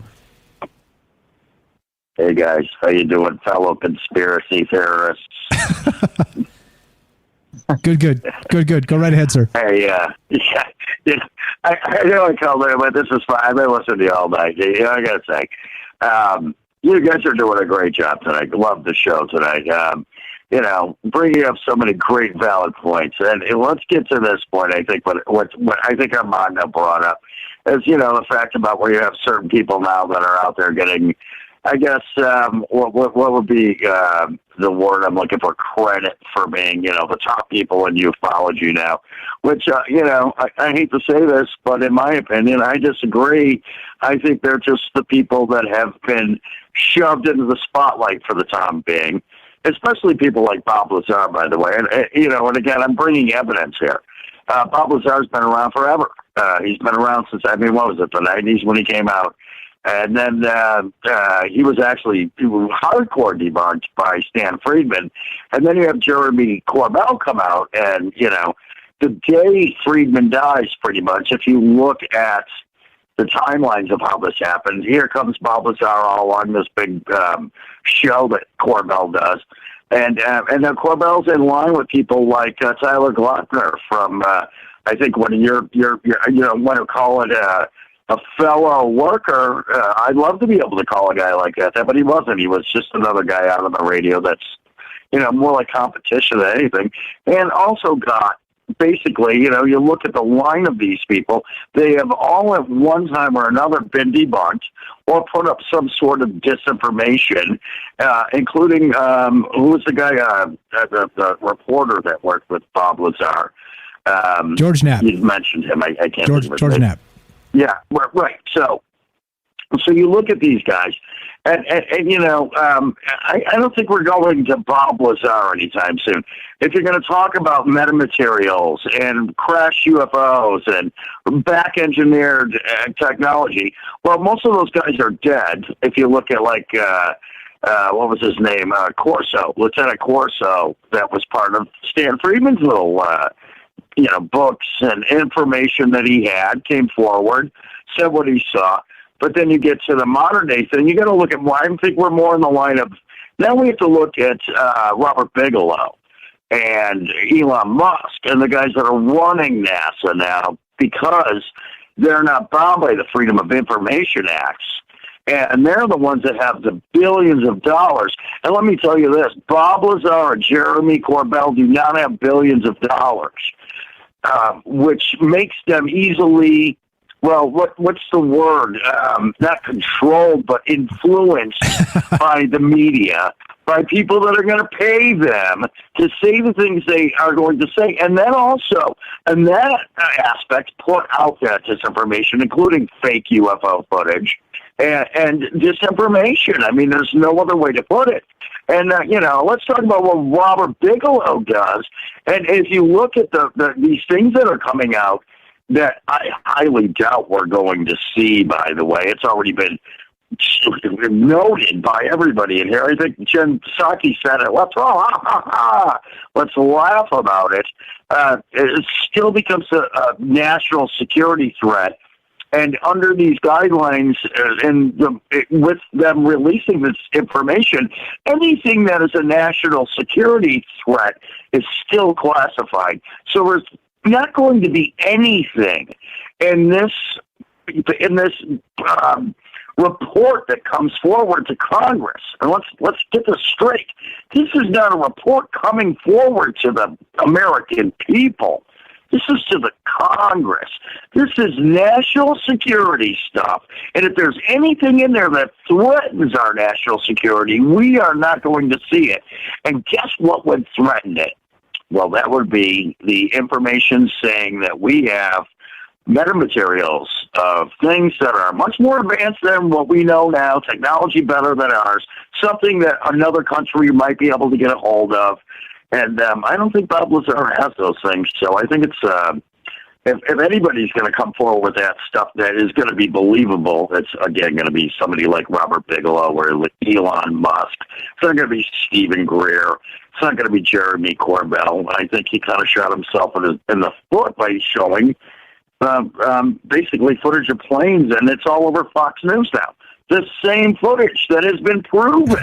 Hey, guys. How you doing, fellow conspiracy theorists? Good. Go right ahead, sir. Hey, I know I called in, but this is fine. I've been listening to you all night. I got to say, you guys are doing a great job tonight. Love the show tonight. Bringing up so many great valid points. And let's get to this point. I think what I think Armando brought up is, the fact about where you have certain people now that are out there getting, I guess, what would be the word I'm looking for, credit for being, the top people in ufology now, which, I hate to say this, but in my opinion, I disagree. I think they're just the people that have been shoved into the spotlight for the time being, especially people like Bob Lazar, by the way. And, and again, I'm bringing evidence here. Bob Lazar's been around forever. He's been around since, what was it, the 90s when he came out. And then he was hardcore debunked by Stan Friedman. And then you have Jeremy Corbell come out. And, the day Friedman dies, pretty much, if you look at the timelines of how this happened. Here comes Bob Lazar all on this big show that Corbell does. And then Corbell's in line with people like Tyler Glockner from, I think when you're want to call it a fellow worker. I'd love to be able to call a guy like that, but he wasn't. He was just another guy out on the radio that's, more like competition than anything. And also got, basically, you look at the line of these people, they have all at one time or another been debunked or put up some sort of disinformation, including, who was the guy, the reporter that worked with Bob Lazar? George Knapp. You mentioned him. I can't remember. George Knapp. Yeah, right. So you look at these guys, and I don't think we're going to Bob Lazar anytime soon. If you're going to talk about metamaterials and crash UFOs and back-engineered technology, well, most of those guys are dead. If you look at, like, what was his name? Corso, Lieutenant Corso, that was part of Stan Friedman's little, books and information that he had, came forward, said what he saw. But then you get to the modern day thing, you got to look at, I think we're more in the line of, now we have to look at Robert Bigelow and Elon Musk and the guys that are running NASA now, because they're not bound by the Freedom of Information Acts. And they're the ones that have the billions of dollars. And let me tell you this, Bob Lazar and Jeremy Corbell do not have billions of dollars, which makes them easily, well, what's the word? Not controlled, but influenced by the media, by people that are going to pay them to say the things they are going to say. And then also, in that aspect, put out that disinformation, including fake UFO footage and disinformation. I mean, there's no other way to put it. And, let's talk about what Robert Bigelow does. And if you look at these things that are coming out, that I highly doubt we're going to see, by the way. It's already been noted by everybody in here. I think Jen Psaki said it. Let's laugh about it. It still becomes a national security threat. And under these guidelines, with them releasing this information, anything that is a national security threat is still classified. So there's not going to be anything in this report that comes forward to Congress. And let's get this straight. This is not a report coming forward to the American people. This is to the Congress. This is national security stuff. And if there's anything in there that threatens our national security, we are not going to see it. And guess what would threaten it? Well, that would be the information saying that we have metamaterials of things that are much more advanced than what we know now, technology better than ours, something that another country might be able to get a hold of. And I don't think Bob Lazar has those things. So I think it's, if anybody's going to come forward with that stuff that is going to be believable, it's, again, going to be somebody like Robert Bigelow or Elon Musk. It's not going to be Stephen Greer. It's not going to be Jeremy Corbell. I think he kind of shot himself in the foot by showing basically footage of planes, and it's all over Fox News now. The same footage that has been proven.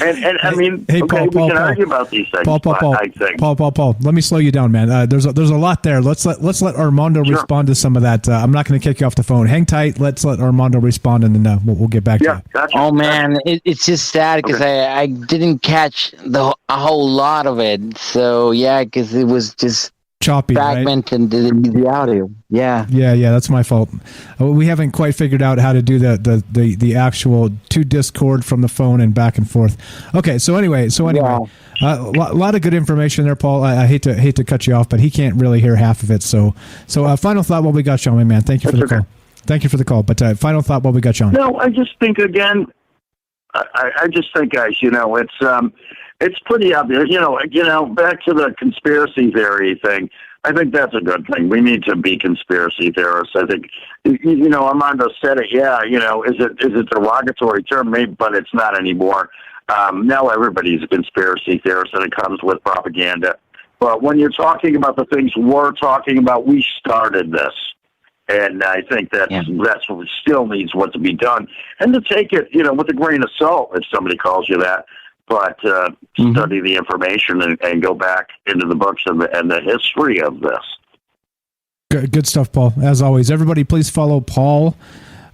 and I mean, hey, okay, Paul, we can argue about these things. Paul, let me slow you down, man. There's a lot there. Let's let Armando respond to some of that. I'm not going to kick you off the phone. Hang tight. Let's let Armando respond, and then we'll get back to you. Gotcha. Oh man, it's just sad because I didn't catch a whole lot of it. So yeah, because it was just choppy, fragmented, right? the audio. Yeah, that's my fault. We haven't quite figured out how to do the actual to Discord from the phone and back and forth. Okay, so anyway, a lot of good information there, Paul. I hate to cut you off, but he can't really hear half of it. So final thought while we got you on, my man. Thank you for the call. Thank you for the call. But final thought while we got you on. No, I just think again. I just think, guys, it's pretty obvious. Back to the conspiracy theory thing. I think that's a good thing. We need to be conspiracy theorists. I think, Armando said it. Yeah, is it a derogatory term? Maybe, but it's not anymore. Now everybody's a conspiracy theorist, and it comes with propaganda. But when you're talking about the things we're talking about, we started this. And I think that's what still needs what to be done, and to take it, with a grain of salt if somebody calls you that. But study the information and go back into the books and the history of this. Good stuff, Paul. As always, everybody, please follow Paul,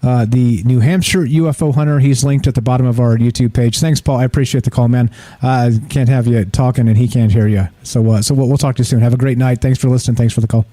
the New Hampshire UFO hunter. He's linked at the bottom of our YouTube page. Thanks, Paul. I appreciate the call, man. Can't have you talking and he can't hear you. So we'll talk to you soon. Have a great night. Thanks for listening. Thanks for the call.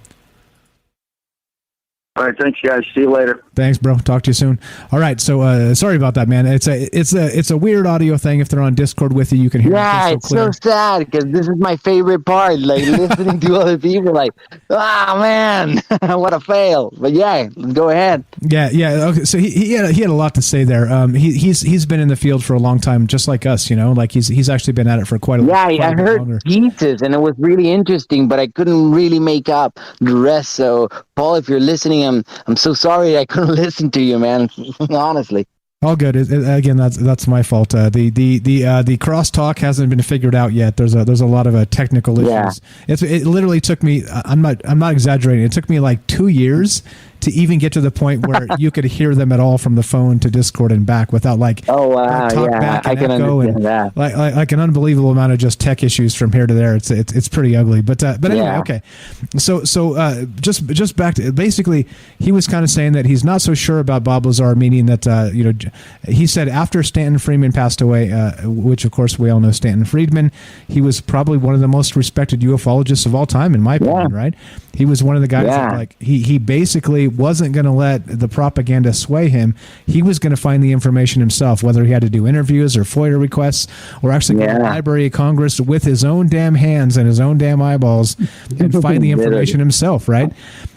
All right, thanks, guys. See you later. Thanks, bro. Talk to you soon. All right, so sorry about that, man. It's a weird audio thing. If they're on Discord with you, you can hear. Yeah, it's so sad because this is my favorite part. Like listening to other people, like, man, what a fail. But yeah, go ahead. Yeah. Okay, so he had a lot to say there. He's been in the field for a long time, just like us. Like he's actually been at it for quite a while. Yeah, I heard pieces, and it was really interesting, but I couldn't really make up the rest. So, Paul, if you're listening, I'm so sorry I couldn't listen to you, man. Honestly. All good. Again, that's my fault. The crosstalk hasn't been figured out yet. There's a lot of technical issues. Yeah. It literally took me. I'm not exaggerating. It took me like 2 years to even get to the point where you could hear them at all from the phone to Discord and back without talk back and I can understand that. Like an unbelievable amount of just tech issues from here to there. It's pretty ugly. But anyway, okay. So just back to basically, he was kind of saying that he's not so sure about Bob Lazar, meaning that he said after Stanton Friedman passed away, which of course we all know Stanton Friedman, he was probably one of the most respected ufologists of all time, in my opinion. Right? He was one of the guys that he basically wasn't going to let the propaganda sway him. He was going to find the information himself, whether he had to do interviews or FOIA requests or actually go to the Library of Congress with his own damn hands and his own damn eyeballs and find the information himself, right?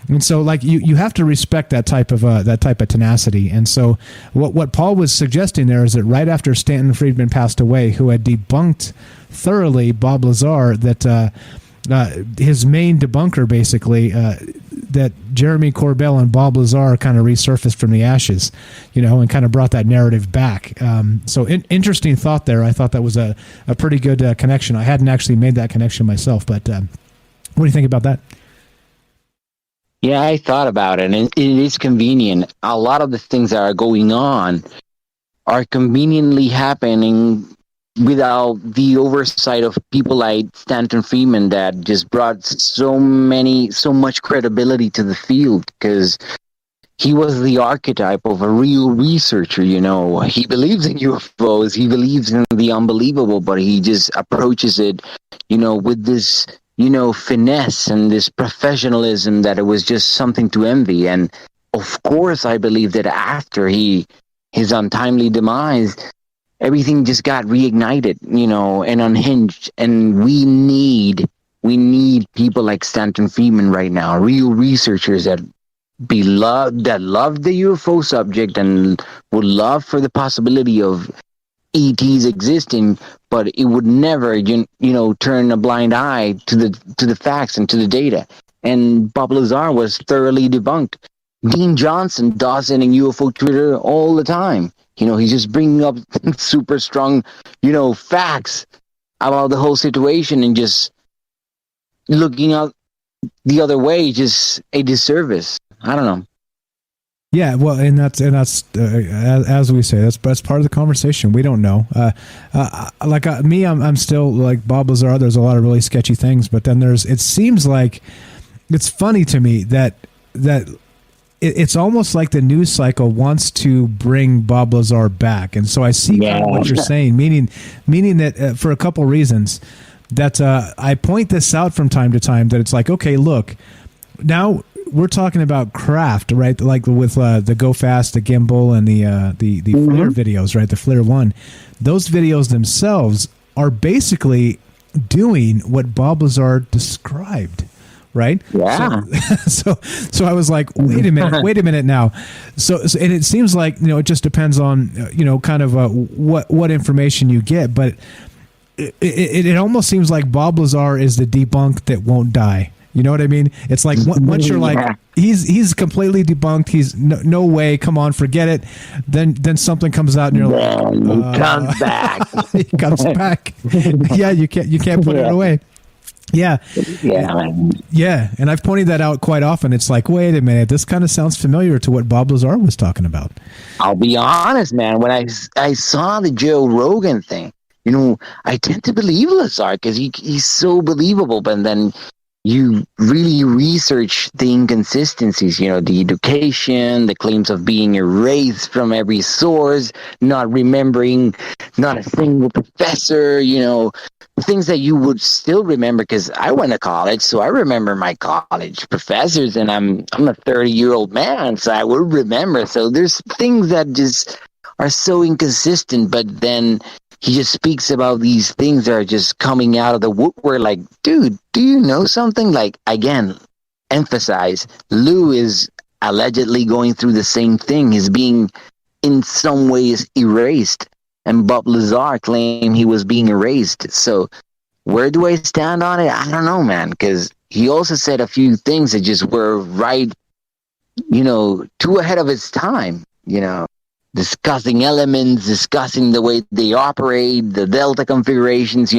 And so, you have to respect that type of tenacity. And so, what Paul was suggesting there is that right after Stanton Friedman passed away, who had debunked thoroughly Bob Lazar, that his main debunker, basically, that Jeremy Corbell and Bob Lazar kind of resurfaced from the ashes, and kind of brought that narrative back. So interesting thought there. I thought that was a pretty good connection. I hadn't actually made that connection myself, but what do you think about that? Yeah, I thought about it, and it is convenient. A lot of the things that are going on are conveniently happening without the oversight of people like Stanton Friedman that just brought so much credibility to the field, because he was the archetype of a real researcher. He believes in UFOs, he believes in the unbelievable, but he just approaches it, with this, finesse and this professionalism that it was just something to envy. And of course, I believe that after his untimely demise, everything just got reignited, and unhinged. And we need people like Stanton Friedman right now, real researchers that love the UFO subject and would love for the possibility of ETs existing, but it would never, turn a blind eye to the facts and to the data. And Bob Lazar was thoroughly debunked. Dean Johnson does it in UFO Twitter all the time. He's just bringing up super strong, facts about the whole situation, and just looking out the other way, just a disservice. I don't know. Yeah, well, and that's as we say, that's part of the conversation. We don't know. I'm still like Bob Lazar. There's a lot of really sketchy things, but then it seems like it's funny to me that it's almost like the news cycle wants to bring Bob Lazar back, and so I see kind of what you're saying, meaning that for a couple reasons, that I point this out from time to time, that it's like, okay, look, now we're talking about craft, right? Like with the Go Fast, the gimbal, and the FLIR videos, right? The FLIR 1. Those videos themselves are basically doing what Bob Lazar described, right? Yeah. So I was like, wait a minute now. So and it seems like, it just depends on, kind of what information you get, but it almost seems like Bob Lazar is the debunk that won't die. You know what I mean? It's like once you're like, he's completely debunked. He's no way. Come on, forget it. Then something comes out and you're like, he comes back. He comes back. Yeah, you can't put it away. Yeah. Yeah, man. Yeah, and I've pointed that out quite often. It's like, wait a minute, this kind of sounds familiar to what Bob Lazar was talking about. I'll be honest, man. When I saw the Joe Rogan thing, I tend to believe Lazar because he's so believable. But then you really research the inconsistencies, the education, the claims of being erased from every source, not remembering not a single professor, things that you would still remember because I went to college, so I remember my college professors, and I'm a 30-year-old man, so I would remember. So there's things that just are so inconsistent, but then he just speaks about these things that are just coming out of the woodwork. Like, dude, do you know something? Like, again, emphasize, Lou is allegedly going through the same thing. He's being, in some ways, erased. And Bob Lazar claimed he was being erased. So where do I stand on it? I don't know, man, because he also said a few things that just were right, too ahead of his time, discussing elements, discussing the way they operate, the delta configurations,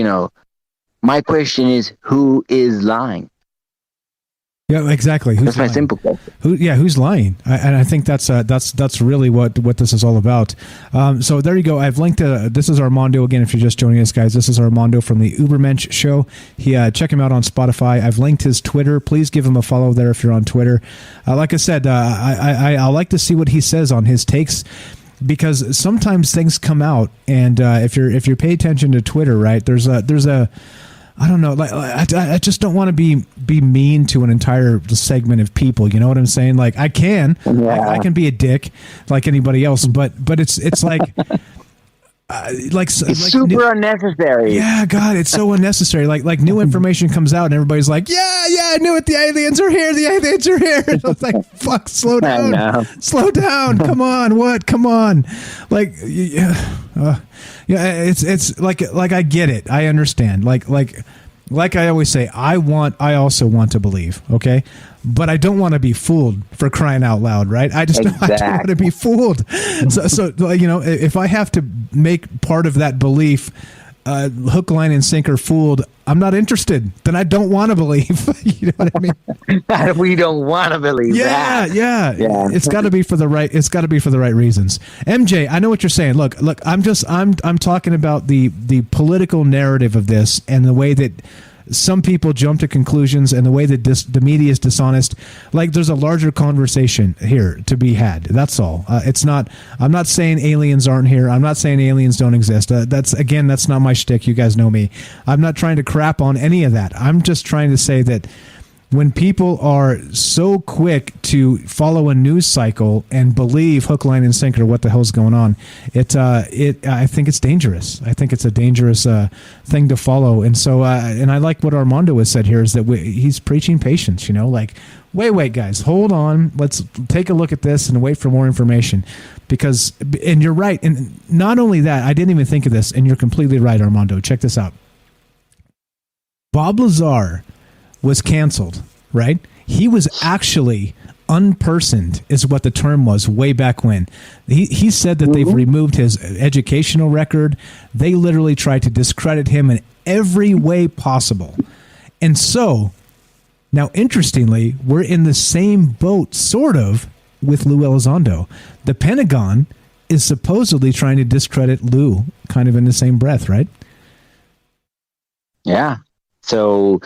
My question is, who is lying? Yeah, exactly. Who's that's lying? My simple question. Who's lying? And I think that's really what this is all about. So there you go. I've linked to this is Armando again. If you're just joining us, guys, this is Armando from the Übermensch show. Check him out on Spotify. I've linked his Twitter. Please give him a follow there if you're on Twitter. Like I said, I like to see what he says on his takes, because sometimes things come out, and if you pay attention to Twitter, right, there's a I don't know. Like, I just don't want to be mean to an entire segment of people. You know what I'm saying? Like, I can be a dick like anybody else, but it's like, it's super unnecessary. Yeah, God, it's so unnecessary. Like new information comes out and everybody's like, yeah, I knew it. The aliens are here. The aliens are here. And I was like, fuck, slow down. Slow down. Come on. What? Come on. Like, it's like I get it. I understand. Like I always say, I also want to believe, okay? But I don't want to be fooled, for crying out loud, right? I don't want to be fooled. So if I have to make part of that belief hook, line, and sinker fooled, I'm not interested. Then I don't want to believe. You know what I mean? We don't want to believe that. Yeah. It's got to be for the right. It's got to be for the right reasons. MJ, I know what you're saying. Look. I'm talking about the political narrative of this and the way that some people jump to conclusions and the way that the media is dishonest. Like, there's a larger conversation here to be had. That's all. I'm not saying aliens aren't here. I'm not saying aliens don't exist. That's not my shtick. You guys know me. I'm not trying to crap on any of that. I'm just trying to say that when people are so quick to follow a news cycle and believe hook, line, and sinker what the hell's going on, I think it's dangerous. I think it's a dangerous thing to follow. And so, and I like what Armando has said here is that he's preaching patience. Like, wait, guys, hold on. Let's take a look at this and wait for more information. Because, and you're right. And not only that, I didn't even think of this, and you're completely right, Armando. Check this out. Bob Lazar was canceled, right? He was actually unpersoned, is what the term was way back when. He said that they've removed his educational record. They literally tried to discredit him in every way possible. And so, now interestingly, we're in the same boat, sort of, with Lou Elizondo. The Pentagon is supposedly trying to discredit Lou, kind of in the same breath, right? Yeah. So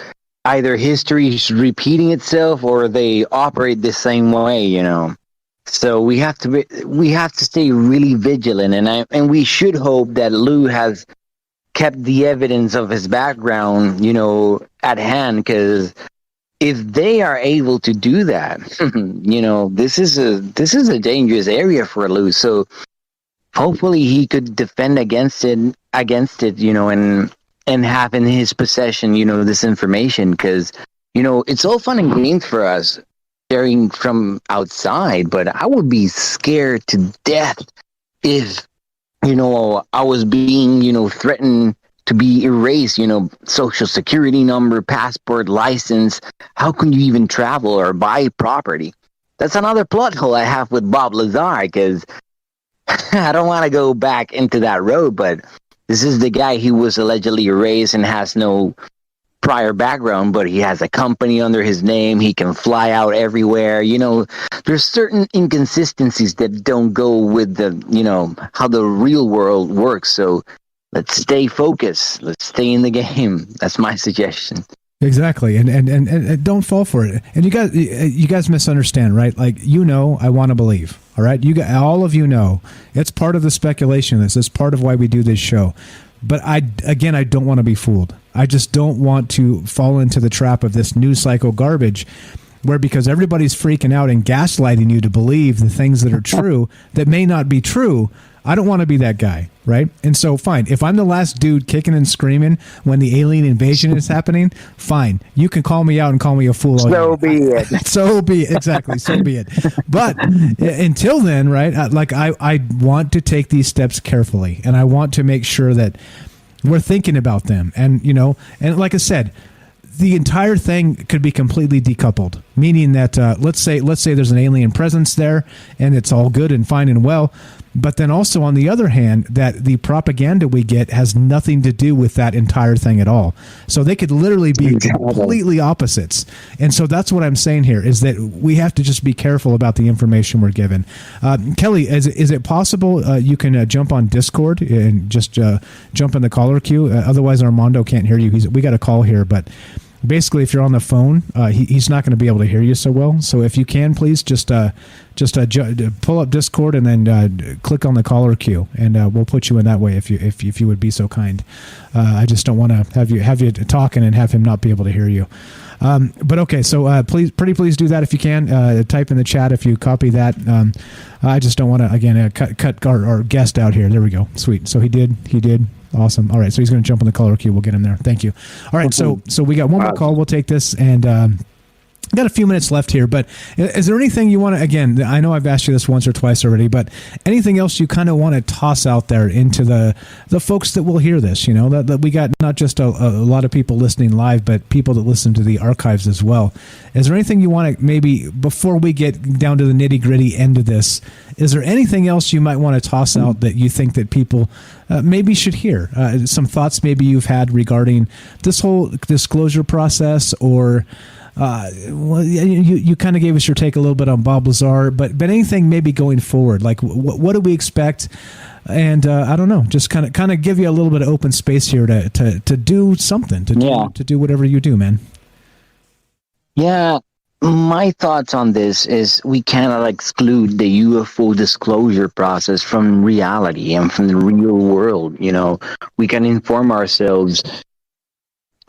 either history is repeating itself or they operate the same way, So we have to stay really vigilant, and we should hope that Lou has kept the evidence of his background, at hand, because if they are able to do that, this is a dangerous area for Lou. So hopefully he could defend against it, and have in his possession, this information, because, it's all fun and games for us sharing from outside, but I would be scared to death if, I was being, threatened to be erased, social security number, passport, license. How can you even travel or buy property? That's another plot hole I have with Bob Lazar, because I don't want to go back into that road, but this is the guy who was allegedly erased and has no prior background, but he has a company under his name. He can fly out everywhere. You know, there's certain inconsistencies that don't go with the, you know, how the real world works. So let's stay focused. Let's stay in the game. That's my suggestion. Exactly, and don't fall for it. And you guys misunderstand, right? Like, you know, I want to believe. All right, all of you know, it's part of the speculation. This is part of why we do this show. But I don't want to be fooled. I just don't want to fall into the trap of this news cycle garbage, where because everybody's freaking out and gaslighting you to believe the things that are true that may not be true. I don't want to be that guy, right? And so, fine. If I'm the last dude kicking and screaming when the alien invasion is happening, fine. You can call me out and call me a fool. So be it. So be it. Exactly. So be it. But until then, right, I want to take these steps carefully, and I want to make sure that we're thinking about them. And, you know, and like I said, the entire thing could be completely decoupled, meaning that let's say there's an alien presence there and it's all good and fine and well. But then also, on the other hand, that the propaganda we get has nothing to do with that entire thing at all. So they could literally be completely opposites. And so that's what I'm saying here, is that we have to just be careful about the information we're given. Kelly, is it possible you can jump on Discord and just jump in the caller queue? Otherwise, Armando can't hear you. We got a call here, but basically, if you're on the phone, he's not going to be able to hear you so well. So if you can, please just pull up Discord and then click on the caller queue, and we'll put you in that way if you would be so kind. I just don't want to have you talking and have him not be able to hear you. But okay, so please do that if you can. Type in the chat if you copy that. I just don't want to again cut our guest out here. There we go. Sweet. So he did. Awesome. All right, so he's going to jump on the caller queue. We'll get him there. Thank you. All right, so we got one more call. We'll take this, and got a few minutes left here. But is there anything you want to? Again, I know I've asked you this once or twice already, but anything else you kind of want to toss out there into the folks that will hear this? You know, that we got not just a lot of people listening live, but people that listen to the archives as well. Is there anything you want to maybe before we get down to the nitty gritty end of this? Is there anything else you might want to toss out that you think that people maybe should hear? Some thoughts maybe you've had regarding this whole disclosure process, or well, you kind of gave us your take a little bit on Bob Lazar, but anything maybe going forward, like what do we expect? And I don't know, just kind of give you a little bit of open space here to do something, to do whatever you do, man. Yeah. My thoughts on this is we cannot exclude the UFO disclosure process from reality and from the real world. You know, we can inform ourselves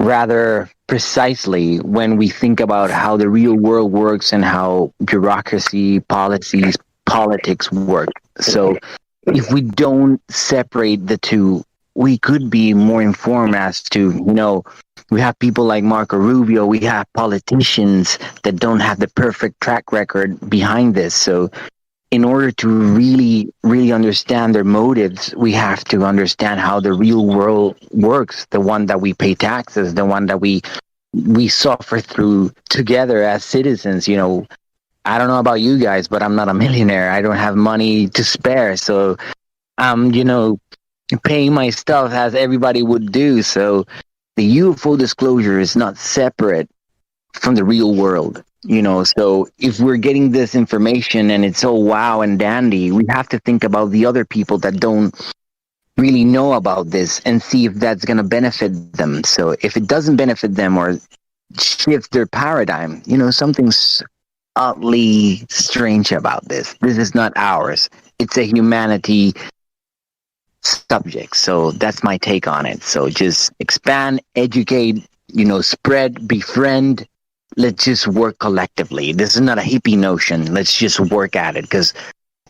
rather precisely when we think about how the real world works and how bureaucracy, policies, politics work. So if we don't separate the two, we could be more informed as to, you know, we have people like Marco Rubio, we have politicians that don't have the perfect track record behind this. So in order to really, really understand their motives, we have to understand how the real world works, the one that we pay taxes, the one that we suffer through together as citizens. You know, I don't know about you guys, but I'm not a millionaire. I don't have money to spare. So I'm, you know, paying my stuff as everybody would do. So the UFO disclosure is not separate from the real world, you know. So if we're getting this information and it's so wow and dandy, we have to think about the other people that don't really know about this and see if that's going to benefit them. So if it doesn't benefit them or shift their paradigm, you know, something's oddly strange about this. This is not ours. It's a humanity subject. So that's my take on it. So just expand, educate, you know, spread, befriend. Let's just work collectively. This is not a hippie notion. Let's just work at it, because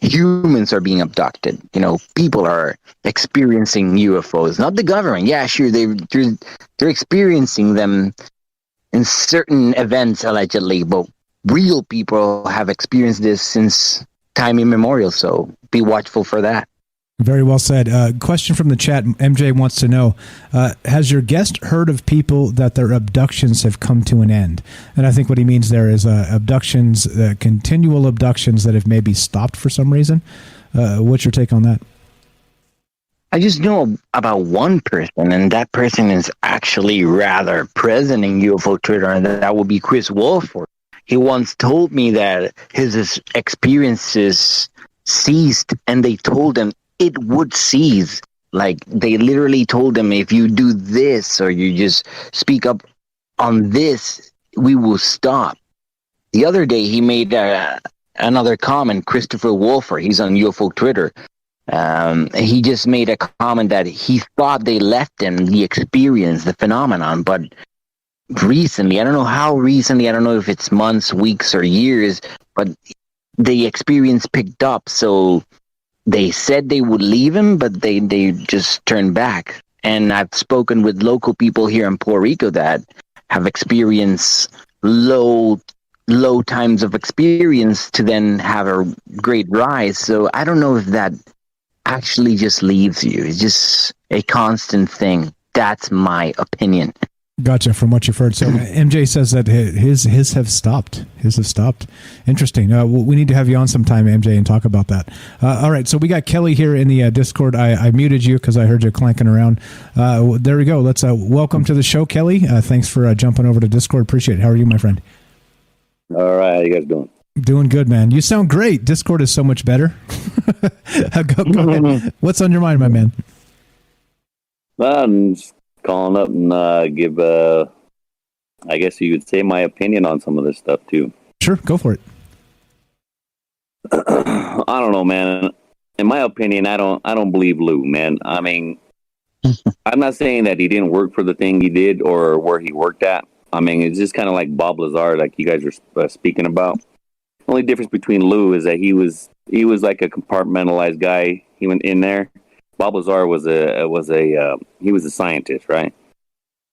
humans are being abducted. You know, people are experiencing UFOs, not the government. Yeah, sure, they're experiencing them in certain events allegedly, but real people have experienced this since time immemorial. So be watchful for that. Very well said. Question from the chat. MJ wants to know, has your guest heard of people that their abductions have come to an end? And I think what he means there is abductions, continual abductions that have maybe stopped for some reason. What's your take on that? I just know about one person, and that person is actually rather present in UFO Twitter, and that would be Chris Wolford. He once told me that his experiences ceased, and they told him it would cease. Like, they literally told him, if you do this or you just speak up on this, we will stop. The other day, he made another comment, Christopher Wolfer, he's on UFO Twitter. He just made a comment that he thought they left him the experience, the phenomenon, but recently, I don't know how recently, I don't know if it's months, weeks, or years, but the experience picked up, so they said they would leave him, but they just turned back. And I've spoken with local people here in Puerto Rico that have experienced low times of experience to then have a great rise. So I don't know if that actually just leaves you. It's just a constant thing. That's my opinion. Gotcha. From what you've heard, so MJ says that his have stopped. His have stopped. Interesting. We need to have you on sometime, MJ, and talk about that. All right. So we got Kelly here in the Discord. I muted you because I heard you clanking around. There we go. Let's welcome to the show, Kelly. Thanks for jumping over to Discord. Appreciate it. How are you, my friend? All right. How you guys doing? Doing good, man. You sound great. Discord is so much better. Go ahead. What's on your mind, my man? I'm just calling up and give, I guess you could say, my opinion on some of this stuff too. Sure, go for it. I don't know, man. In my opinion, I don't believe Lou, man. I mean, I'm not saying that he didn't work for the thing he did or where he worked at. I mean, it's just kind of like Bob Lazar, like you guys were speaking about. The only difference between Lou is that he was like a compartmentalized guy. He went in there. Bob Lazar was a scientist, right?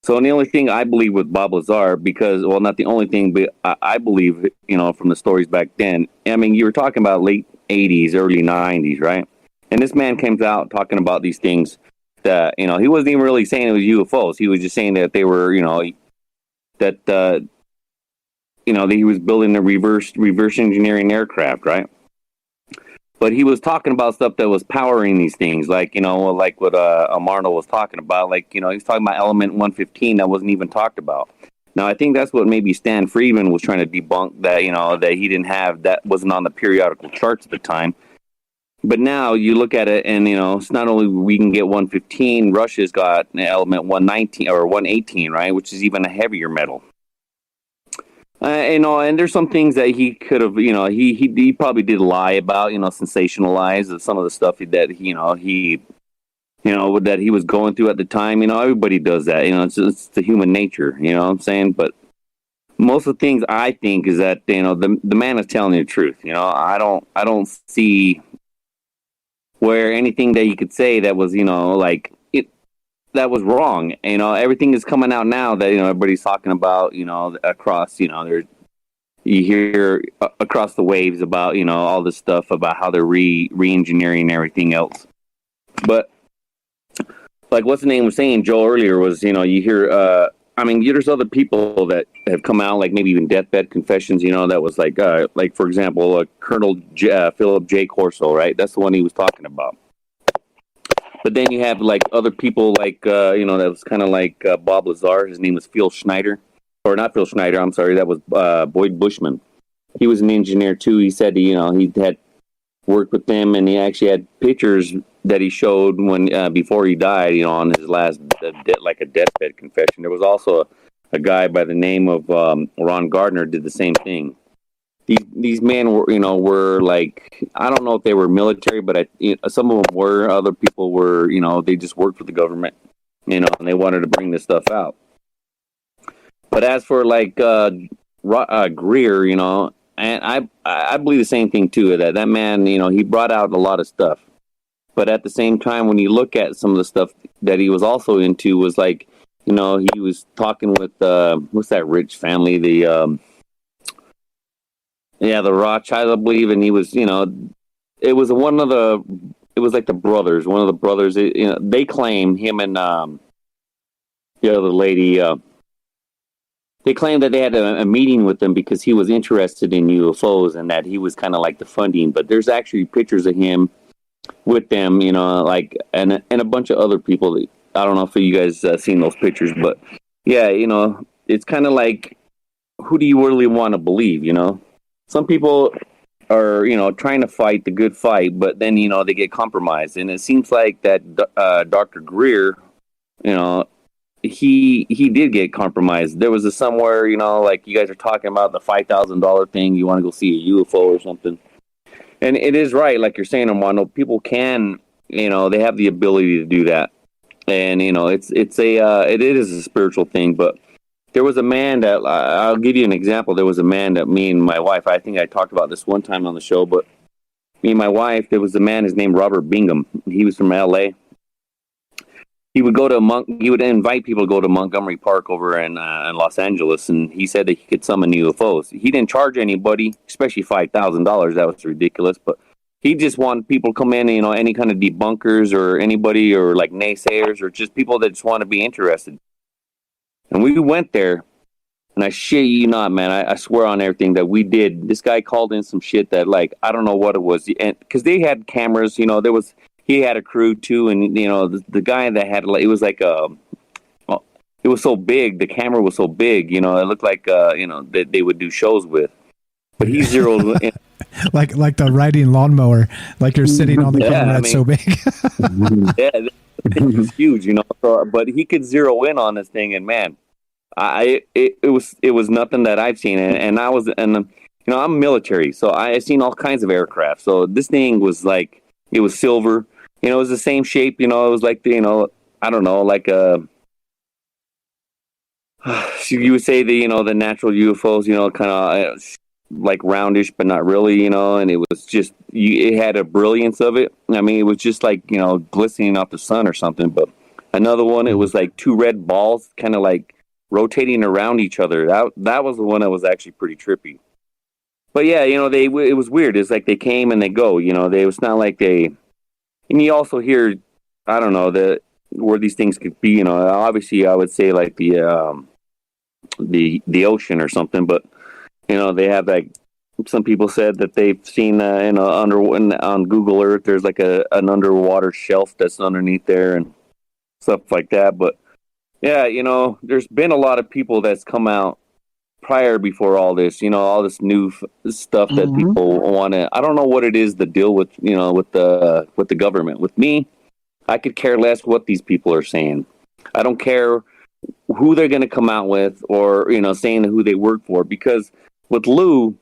So the only thing I believe with Bob Lazar, because, well, not the only thing, but I believe, from the stories back then. I mean, you were talking about late 80s, early 90s, right? And this man comes out talking about these things that, he wasn't even really saying it was UFOs. He was just saying that they were, that he was building a reverse engineering aircraft, right? But he was talking about stuff that was powering these things, like like what Amarno was talking about. Like, he's talking about element 115 that wasn't even talked about. Now, I think that's what maybe Stan Friedman was trying to debunk, that that he didn't have, that wasn't on the periodical charts at the time. But now you look at it, and it's not only we can get 115, Russia's got element 119 or 118, right, which is even a heavier metal. And there's some things that he could have, he probably did lie about, sensationalize some of the stuff that that he was going through at the time. Everybody does that. It's the human nature. You know what I'm saying? But most of the things I think is that the man is telling the truth. I don't see where anything that you could say that was that was wrong. Everything is coming out now that everybody's talking about. Across you hear across the waves about all this stuff about how they're re-engineering and everything else. But like what's the name was saying, Joe, earlier was you hear. There's other people that have come out, like maybe even deathbed confessions. That was like for example, Colonel Philip J. Corso, right? That's the one he was talking about. But then you have like other people like, that was kind of like Bob Lazar. His name was Phil Schneider. Or not Phil Schneider, I'm sorry. That was Boyd Bushman. He was an engineer too. He said, he had worked with them, and he actually had pictures that he showed when before he died, on his last, like a deathbed confession. There was also a guy by the name of Ron Gardner did the same thing. These men were like, I don't know if they were military, but some of them were. Other people were, they just worked for the government, and they wanted to bring this stuff out. But as for like Greer, and I believe the same thing too. That man, he brought out a lot of stuff. But at the same time, when you look at some of the stuff that he was also into, was like, he was talking with what's that rich family, the Rothschild, I believe, and he was, it was like the brothers. One of the brothers, they claim him and the other lady. They claimed that they had a meeting with him because he was interested in UFOs and that he was kind of like the funding. But there's actually pictures of him with them, you know, like, and a bunch of other people. I don't know if you guys seen those pictures, but yeah, you know, it's kind of like, who do you really want to believe, you know? Some people are, you know, trying to fight the good fight, but then, you know, they get compromised. And it seems like that Dr. Greer, you know, he did get compromised. There was somewhere, you know, like you guys are talking about the $5,000 thing. You want to go see a UFO or something. And it is right, like you're saying, Armando, people can, you know, they have the ability to do that. And, you know, it is a spiritual thing. But there was a man that, I'll give you an example. There was a man that me and my wife, I think I talked about this one time on the show, but me and my wife, there was a man, his name Robert Bingham. He was from L.A. He would invite people to go to Montgomery Park over in Los Angeles, and he said that he could summon UFOs. He didn't charge anybody, especially $5,000. That was ridiculous, but he just wanted people to come in, you know, any kind of debunkers or anybody or like naysayers or just people that just want to be interested. And we went there, and I shit you not, man, I swear on everything that we did. This guy called in some shit that, like, I don't know what it was, and because they had cameras, you know, he had a crew too, and you know the guy that had it was like it was so big, the camera was so big, you know, it looked like you know that they would do shows with. But he zeroed in. like the riding lawnmower, like you're sitting on the camera. That's so big. Yeah, it was huge, you know. So, but he could zero in on this thing, and man, it was nothing that I've seen, and you know, I'm military, so I've seen all kinds of aircraft. So this thing was like, it was silver. You know, it was the same shape. You know, it was like, you know, I don't know, like you would say you know, the natural UFOs, you know, kind of like roundish, but not really, you know. And it was just, it had a brilliance of it. I mean, it was just like, you know, glistening off the sun or something. But another one, it was like two red balls, kind of like rotating around each other. That was the one that was actually pretty trippy. But yeah, you know, it was weird. It's like they came and they go. You know, it's not like they. And you also hear, I don't know, where these things could be. You know, obviously, I would say like the ocean or something. But you know, they have like, some people said that they've seen you know, on Google Earth, there's like an underwater shelf that's underneath there and stuff like that. But yeah, you know, there's been a lot of people that's come out before all this, you know, all this new stuff that people want to. I don't know what it is, the deal with, you know, with the government. With me, I could care less what these people are saying. I don't care who they're going to come out with, or, you know, saying who they work for. Because with Lou,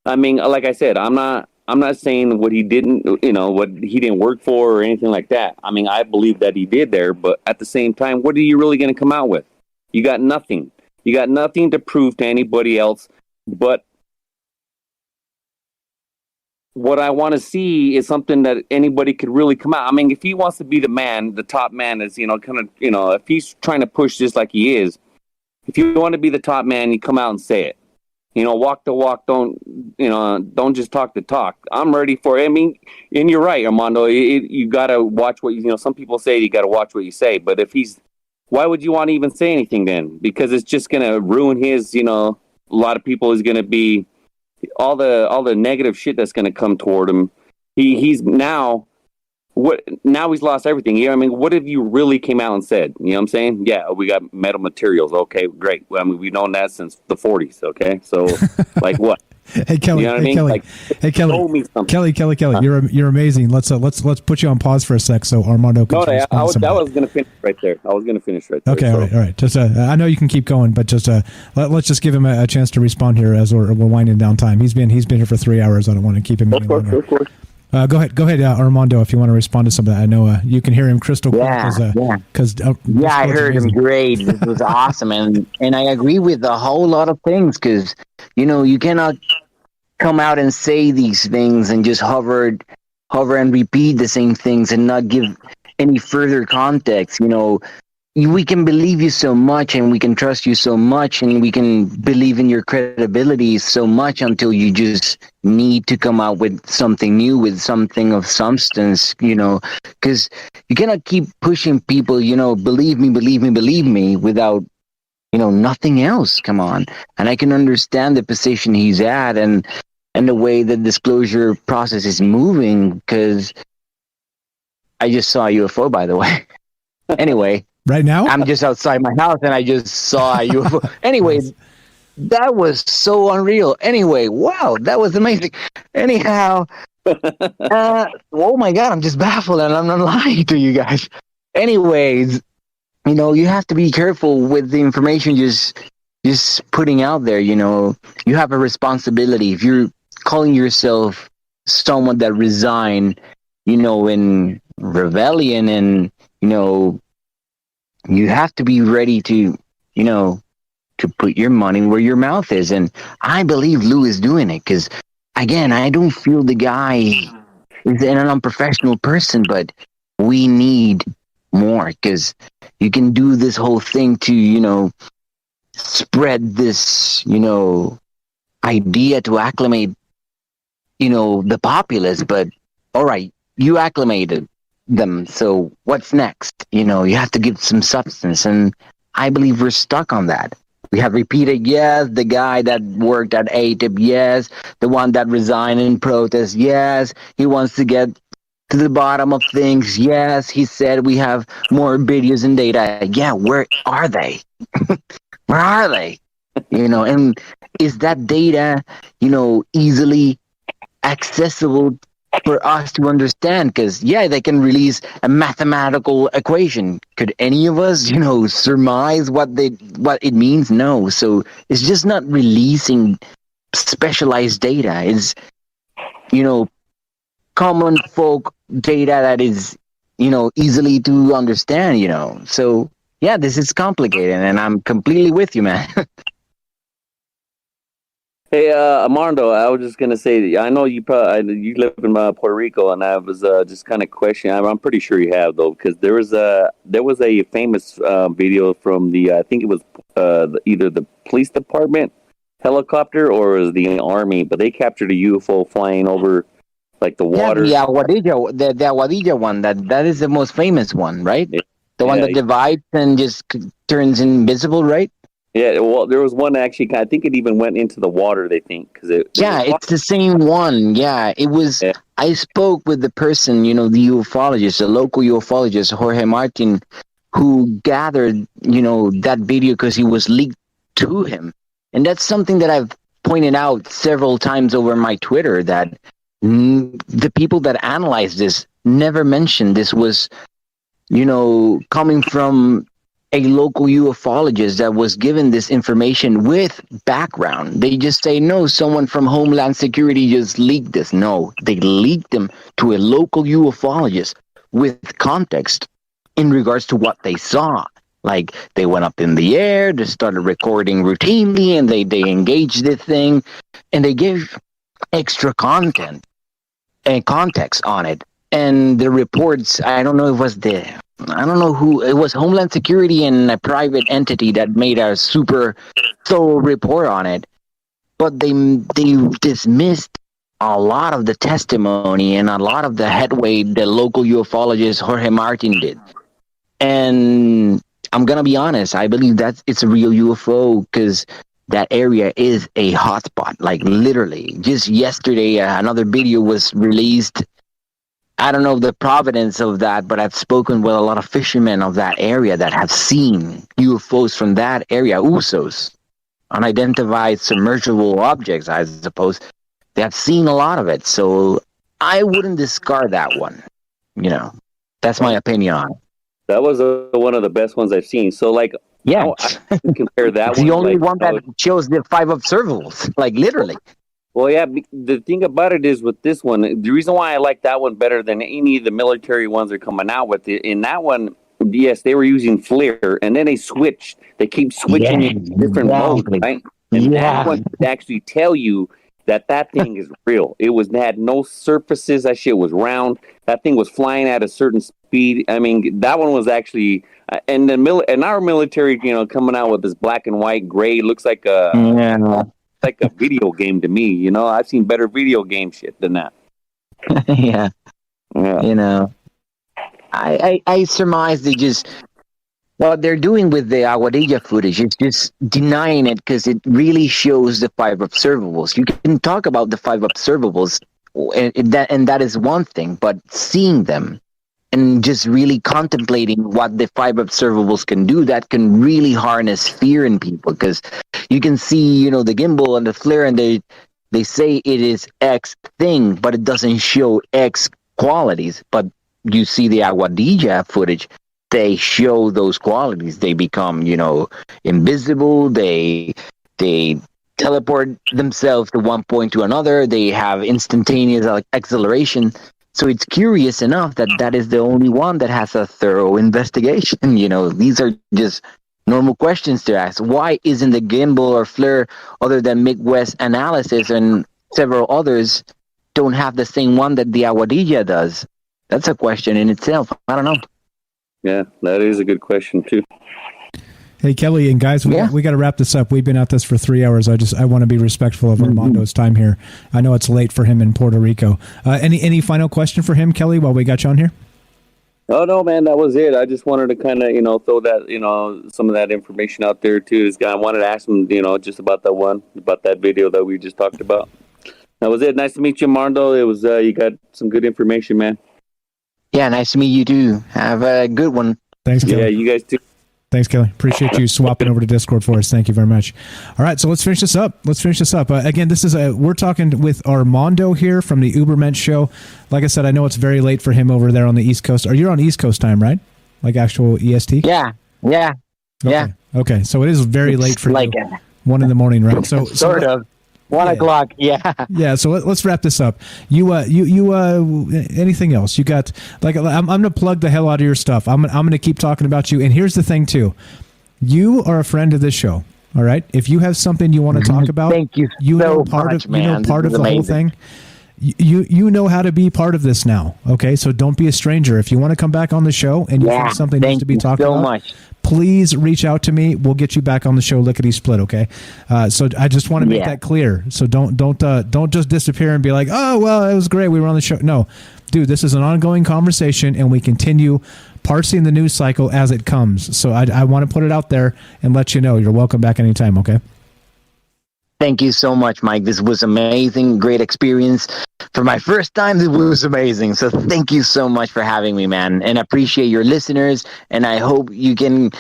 I mean, like I said, I'm not saying what he didn't, you know, what he didn't work for or anything like that. I mean, I believe that he did there, but at the same time, what are you really going to come out with? You got nothing. You got nothing to prove to anybody else. But what I want to see is something that anybody could really come out. I mean, if he wants to be the top man, is, you know, kind of, you know, if he's trying to push this like he is, if you want to be the top man, you come out and say it. You know, walk the walk. Don't just talk the talk. I'm ready for it. I mean, and you're right, Armando. You got to watch what you know. Some people say you got to watch what you say, but why would you want to even say anything then? Because it's just going to ruin his, you know, a lot of people is going to be all the negative shit that's going to come toward him. He's now he's lost everything. You know, I mean, what if you really came out and said, you know what I'm saying? Yeah, we got metal materials. Okay, great. Well, I mean, we've known that since the 40s. Okay. So like what? Hey Kelly, you know what I mean? Kelly, like, hey Kelly, Kelly, you're amazing. Let's put you on pause for a sec so Armando can. I was going to finish right there. Okay, all right. Just I know you can keep going, but just let's just give him a chance to respond here as we're winding down time. He's been here for 3 hours. I don't want to keep him any longer. Of course. Go ahead, Armando, if you want to respond to some of that. I know you can hear him crystal clear. Yeah, I heard him great. This was awesome, and I agree with a whole lot of things, because you know, you cannot come out and say these things and just hover and repeat the same things and not give any further context. You know, we can believe you so much, and we can trust you so much, and we can believe in your credibility so much until you just need to come out with something new, with something of substance, you know, because you cannot keep pushing people, you know, believe me, without, you know, nothing else. Come on. And I can understand the position he's at and the way the disclosure process is moving, because I just saw a UFO, by the way. Anyway. Right now? I'm just outside my house and I just saw a UFO. Anyway, that was so unreal. Anyway, wow, that was amazing. Anyhow, oh my God, I'm just baffled and I'm not lying to you guys. Anyways, you have to be careful with the information just putting out there. You have a responsibility. If you're calling yourself someone that resigned, in rebellion, and you have to be ready to put your money where your mouth is. And I believe Lou is doing it because, again, I don't feel the guy is an unprofessional person, but we need more because you can do this whole thing to, spread this, idea to acclimate, the populace. But all right, you acclimated them. So what's next? You have to give some substance. And I believe we're stuck on that. We have repeated, yes, the guy that worked at ATIP, yes, the one that resigned in protest, yes, he wants to get to the bottom of things, yes, he said we have more videos and data. Yeah, where are they? Where are they? And is that data, easily accessible for us to understand? Because, yeah, they can release a mathematical equation. Could any of us, surmise what it means? No. So it's just not releasing specialized data. It's, common folk data that is, easily to understand, So, yeah, this is complicated, and I'm completely with you, man. Hey, Armando, I was just gonna say, I know you live in Puerto Rico, and I was just kind of questioning. I'm pretty sure you have though, because there was a famous video from the I think it was either the police department helicopter or it was the army, but they captured a UFO flying over like the water. Yeah, the Aguadilla one. That is the most famous one, right? The one that divides and just turns invisible, right? Yeah, well, there was one actually. I think it even went into the water. They think because it's the same one. Yeah, it was. Yeah. I spoke with the person, the ufologist, the local ufologist, Jorge Martin, who gathered, that video because it was leaked to him, and that's something that I've pointed out several times over my Twitter that the people that analyzed this never mentioned this was, coming from a local ufologist that was given this information with background. They just say, no, someone from Homeland Security just leaked this. No, they leaked them to a local ufologist with context in regards to what they saw. Like, they went up in the air, they started recording routinely, and they engaged the thing, and they gave extra content and context on it. And the reports, I don't know who, it was Homeland Security and a private entity that made a super thorough report on it. But they dismissed a lot of the testimony and a lot of the headway the local ufologist Jorge Martin did. And I'm going to be honest, I believe it's a real UFO because that area is a hotspot. Like, literally, just yesterday, another video was released. I don't know the provenance of that, but I've spoken with a lot of fishermen of that area that have seen UFOs from that area, USOs, unidentified submersible objects, I suppose. They have seen a lot of it, so I wouldn't discard that one. That's my opinion on it. That was one of the best ones I've seen. So, like, yeah, I compare that it's one. The only one that shows the 5 observables, like, literally. Well, yeah, the thing about it is with this one, the reason why I like that one better than any of the military ones they're coming out with, in that one, yes, they were using FLIR, and then they switched. They keep switching in different modes, right? And that one could actually tell you that thing is real. It had no surfaces. That shit was round. That thing was flying at a certain speed. I mean, that one was actually, and our military, coming out with this black and white gray, looks like a video game to me. I've seen better video game shit than that. Yeah. I surmise they just, what they're doing with the Aguadilla footage is just denying it because it really shows the 5 observables. You can talk about the 5 observables, and that is one thing, but seeing them and just really contemplating what the 5 observables can do, that can really harness fear in people. Because you can see, the gimbal and the flare, and they say it is X thing, but it doesn't show X qualities. But you see the Aguadilla footage, they show those qualities. They become, invisible. They teleport themselves to one point to another. They have instantaneous acceleration. So it's curious enough that is the only one that has a thorough investigation. These are just normal questions to ask. Why isn't the gimbal or flare, other than Midwest Analysis and several others, don't have the same one that the Aguadilla does? That's a question in itself. I don't know. Yeah, that is a good question too. Hey, Kelly and guys, we got to wrap this up. We've been at this for 3 hours. I want to be respectful of Armando's time here. I know it's late for him in Puerto Rico. Any final question for him, Kelly, while we got you on here? Oh, no, man, that was it. I just wanted to kind of, throw that, some of that information out there too. This guy, I wanted to ask him, just about that video that we just talked about. That was it. Nice to meet you, Armando. It was, you got some good information, man. Yeah, nice to meet you too. Have a good one. Thanks, Kelly. Yeah, you guys too. Thanks, Kelly. Appreciate you swapping over to Discord for us. Thank you very much. All right, so let's finish this up. Again, this is we're talking with Armando here from the Übermensch show. Like I said, I know it's very late for him over there on the East Coast. Are you on East Coast time, right? Like actual EST? Yeah. Okay, so it is very late for you. 1 a.m, right? So sort of. 1 o'clock, yeah. Yeah, so let's wrap this up. You anything else? You got, I'm going to plug the hell out of your stuff. I'm going to keep talking about you. And here's the thing, too. You are a friend of this show, all right? If you have something you want to talk about, thank you part of the amazing. whole thing. You know how to be part of this now, okay? So don't be a stranger. If you want to come back on the show and you think something needs to be talked about, much. Please reach out to me. We'll get you back on the show, lickety split, okay? So I just want to make that clear. So don't just disappear and be like, oh well, it was great, we were on the show. No, dude, this is an ongoing conversation, and we continue parsing the news cycle as it comes. So I want to put it out there and let you know you're welcome back anytime, okay? Thank you so much, Mike. This was amazing. Great experience. For my first time, it was amazing. So thank you so much for having me, man. And I appreciate your listeners. And I hope you can,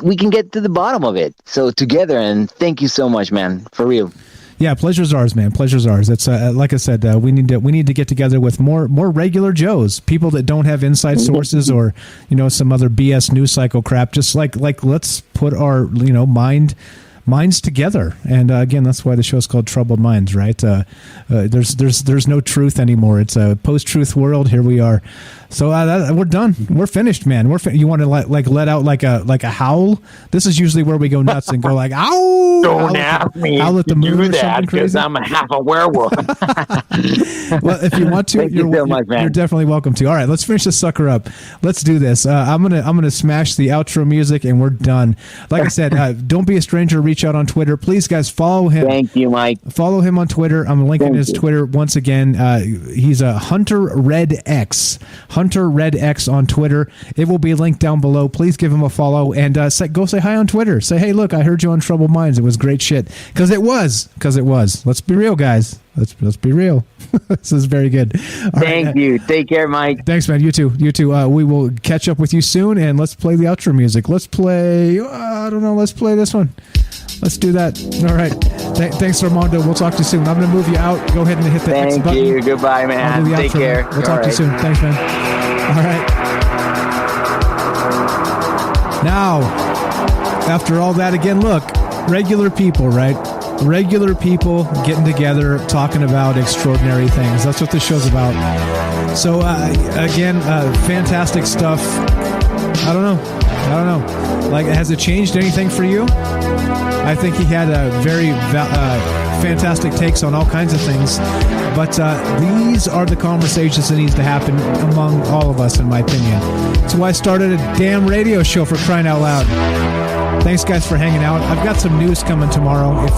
we can get to the bottom of it. So together, and thank you so much, man. For real. Yeah, pleasure's ours, man. Pleasure's ours. It's like I said, we need to get together with more regular Joes, people that don't have inside sources or some other BS news cycle crap. Just like let's put our minds together, and again, that's why the show's called Troubled Minds, right? There's no truth anymore. It's a post-truth world. Here we are. So we're done. We're finished, man. You want to let out like a howl? This is usually where we go nuts and go like, ow! Don't ask me to do that because I'm half a werewolf. Well, if you want to, you're definitely welcome to. All right, let's finish this sucker up. Let's do this. I'm gonna smash the outro music and we're done. Like I said, don't be a stranger. Reach out on Twitter, please, guys. Follow him. Thank you, Mike. Follow him on Twitter. I'm linking his Twitter once again. He's a Hunter Red X on Twitter. It will be linked down below. Please give him a follow and go say hi on Twitter. Say, hey, look, I heard you on Troubled Minds. It was great shit. Because it was. Let's be real, guys. Let's be real. This is very good. Thank you. Take care, Mike. Thanks, man. You too. We will catch up with you soon, and let's play the outro music. Let's play, let's play this one. Let's do that. All right. Thanks, Armando. We'll talk to you soon. I'm going to move you out. Go ahead and hit the X button. Thank you. Goodbye, man. Take care. We'll talk to you soon. Thanks, man. All right. Now, after all that, again, look, regular people, right? Regular people getting together, talking about extraordinary things. That's what this show's about. So, again, fantastic stuff. I don't know. Like, has it changed anything for you? I think he had a very fantastic takes on all kinds of things. But these are the conversations that needs to happen among all of us, in my opinion. That's why I started a damn radio show, for crying out loud. Thanks, guys, for hanging out. I've got some news coming tomorrow. If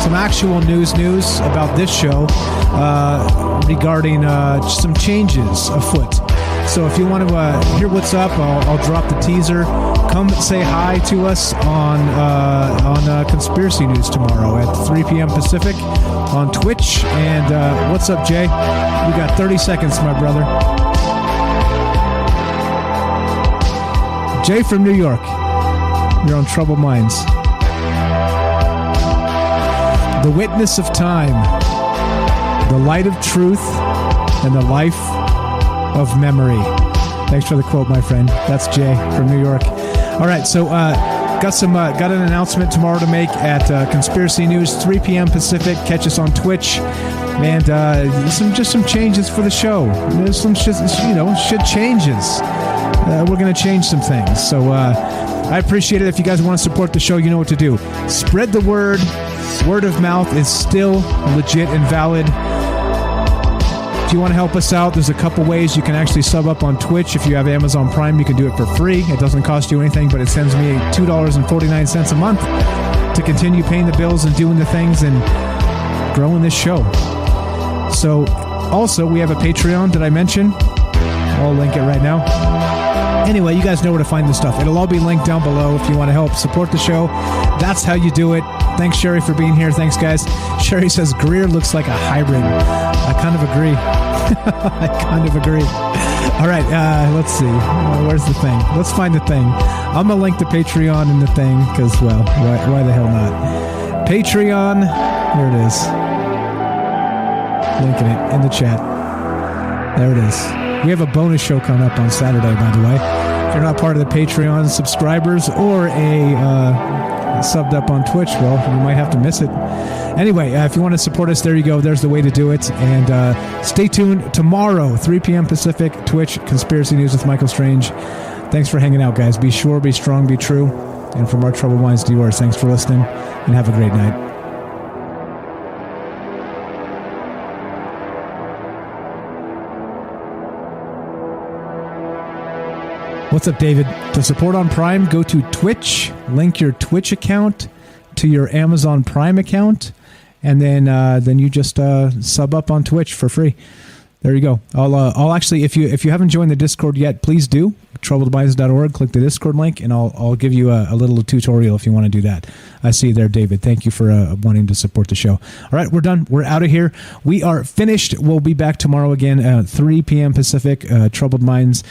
some actual news about this show regarding some changes afoot. So if you want to hear what's up, I'll drop the teaser. Come say hi to us on Conspiracy News tomorrow at 3 p.m. Pacific on Twitch. And what's up, Jay? You got 30 seconds, my brother. Jay from New York. You're on Troubled Minds. The witness of time, the light of truth, and the life of memory. Thanks for the quote, my friend. That's Jay from New York. All right, so got an announcement tomorrow to make at Conspiracy News, 3 p.m. Pacific. Catch us on Twitch. And some changes for the show. There's some changes. We're going to change some things. So I appreciate it. If you guys want to support the show, you know what to do. Spread the word. Word of mouth is still legit and valid. If you want to help us out, there's a couple ways you can actually sub up on Twitch. If you have Amazon Prime, you can do it for free. It doesn't cost you anything, but it sends me $2.49 a month to continue paying the bills and doing the things and growing this show. So, also, we have a Patreon. Did I mention? I'll link it right now. Anyway, you guys know where to find this stuff. It'll all be linked down below if you want to help support the show. That's how you do it. Thanks, Sherry, for being here. Thanks, guys. Sherry says Greer looks like a hybrid. I kind of agree. All right, let's see. Where's the thing? Let's find the thing. I'm going to link the Patreon and the thing because, well, why the hell not? Patreon. Here it is. Linking it in the chat. There it is. We have a bonus show coming up on Saturday, by the way. If you're not part of the Patreon subscribers or subbed up on Twitch, well, you might have to miss it. Anyway, if you want to support us, there you go. There's the way to do it. And stay tuned tomorrow, 3 p.m. Pacific, Twitch, Conspiracy News with Michael Strange. Thanks for hanging out, guys. Be sure, be strong, be true. And from our Troubled Minds to yours, thanks for listening, and have a great night. What's up, David? To support on Prime, go to Twitch, link your Twitch account to your Amazon Prime account, and then you just sub up on Twitch for free. There you go. I'll actually, if you haven't joined the Discord yet, please do. troubledminds.org. Click the Discord link, and I'll give you a little tutorial if you want to do that. I see you there, David. Thank you for wanting to support the show. All right, we're done. We're out of here. We are finished. We'll be back tomorrow again at 3 p.m. Pacific. Troubled Minds.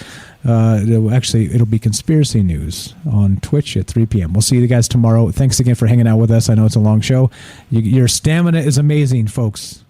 It'll be Conspiracy News on Twitch at 3 p.m. We'll see you guys tomorrow. Thanks again for hanging out with us. I know it's a long show. Your stamina is amazing, folks.